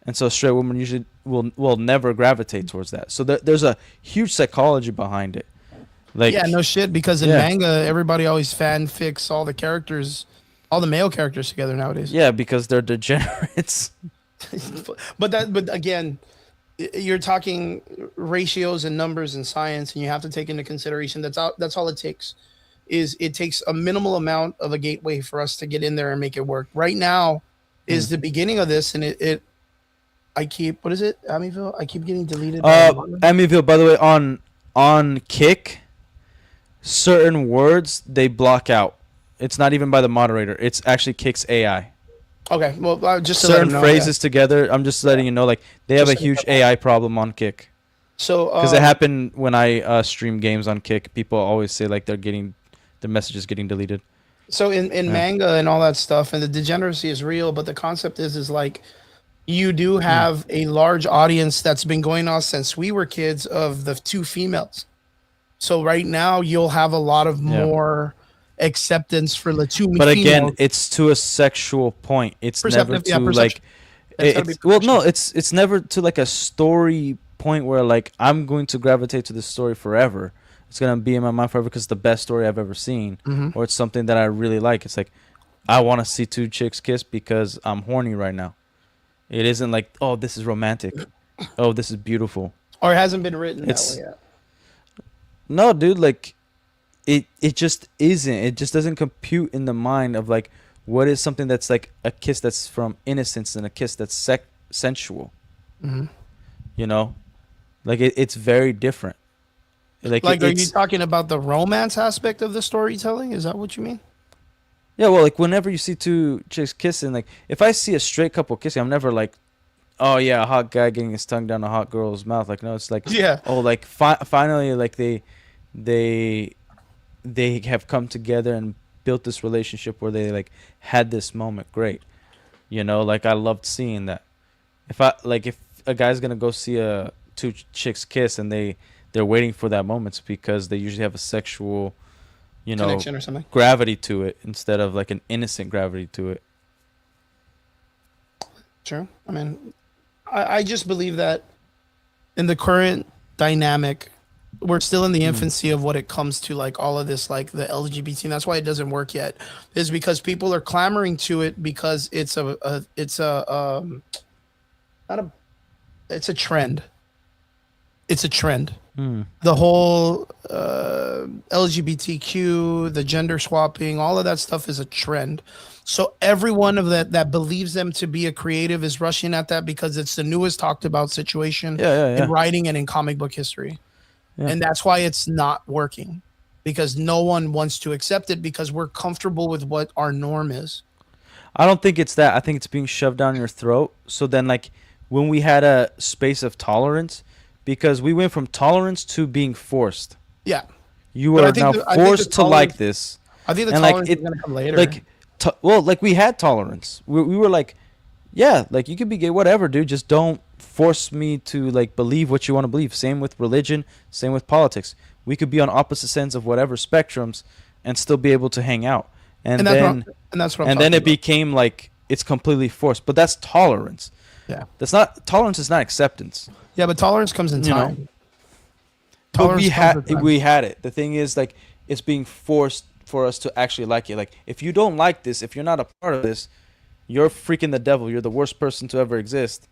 And so straight women usually will never gravitate towards that. So there's a huge psychology behind it. Like, yeah, no shit. Because in manga, everybody always fanfics all the characters, all the male characters together nowadays. Yeah, because they're degenerates. but again, you're talking ratios and numbers and science, and you have to take into consideration that's all it takes. Is it takes a minimal amount of a gateway for us to get in there and make it work. Right now is the beginning of this, and I keep what is it? Amityville? I keep getting deleted. Amityville, by the way, on Kick, certain words they block out. It's not even by the moderator. It's actually Kick's AI. Okay, well, just to certain phrases together. I'm just letting you know, like they have a huge AI problem on Kick. So because it happened when I stream games on Kick, people always say like their messages getting deleted. So in manga and all that stuff, and the degeneracy is real, but the concept is like you do have a large audience that's been going on since we were kids of the two females. So right now you'll have a lot of more acceptance for the two but females. Again, it's to a sexual point. It's never to like it's never to like a story point where like I'm going to gravitate to this story forever. It's gonna be in my mind forever because it's the best story I've ever seen, or it's something that I really like. It's like I want to see two chicks kiss because I'm horny right now. It isn't like, oh, this is romantic, oh, this is beautiful, or it hasn't been written that way yet. No, dude, like it just isn't. It just doesn't compute in the mind of like what is something that's like a kiss that's from innocence and a kiss that's sensual. You know, like it's very different. Like are you talking about the romance aspect of the storytelling? Is that what you mean? Yeah, well, like whenever you see two chicks kissing, like if I see a straight couple kissing, I'm never like, oh yeah, a hot guy getting his tongue down a hot girl's mouth. Like no, it's like, oh, like finally, like they have come together and built this relationship where they like had this moment. Great, you know, like I loved seeing that. If a guy's gonna go see two chicks kiss and they're waiting for that moment because they usually have a sexual, you know, connection or something, gravity to it instead of like an innocent gravity to it. True. I mean, I just believe that in the current dynamic, we're still in the infancy of what it comes to like all of this, like the LGBT, and that's why it doesn't work yet, is because people are clamoring to it because it's a trend. It's a trend. The whole LGBTQ, the gender swapping, all of that stuff is a trend. So everyone of that believes them to be a creative is rushing at that because it's the newest talked about situation in writing and in comic book history. Yeah. And that's why it's not working, because no one wants to accept it because we're comfortable with what our norm is. I don't think it's that. I think it's being shoved down your throat. So then like when we had a space of tolerance, because we went from tolerance to being forced. Yeah. You are now forced to like this. I think the tolerance is going to come later. Like, like we had tolerance. We were like, yeah, like you could be gay, whatever, dude. Just don't force me to like believe what you want to believe. Same with religion. Same with politics. We could be on opposite ends of whatever spectrums and still be able to hang out. And then it became like it's completely forced. But that's tolerance. Yeah. Tolerance is not acceptance. Yeah, but tolerance comes in time. You know? But we had it. The thing is, like, it's being forced for us to actually like it. Like, if you don't like this, if you're not a part of this, you're freaking the devil. You're the worst person to ever exist.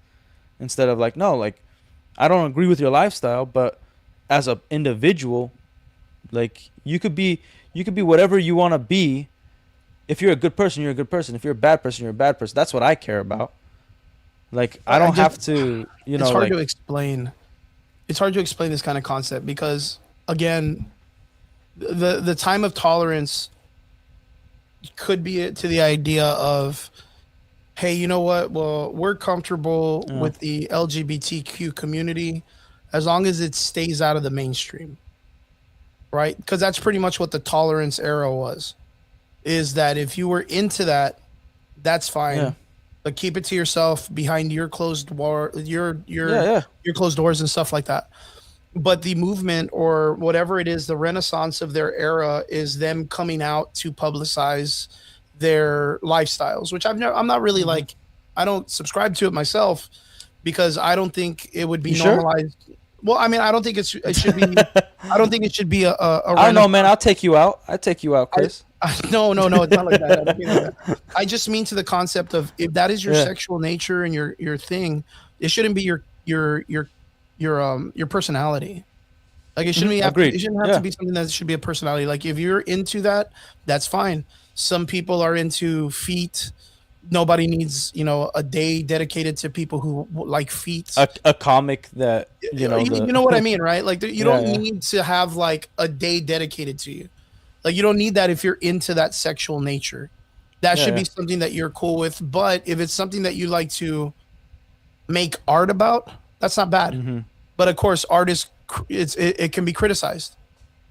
Instead of like, no, like, I don't agree with your lifestyle, but as an individual, like, you could be whatever you want to be. If you're a good person, you're a good person. If you're a bad person, you're a bad person. That's what I care about. Like, I don't have to, you know, it's hard to explain. It's hard to explain this kind of concept because, again, the time of tolerance could be to the idea of, hey, you know what? Well, we're comfortable with the LGBTQ community as long as it stays out of the mainstream, right? Because that's pretty much what the tolerance era was, is that if you were into that, that's fine. Yeah. but keep it to yourself behind your your closed doors and stuff like that. But the movement or whatever it is, the renaissance of their era is them coming out to publicize their lifestyles, which I'm not really like, I don't subscribe to it myself because I don't think it would be normalized. Well, I mean, I don't think it should be. I don't think it should be a I don't know, man. I'll take you out. I'll take you out, Chris. No, it's not like that. I don't mean like that. I just mean to the concept of if that is your sexual nature and your thing, it shouldn't be your personality. Like it shouldn't be. It shouldn't have to be something that should be a personality. Like if you're into that, that's fine. Some people are into feet. Nobody needs, a day dedicated to people who like feet. A comic that you know what I mean, right? Like you don't need to have like a day dedicated to you. Like you don't need that if you're into that sexual nature. That should be something that you're cool with. But if it's something that you like to make art about, that's not bad. But of course, art is it can be criticized.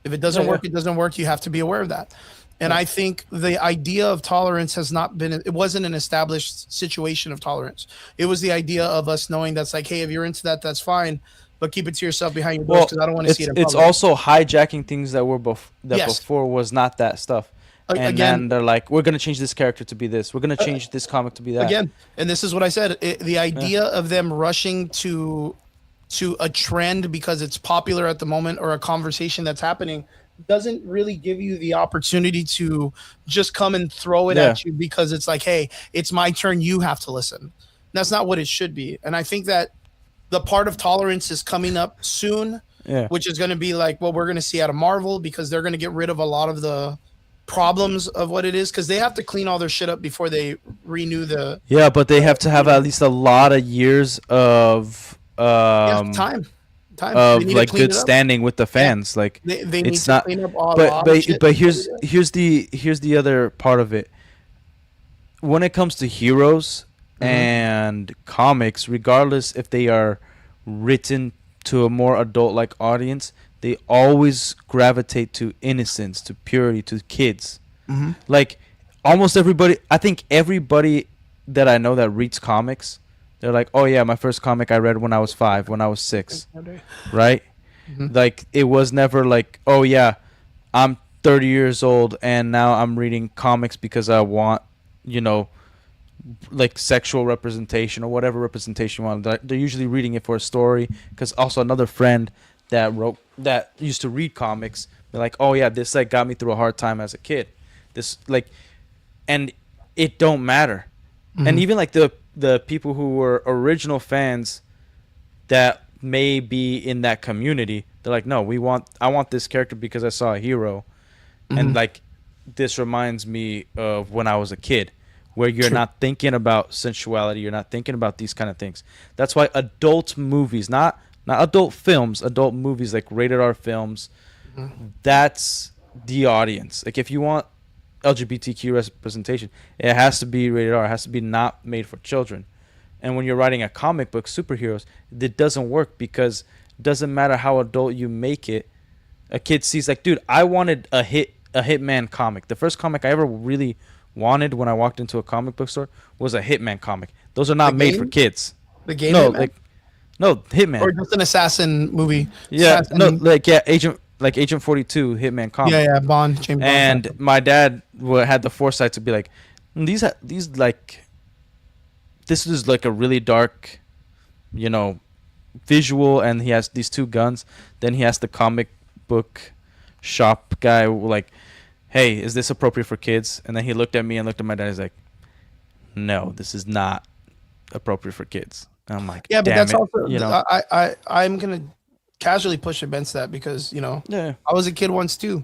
If it doesn't work, it doesn't work. You have to be aware of that. And I think the idea of tolerance has not been, it wasn't an established situation of tolerance. It was the idea of us knowing that's like, hey, if you're into that, that's fine, but keep it to yourself behind your doors because I don't want to see it in public. It's also hijacking things that were before was not that stuff. And again, then they're like, we're going to change this character to be this. We're going to change this comic to be that. Again, and this is what I said. The idea of them rushing to a trend because it's popular at the moment or a conversation that's happening doesn't really give you the opportunity to just come and throw it at you because it's like, hey, it's my turn. You have to listen. That's not what it should be. And I think that the part of tolerance is coming up soon, which is going to be like what we're going to see out of Marvel because they're going to get rid of a lot of the problems of what it is because they have to clean all their shit up before they renew the. Yeah, but they have to have at least a lot of years of time of like good standing with the fans. Like they need it's to not clean up all but here's the other part of it. When it comes to heroes and comics, regardless if they are written to a more adult like audience, they always gravitate to innocence, to purity, to kids. Like almost everybody, I think everybody that I know that reads comics, they're like, oh yeah, my first comic I read when I was 5, when I was 6, right? Like it was never like, oh yeah, I'm 30 years old and now I'm reading comics because I want, like sexual representation or whatever representation you want. They're usually reading it for a story because also another friend that used to read comics, they're like, oh yeah, this like got me through a hard time as a kid. This like, and it don't matter. And even like the people who were original fans that may be in that community, they're like, no, I want this character because I saw a hero. And like this reminds me of when I was a kid, where you're not thinking about sensuality, you're not thinking about these kind of things. That's why adult movies, not adult films, adult movies like rated R films, that's the audience. Like if you want LGBTQ representation, it has to be rated R. It has to be not made for children. And when you're writing a comic book, superheroes, it doesn't work because it doesn't matter how adult you make it. A kid sees like, dude, I wanted a Hitman comic. The first comic I ever really wanted when I walked into a comic book store was a Hitman comic. Those are not made for kids. The game? No, Hitman. Or just an assassin movie. Yeah, Agent 42 Hitman comic. Yeah, Bond, James Bond. And my dad had the foresight to be like, these like, this is like a really dark, visual, and he has these 2 guns. Then he has the comic book shop guy like, hey, is this appropriate for kids? And then he looked at me and looked at my dad. He's like, no, this is not appropriate for kids. And I'm like, yeah, but that's also, I'm gonna casually push against that because I was a kid once too,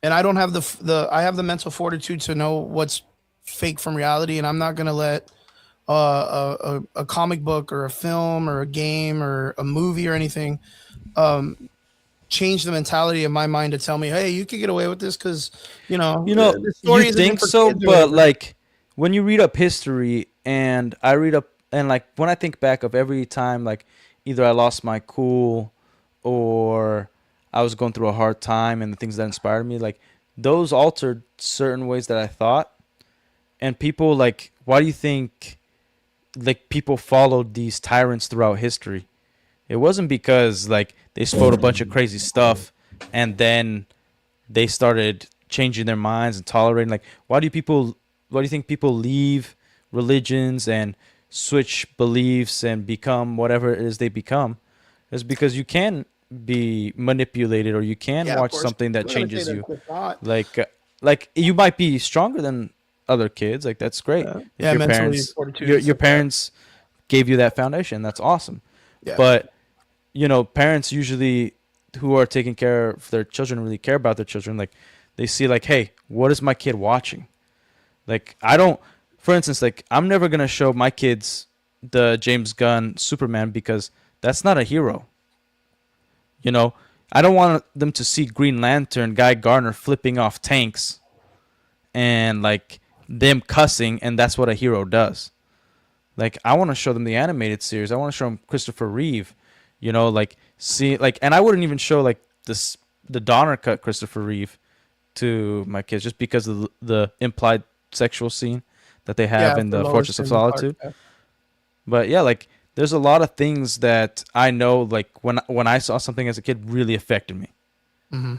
and I don't have I have the mental fortitude to know what's fake from reality, and I'm not gonna let a comic book or a film or a game or a movie or anything change the mentality of my mind to tell me, hey, you could get away with this because the story you think so, but like when you read up history and I read up and like when I think back of every time like either I lost my cool or I was going through a hard time and the things that inspired me, like those altered certain ways that I thought. And people like, why do you think like people followed these tyrants throughout history. It wasn't because like they spoke a bunch of crazy stuff and then they started changing their minds and tolerating. Like, why do you think people leave religions and switch beliefs and become whatever it is they become? It's because you can be manipulated, or you can watch something that changes you. Like you might be stronger than other kids. Like, that's great. Yeah, your parents, your parents gave you that foundation. That's awesome. Yeah. But parents usually who are taking care of their children really care about their children. Like, they see like, hey, what is my kid watching? Like, for instance, like, I'm never gonna show my kids the James Gunn Superman because that's not a hero. I don't want them to see Green Lantern, Guy Gardner flipping off tanks and like them cussing, and that's what a hero does. Like, I want to show them the animated series. I want to show them Christopher Reeve, and I wouldn't even show like the Donner cut Christopher Reeve to my kids just because of the implied sexual scene that they have in the Fortress of Solitude. But yeah, like, there's a lot of things that I know, like, when I saw something as a kid really affected me. Mm-hmm.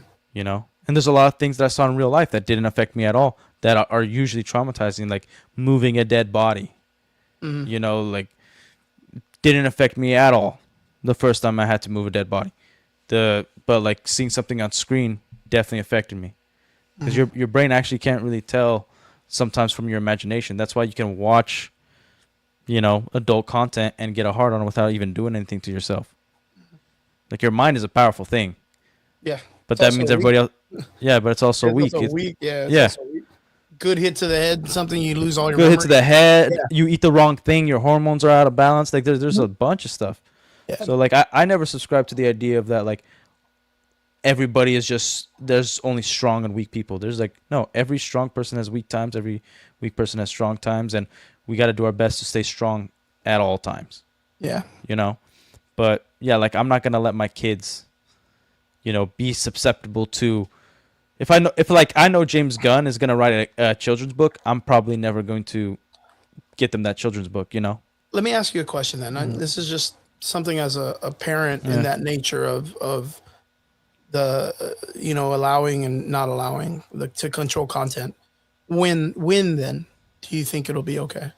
And there's a lot of things that I saw in real life that didn't affect me at all, that are usually traumatizing, like moving a dead body. Mm-hmm. Like, didn't affect me at all the first time I had to move a dead body. But like, seeing something on screen definitely affected me, because your brain actually can't really tell sometimes from your imagination. That's why you can watch adult content and get a hard on without even doing anything to yourself. Like, your mind is a powerful thing. Yeah. But that means everybody else. Yeah, but it's also weak. Also weak. Yeah. Good hit to the head, something you lose all your memory. Good hit to the head. Yeah. You eat the wrong thing. Your hormones are out of balance. Like, there's a bunch of stuff. Yeah. So like, I never subscribed to the idea of that. Like, everybody is there's only strong and weak people. There's like, no, every strong person has weak times. Every weak person has strong times, and we got to do our best to stay strong at all times. Yeah. But yeah, like, I'm not going to let my kids, be susceptible to, if I know James Gunn is going to write a children's book, I'm probably never going to get them that children's book, Let me ask you a question then. This is just something as a parent in that nature of the, allowing and not allowing to control content. When then do you think it'll be okay?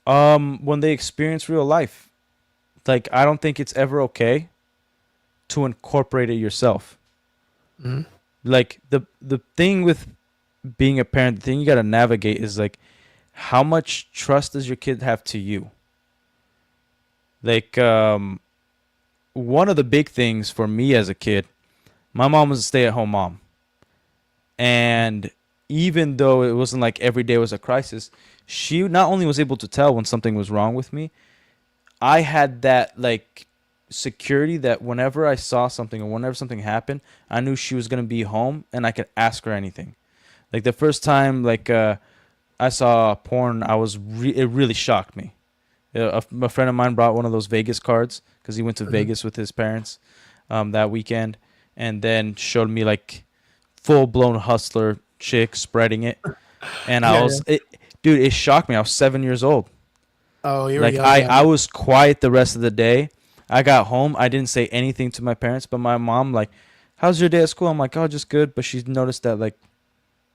When they experience real life. Like, I don't think it's ever okay to incorporate it yourself. Mm-hmm. Like, the thing with being a parent, the thing you got to navigate is like, how much trust does your kid have to you? Like, one of the big things for me as a kid, my mom was a stay-at-home mom. And even though it wasn't like every day was a crisis, she not only was able to tell when something was wrong with me, I had that like security that whenever I saw something or whenever something happened, I knew she was going to be home and I could ask her anything. Like, the first time I saw porn, it really shocked me. A friend of mine brought one of those Vegas cards because he went to Vegas with his parents that weekend, and then showed me like full-blown hustler chick spreading it. And dude, it shocked me. I was 7 years old. Oh, you were young. I was quiet the rest of the day. I got home. I didn't say anything to my parents, but my mom, like, how's your day at school? I'm like, oh, just good. But she noticed that, like,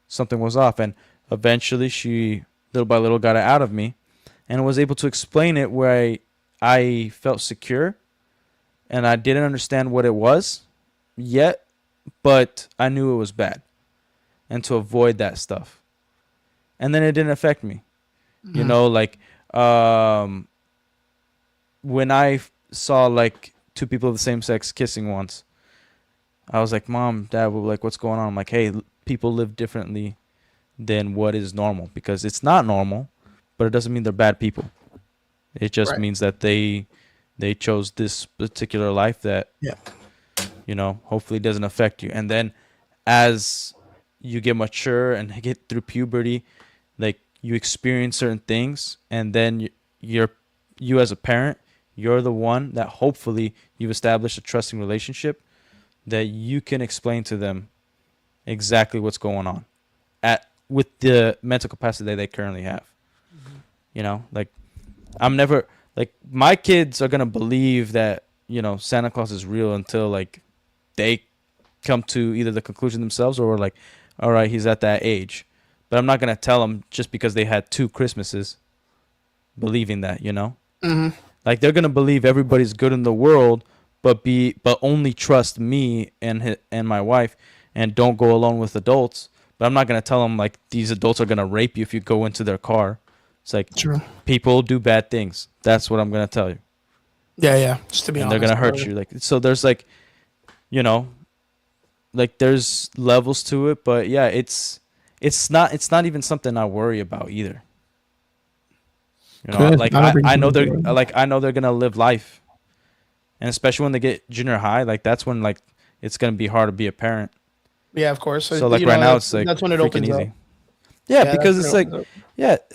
something was off. And eventually she, little by little, got it out of me and was able to explain it where I felt secure. And I didn't understand what it was yet, but I knew it was bad. And to avoid that stuff. And then it didn't affect me. Mm-hmm. When I saw like two people of the same sex kissing once, I was like, Mom, Dad, like, what's going on? I'm like, hey, people live differently than what is normal, because it's not normal, but it doesn't mean they're bad people. It just means that they chose this particular life that, hopefully doesn't affect you. And then as you get mature and get through puberty, like, you experience certain things, and then you as a parent, you're the one that hopefully you've established a trusting relationship that you can explain to them exactly what's going on with the mental capacity that they currently have. You know, like I'm never like my kids are gonna believe that Santa Claus is real until like they come to either the conclusion themselves or like, all right, he's at that age. But I'm not gonna tell them just because they had 2 Christmases believing that, Mm-hmm. Like they're gonna believe everybody's good in the world, but only trust me and my wife, and don't go alone with adults. But I'm not gonna tell them like these adults are gonna rape you if you go into their car. It's like True. People do bad things. That's what I'm gonna tell you. Yeah. Just to be honest, they're gonna hurt you. Like so, there's like, like there's levels to it, but yeah, it's not even something I worry about either. Like I know they're gonna live life, and especially when they get junior high, like that's when like it's gonna be hard to be a parent. Yeah, of course. So like right now it's like that's when it opens easy. up. Yeah, because it's like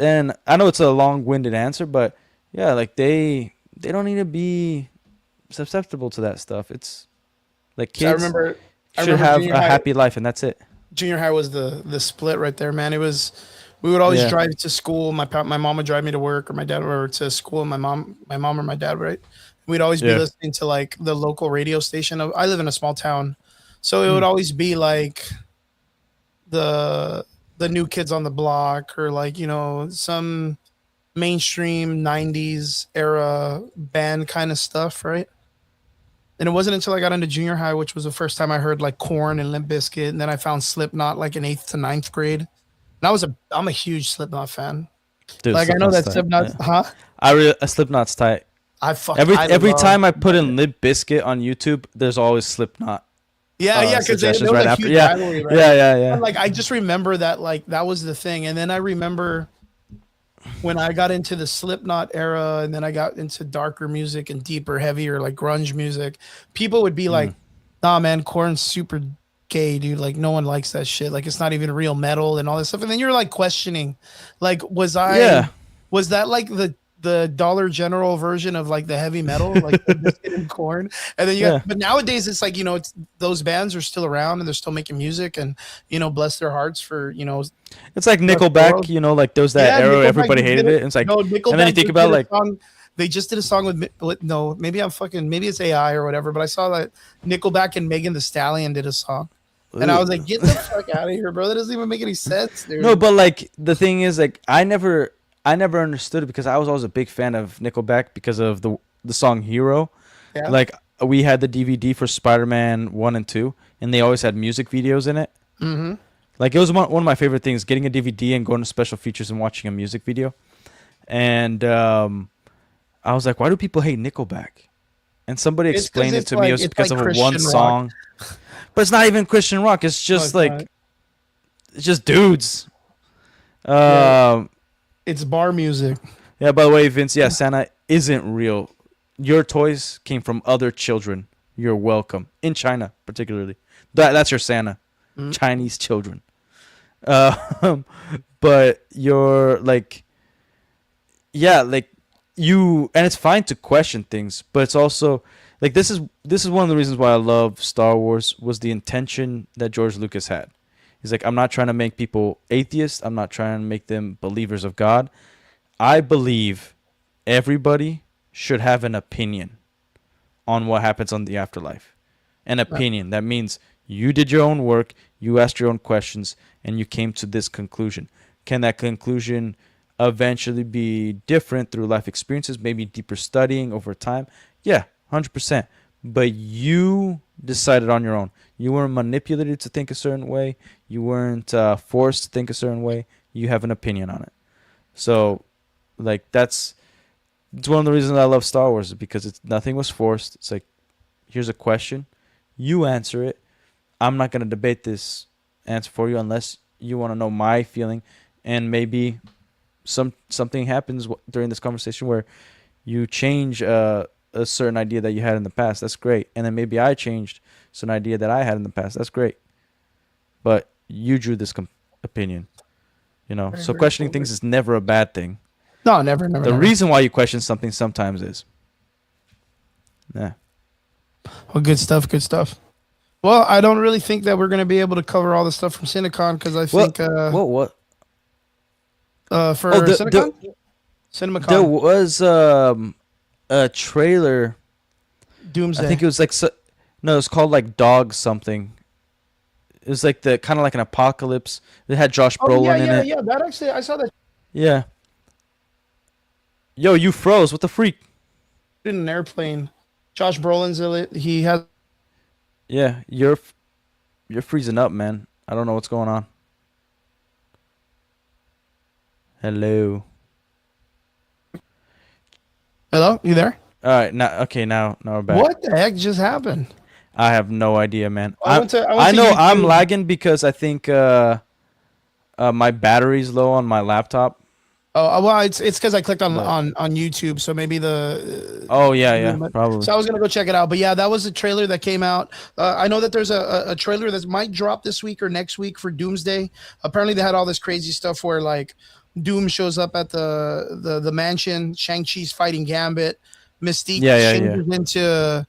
and I know it's a long-winded answer, but yeah, like they don't need to be susceptible to that stuff. It's like kids should have a happy life, and that's it. Junior high was the split right there, man. We would always drive to school. My mom would drive me to work, or my dad or to school. My mom or my dad, right? We'd always be listening to like the local radio station. I live in a small town, so it would always be like the New Kids on the Block, or like some mainstream 90s era band kind of stuff, right? And it wasn't until I got into junior high, which was the first time I heard like Korn and Limp Bizkit, and then I found Slipknot like in 8th to 9th grade. And I'm a huge Slipknot fan. Dude, like Slipknot's I know that Slipknot, Slipknot's tight. Every time I put in Limp Bizkit on YouTube, there's always Slipknot. Yeah, because there was right a after. huge rivalry, right? Yeah. And like I just remember that like that was the thing, and then I remember when I got into the Slipknot era, and then I got into darker music and deeper, heavier, like grunge music, people would be like, nah, man, Korn's super gay, dude. Like, no one likes that shit. Like, it's not even real metal and all this stuff. And then you're like questioning, like, was that like the Dollar General version of like the heavy metal, like the Biscuit and Korn? And then but nowadays it's like, it's those bands are still around and they're still making music, and bless their hearts for it's like Nickelback, like there was that era where everybody hated it. And it's like, and then you think about like they just did a song with maybe it's AI or whatever, but I saw that Nickelback and Megan Thee Stallion did a song. And I was like, get the fuck out of here, bro. That doesn't even make any sense, dude. No, but like the thing is, like I never understood it, because I was always a big fan of Nickelback because of the song Hero. Yeah. Like we had the DVD for Spider-Man 1 and 2, and they always had music videos in it. Mm-hmm. Like it was one of my favorite things, getting a DVD and going to special features and watching a music video. And I was like, why do people hate Nickelback? And somebody explained it to me. It was because of one song. But it's not even Christian rock. It's just it's just dudes. It's bar music. Yeah, by the way, Vince, Santa isn't real. Your toys came from other children. You're welcome. In China, particularly. That's your Santa. Mm-hmm. Chinese children. But you're like, like you, and it's fine to question things, but it's also like this is one of the reasons why I love Star Wars, was the intention that George Lucas had. He's like, I'm not trying to make people atheists. I'm not trying to make them believers of God. I believe everybody should have an opinion on what happens on the afterlife. An opinion. That means you did your own work, you asked your own questions, and you came to this conclusion. Can that conclusion eventually be different through life experiences, maybe deeper studying over time? Yeah, 100%. But you decided on your own. You weren't manipulated to think a certain way. You weren't forced to think a certain way. You have an opinion on it. So, like, it's one of the reasons I love Star Wars, because nothing was forced. It's like, here's a question. You answer it. I'm not going to debate this answer for you unless you want to know my feeling. And maybe something happens during this conversation where you change a certain idea that you had in the past. That's great. And then maybe I changed an idea that I had in the past. That's great. But you drew this opinion, so questioning things is never a bad thing. No, never. The reason why you question something sometimes is. Yeah. Well, good stuff. Well, I don't really think that we're going to be able to cover all the stuff from Cinecon, because I think... What? For Cinecon? CinemaCon. There was a trailer. Doomsday. I think it was like no, it's called like Dog something. It was like the kind of like an apocalypse. It had Josh Brolin in it. Yeah. That actually, I saw that. Yeah. Yo, you froze. What the freak? In an airplane. Josh Brolin's in it. He has. Yeah, you're freezing up, man. I don't know what's going on. Hello. Hello, you there? All right, now we're back. What the heck just happened? I have no idea, man. I know I'm lagging because I think my battery's low on my laptop. Oh well, it's because I clicked on YouTube, so maybe the. Oh yeah, probably. So I was gonna go check it out, but yeah, that was a trailer that came out. I know that there's a trailer that might drop this week or next week for Doomsday. Apparently, they had all this crazy stuff where like Doom shows up at the mansion. Shang-Chi's fighting Gambit. Mystique changes into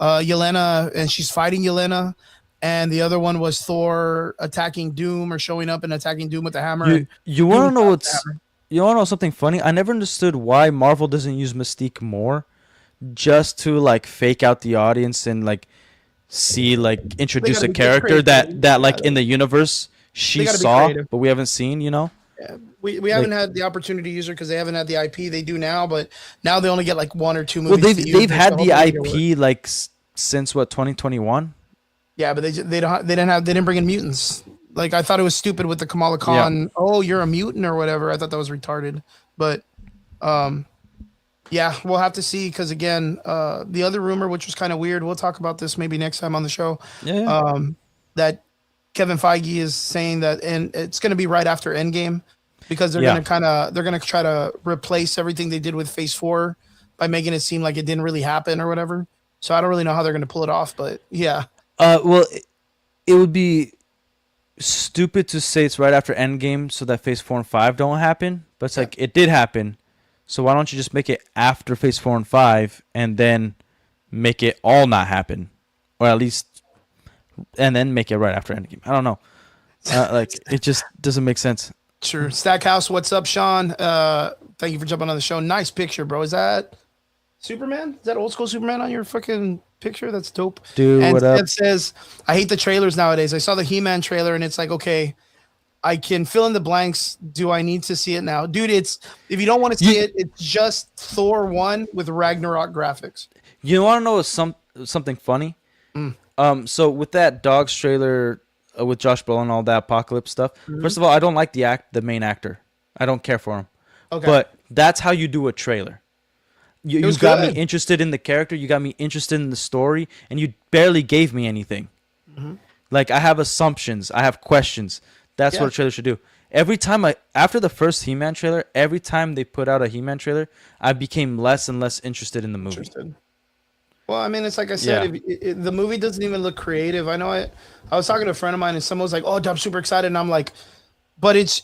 Yelena, and she's fighting Yelena. And the other one was Thor attacking Doom or showing up and attacking Doom with the hammer. You want to know what's? You want to know something funny? I never understood why Marvel doesn't use Mystique more, just to like fake out the audience and like see like introduce a character that like in the universe she saw, but we haven't seen. You know. Yeah, we haven't had the opportunity to use her because they haven't had the IP. They do now, but now they only get like 1 or 2 movies. Well, they've had the IP like since what 2021. Yeah, but they didn't bring in mutants. Like I thought it was stupid with the Kamala Khan. Yeah. Oh, you're a mutant or whatever. I thought that was retarded. But yeah, we'll have to see because again, the other rumor, which was kind of weird, we'll talk about this maybe next time on the show. Yeah. That Kevin Feige is saying that, and it's going to be right after Endgame because they're going to try to replace everything they did with Phase 4 by making it seem like it didn't really happen or whatever. So I don't really know how they're going to pull it off, but yeah. Well, it would be stupid to say it's right after Endgame so that Phase 4 and 5 don't happen, but it's like it did happen. So why don't you just make it after Phase 4 and 5 and then make it all not happen, or at least, and then make it right after Endgame? I don't know. Like it just doesn't make sense. Sure. Stackhouse, what's up, Sean? Thank you for jumping on the show. Nice picture, bro. Is that Superman? Is that old school Superman on your fucking picture? That's dope. Dude, and what up? It says, I hate the trailers nowadays. I saw the He-Man trailer and it's like, okay, I can fill in the blanks. Do I need to see it now? Dude, if you don't want to see it, it's just Thor 1 with Ragnarok graphics. You want to know something funny? So with that Dogs trailer with Josh Brolin and all that apocalypse stuff, first of all, I don't like the main actor. I don't care for him. Okay. But that's how you do a trailer. You got me interested in the character. You got me interested in the story, and you barely gave me anything. Like I have assumptions. I have questions. That's what a trailer should do. Every time after the first He-Man trailer, every time they put out a He-Man trailer, I became less and less interested in the movie. Well, I mean, it's like I said, the movie doesn't even look creative. I know I was talking to a friend of mine, and someone was like, "Oh, I'm super excited," and I'm like, "But it's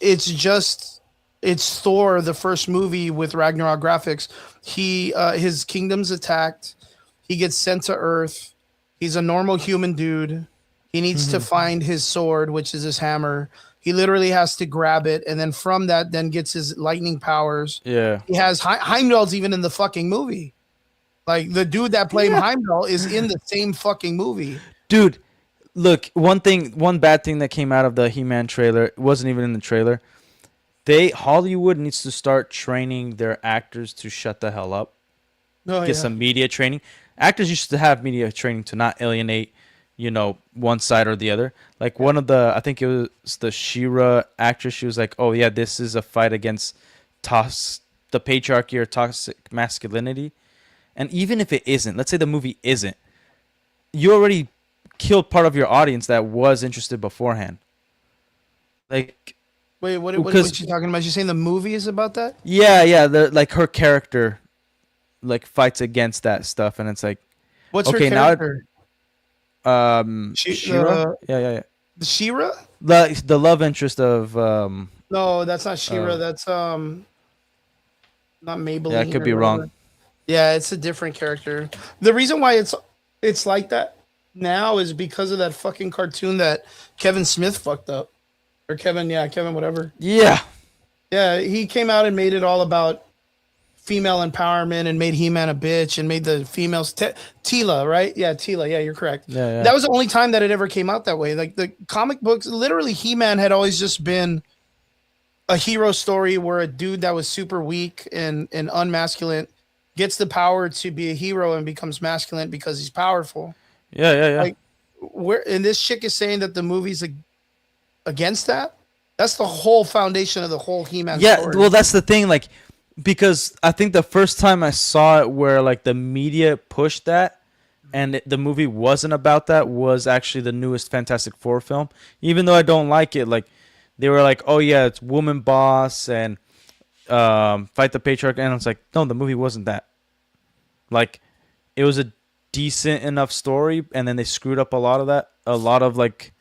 Thor, the first movie with Ragnarok graphics. His kingdom's attacked. He gets sent to Earth. He's a normal human dude. He needs to find his sword, which is his hammer. He literally has to grab it, and then from that, then gets his lightning powers. Yeah, he has Heimdall's even in the fucking movie. Like the dude that played Heimdall is in the same fucking movie. Dude, look, one bad thing that came out of the He-Man trailer, it wasn't even in the trailer. Hollywood needs to start training their actors to shut the hell up. Get some media training. Actors used to have media training to not alienate, one side or the other. Like one of I think it was the She-Ra actress. She was like, "Oh yeah, this is a fight against the patriarchy or toxic masculinity." And even if it isn't, let's say the movie isn't, you already killed part of your audience that was interested beforehand. Like, wait, what is she talking about? She's saying the movie is about that? Yeah. Like her character, like fights against that stuff, and it's like, what's her character? She-Ra? Yeah. The She-Ra? The love interest of No, that's not She-Ra. That's not Maybelline. Yeah, I could be wrong. Yeah, it's a different character. The reason why it's like that now is because of that fucking cartoon that Kevin Smith fucked up. Or Kevin whatever. Yeah. Yeah, he came out and made it all about female empowerment and made He-Man a bitch and made the females Tila, right? Yeah, Tila. Yeah, you're correct. Yeah. That was the only time that it ever came out that way. Like the comic books, literally He-Man had always just been a hero story where a dude that was super weak and unmasculine gets the power to be a hero and becomes masculine because he's powerful. Yeah. Like and this chick is saying that the movie's against that. That's the whole foundation of the whole He-Man story. Well, that's the thing, like, because I think the first time I saw it where, like, the media pushed that and the movie wasn't about that was actually the newest Fantastic Four film. Even though I don't like it, like, they were like, oh, yeah, it's woman boss and fight the patriarch. And I was like, no, the movie wasn't that. Like, it was a decent enough story, and then they screwed up a lot of that. A lot of, like,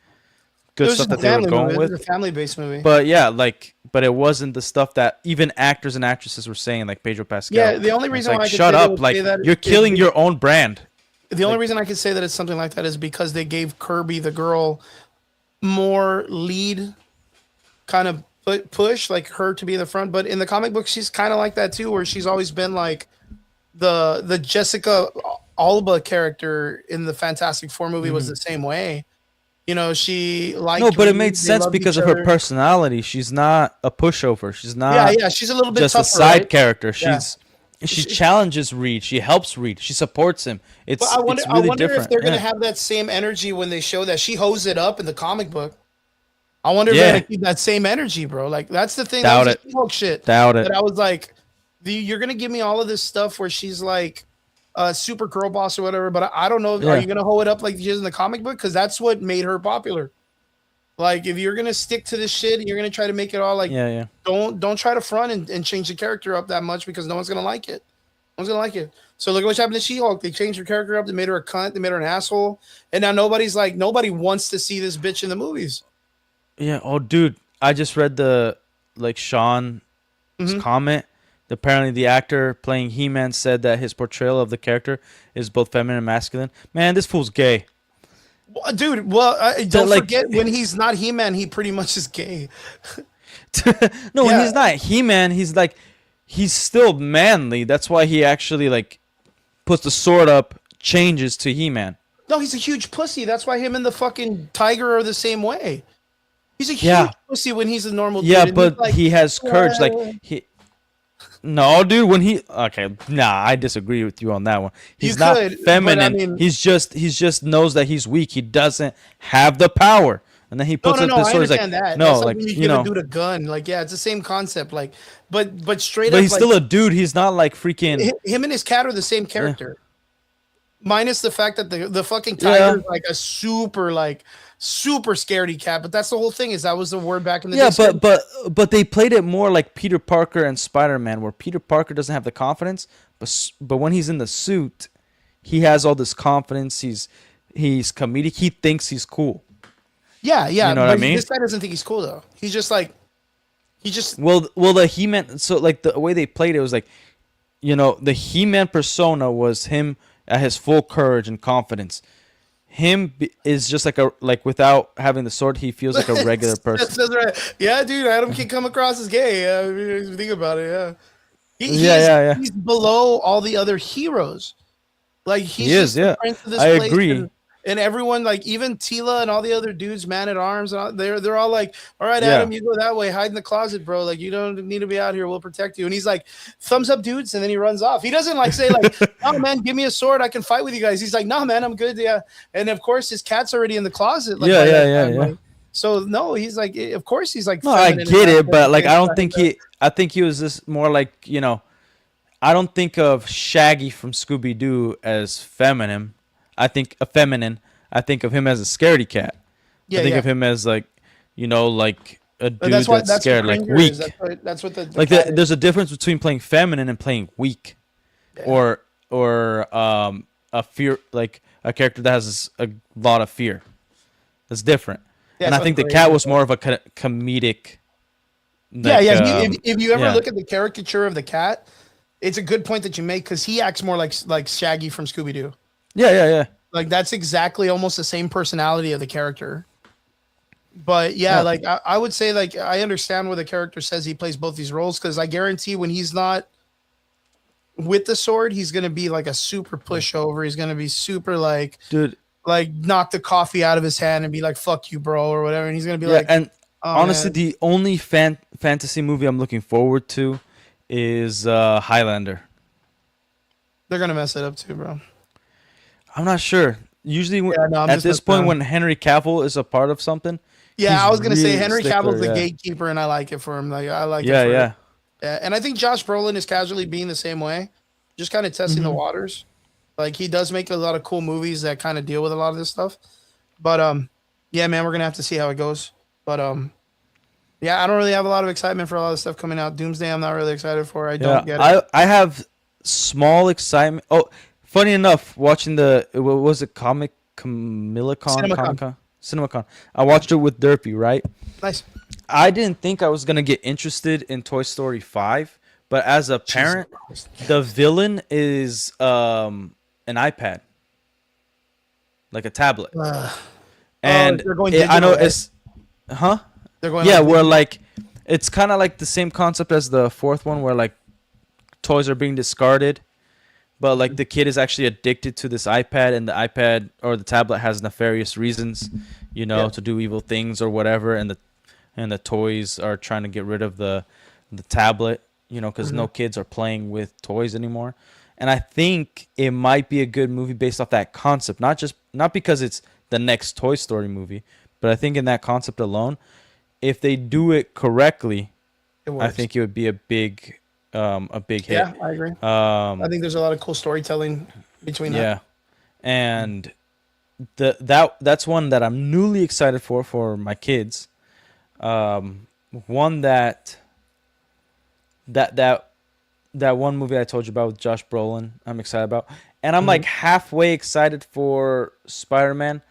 good stuff that they were going with. It was a family-based movie. But yeah, like, but it wasn't the stuff that even actors and actresses were saying, like Pedro Pascal. Yeah, the only reason why I could shut up, like, you're killing your own brand. The only reason I could say that it's something like that is because they gave Kirby, the girl, more lead kind of push, like her to be in the front. But in the comic book, she's kind of like that too, where she's always been like the Jessica Alba character in the Fantastic Four movie was the same way. You know, she liked. No, but it made sense because of her personality. She's not a pushover. She's not. Yeah. She's a little bit just tougher, a side right? character. She challenges Reed. She helps Reed. She supports him. It's I wonder different. If they're gonna have that same energy when they show that she hose it up in the comic book. I wonder if they're gonna keep that same energy, bro. Like that's the thing. Doubt that was it. She-Hulk shit. Doubt it. That I was like, you're gonna give me all of this stuff where she's like super girl boss or whatever, but I don't know. Are you gonna hoe it up like she is in the comic book? Because that's what made her popular. Like if you're gonna stick to this shit and you're gonna try to make it all like don't try to front and change the character up that much because no one's gonna like it. No one's gonna like it. So look at what's happened to She-Hulk. They changed her character up, they made her a cunt, they made her an asshole, and now nobody wants to see this bitch in the movies. Yeah. Oh, dude, I just read the Sean's comment. Apparently, the actor playing He-Man said that his portrayal of the character is both feminine and masculine. Man, this fool's gay. Dude, well, don't forget when he's not He-Man, he pretty much is gay. No, when he's not He-Man, he's still manly. That's why he actually puts the sword up, changes to He-Man. No, he's a huge pussy. That's why him and the fucking tiger are the same way. He's a huge pussy when he's a normal dude. Yeah, but he has courage. No, dude. I disagree with you on that one. He's not feminine. I mean, he's just knows that he's weak. He doesn't have the power, and then he puts it this sword. He's like, that. no, like you give a dude a gun. It's the same concept. But straight up. But he's still a dude. He's not like freaking. Him and his cat are the same character, minus the fact that the fucking tiger is like a super scaredy cat. But that's the whole thing. Is that was the word back in the day. But they played it more like Peter Parker and Spider-Man, where Peter Parker doesn't have the confidence, but when he's in the suit, he has all this confidence. He's comedic. He thinks he's cool. Yeah. You know what I mean? This guy doesn't think he's cool though. He's just well the He-Man. So the way they played it was the He-Man persona was him at his full courage and confidence. Him is just without having the sword, he feels like a regular person. That's right. Yeah, dude, Adam can come across as gay. If you think about it, He's below all the other heroes. He is. Yeah, I agree. And everyone, even Tila and all the other dudes, Man at Arms, they're all like, "All right, Adam, you go that way, hide in the closet, bro. You don't need to be out here. We'll protect you." And he's like, "Thumbs up, dudes," and then he runs off. He doesn't say "Oh man, give me a sword, I can fight with you guys." He's like, "No, man, I'm good." Yeah, and of course his cat's already in the closet. Yeah. So no, he's like, of course he's like. No, I get it, but I don't think he. I think he was just more I don't think of Shaggy from Scooby Doo as feminine. I think feminine. I think of him as a scaredy cat. I think of him as a dude that's scared, weak. That's what there's a difference between playing feminine and playing weak, or a fear a character that has a lot of fear. That's different. Yeah, and I think the cat was more of a comedic. If you ever look at the caricature of the cat, it's a good point that you make because he acts more like Shaggy from Scooby Doo. Yeah. That's exactly almost the same personality of the character. But I would say I understand where the character says he plays both these roles because I guarantee when he's not with the sword, he's gonna be like a super pushover. He's gonna be super like, dude, like knock the coffee out of his hand and be like, "Fuck you, bro," or whatever. And he's gonna be like, and oh, honestly, man. the only fantasy movie I'm looking forward to is Highlander. They're gonna mess it up too, bro. I'm not sure. Usually, no, at this point, when Henry Cavill is a part of something, yeah, I was gonna say Henry stickler, Cavill's the gatekeeper, and I like it for him. Like I like it. Yeah, for yeah. him. Yeah, and I think Josh Brolin is casually being the same way, just kind of testing the waters. Like he does make a lot of cool movies that kind of deal with a lot of this stuff. But yeah, man, we're gonna have to see how it goes. But yeah, I don't really have a lot of excitement for a lot of stuff coming out. Doomsday, I'm not really excited for. I don't get it. I have small excitement. Oh, funny enough, watching what was it, CinemaCon. I watched it with Derpy, right? Nice. I didn't think I was gonna get interested in Toy Story 5, but as a parent, the villain is an iPad, like a tablet, and they're going I know digital, it's, huh? They're going Yeah, like where digital. like it's kind of like the same concept as the fourth one, where like toys are being discarded, but like the kid is actually addicted to this iPad, and the iPad or the tablet has nefarious reasons, to do evil things or whatever, and the toys are trying to get rid of the tablet, because no kids are playing with toys anymore. And I think it might be a good movie based off that concept, not because it's the next Toy Story movie, but I think in that concept alone, if they do it correctly, I think it would be a big hit. Yeah, I agree. I think there's a lot of cool storytelling between that. Yeah, and that's one that I'm newly excited for my kids. One that one movie I told you about with Josh Brolin, I'm excited about, and I'm like halfway excited for Spider-Man.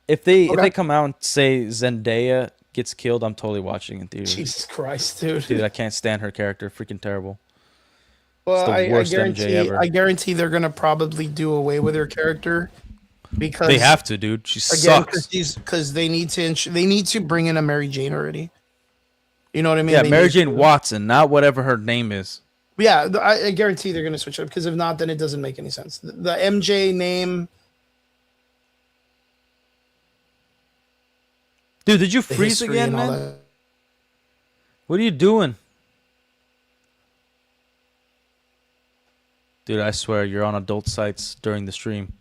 If they come out and say Zendaya gets killed, I'm totally watching in theaters. Jesus Christ, dude! Dude, I can't stand her character. Freaking terrible. Well, I guarantee they're gonna probably do away with her character because they have to, dude. She sucks. Because they need to bring in a Mary Jane already. You know what I mean? Yeah, Mary Jane Watson, not whatever her name is. Yeah, I guarantee they're gonna switch it up because if not, then it doesn't make any sense. The MJ name. Dude, did you freeze again, man? What are you doing? Dude, I swear you're on adult sites during the stream.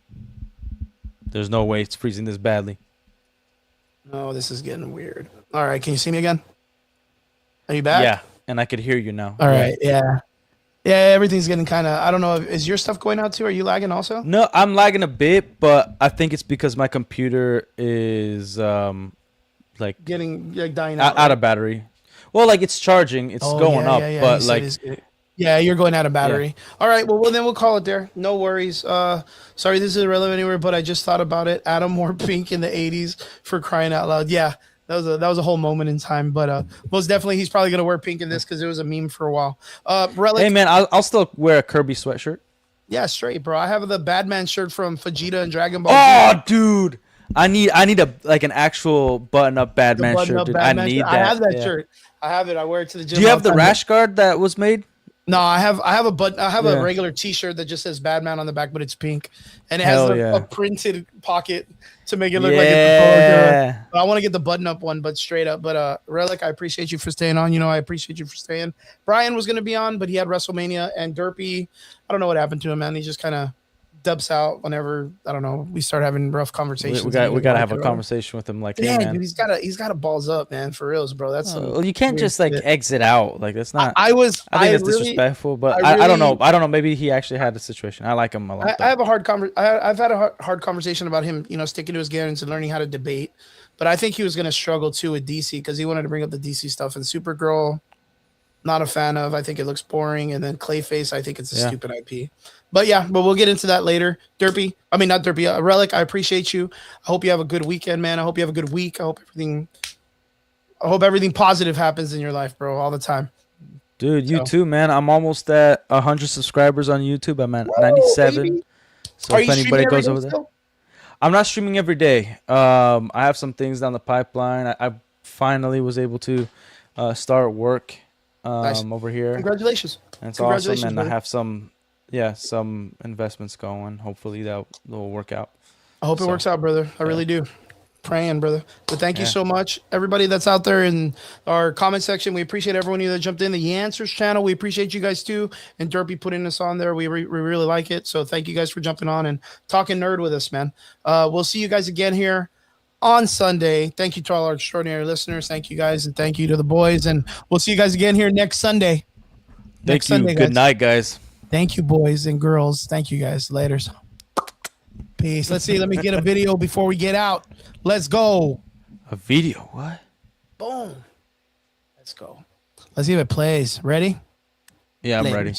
There's no way it's freezing this badly. Oh, this is getting weird. All right, can you see me again? Are you back? Yeah, and I could hear you now. All right, yeah. Yeah, everything's getting kind of, I don't know, is your stuff going out too? Are you lagging also? No, I'm lagging a bit, but I think it's because my computer is like getting like dying out of battery. Well, like it's charging, it's going up, but like yeah, you're going out of battery. Yeah. All right, well then we'll call it there. No worries. Sorry, this is irrelevant anywhere, but I just thought about it. Adam wore pink in the 80s for crying out loud. Yeah, that was a whole moment in time. But most definitely, he's probably gonna wear pink in this because it was a meme for a while. Relic, hey man, I'll still wear a Kirby sweatshirt. Yeah, straight, bro. I have the Batman shirt from Vegeta and Dragon Ball. Oh, dude. I need an actual button-up Batman shirt, dude. I need that. I have that shirt. I have it. I wear it to the gym. Do you have the rash guard that was made? No, I have a regular T-shirt that just says Batman on the back, but it's pink, and it has a printed pocket to make it look like it's a polo. But I want to get the button-up one, but straight up. But Relic, I appreciate you for staying on. I appreciate you for staying. Brian was gonna be on, but he had WrestleMania, and Derpy, I don't know what happened to him, man. He just kind of dubs out whenever, I don't know, we start having rough conversations. We got to have a conversation with him, like, hey, man. Dude, he's got to balls up, man, for reals, bro. That's well, you can't just like exit out, like that's not. I think that's disrespectful, but I don't know. Maybe he actually had a situation. I like him a lot. I have a I've had a hard conversation about him, sticking to his guns and learning how to debate. But I think he was going to struggle too with DC because he wanted to bring up the DC stuff, and Supergirl, not a fan of. I think it looks boring, and then Clayface, I think it's a stupid IP. But we'll get into that later. Not Derpy. Relic, I appreciate you. I hope you have a good weekend, man. I hope you have a good week. I hope everything positive happens in your life, bro, all the time. Dude, you too, man. I'm almost at 100 subscribers on YouTube. I'm at 97. Baby. So if anybody goes over there, I'm not streaming every day. I have some things down the pipeline. I finally was able to start work nice. Over here. Congratulations. And it's awesome, and I have some yeah, some investments going. Hopefully that will work out. I hope it works out, brother. I really do. Praying, brother. But thank you so much, everybody that's out there in our comment section. We appreciate everyone that jumped in the Answers channel. We appreciate you guys too, and Derpy putting us on there. We really like it. So thank you guys for jumping on and talking nerd with us, man. We'll see you guys again here on Sunday. Thank you to all our extraordinary listeners. Thank you guys, and thank you to the boys. And we'll see you guys again here next Sunday. Thank you. Good night, guys. Thank you, boys and girls. Thank you, guys. Later. Peace. Let's see. Let me get a video before we get out. Let's go. A video? What? Boom. Let's go. Let's see if it plays. Ready? Yeah, I'm ready.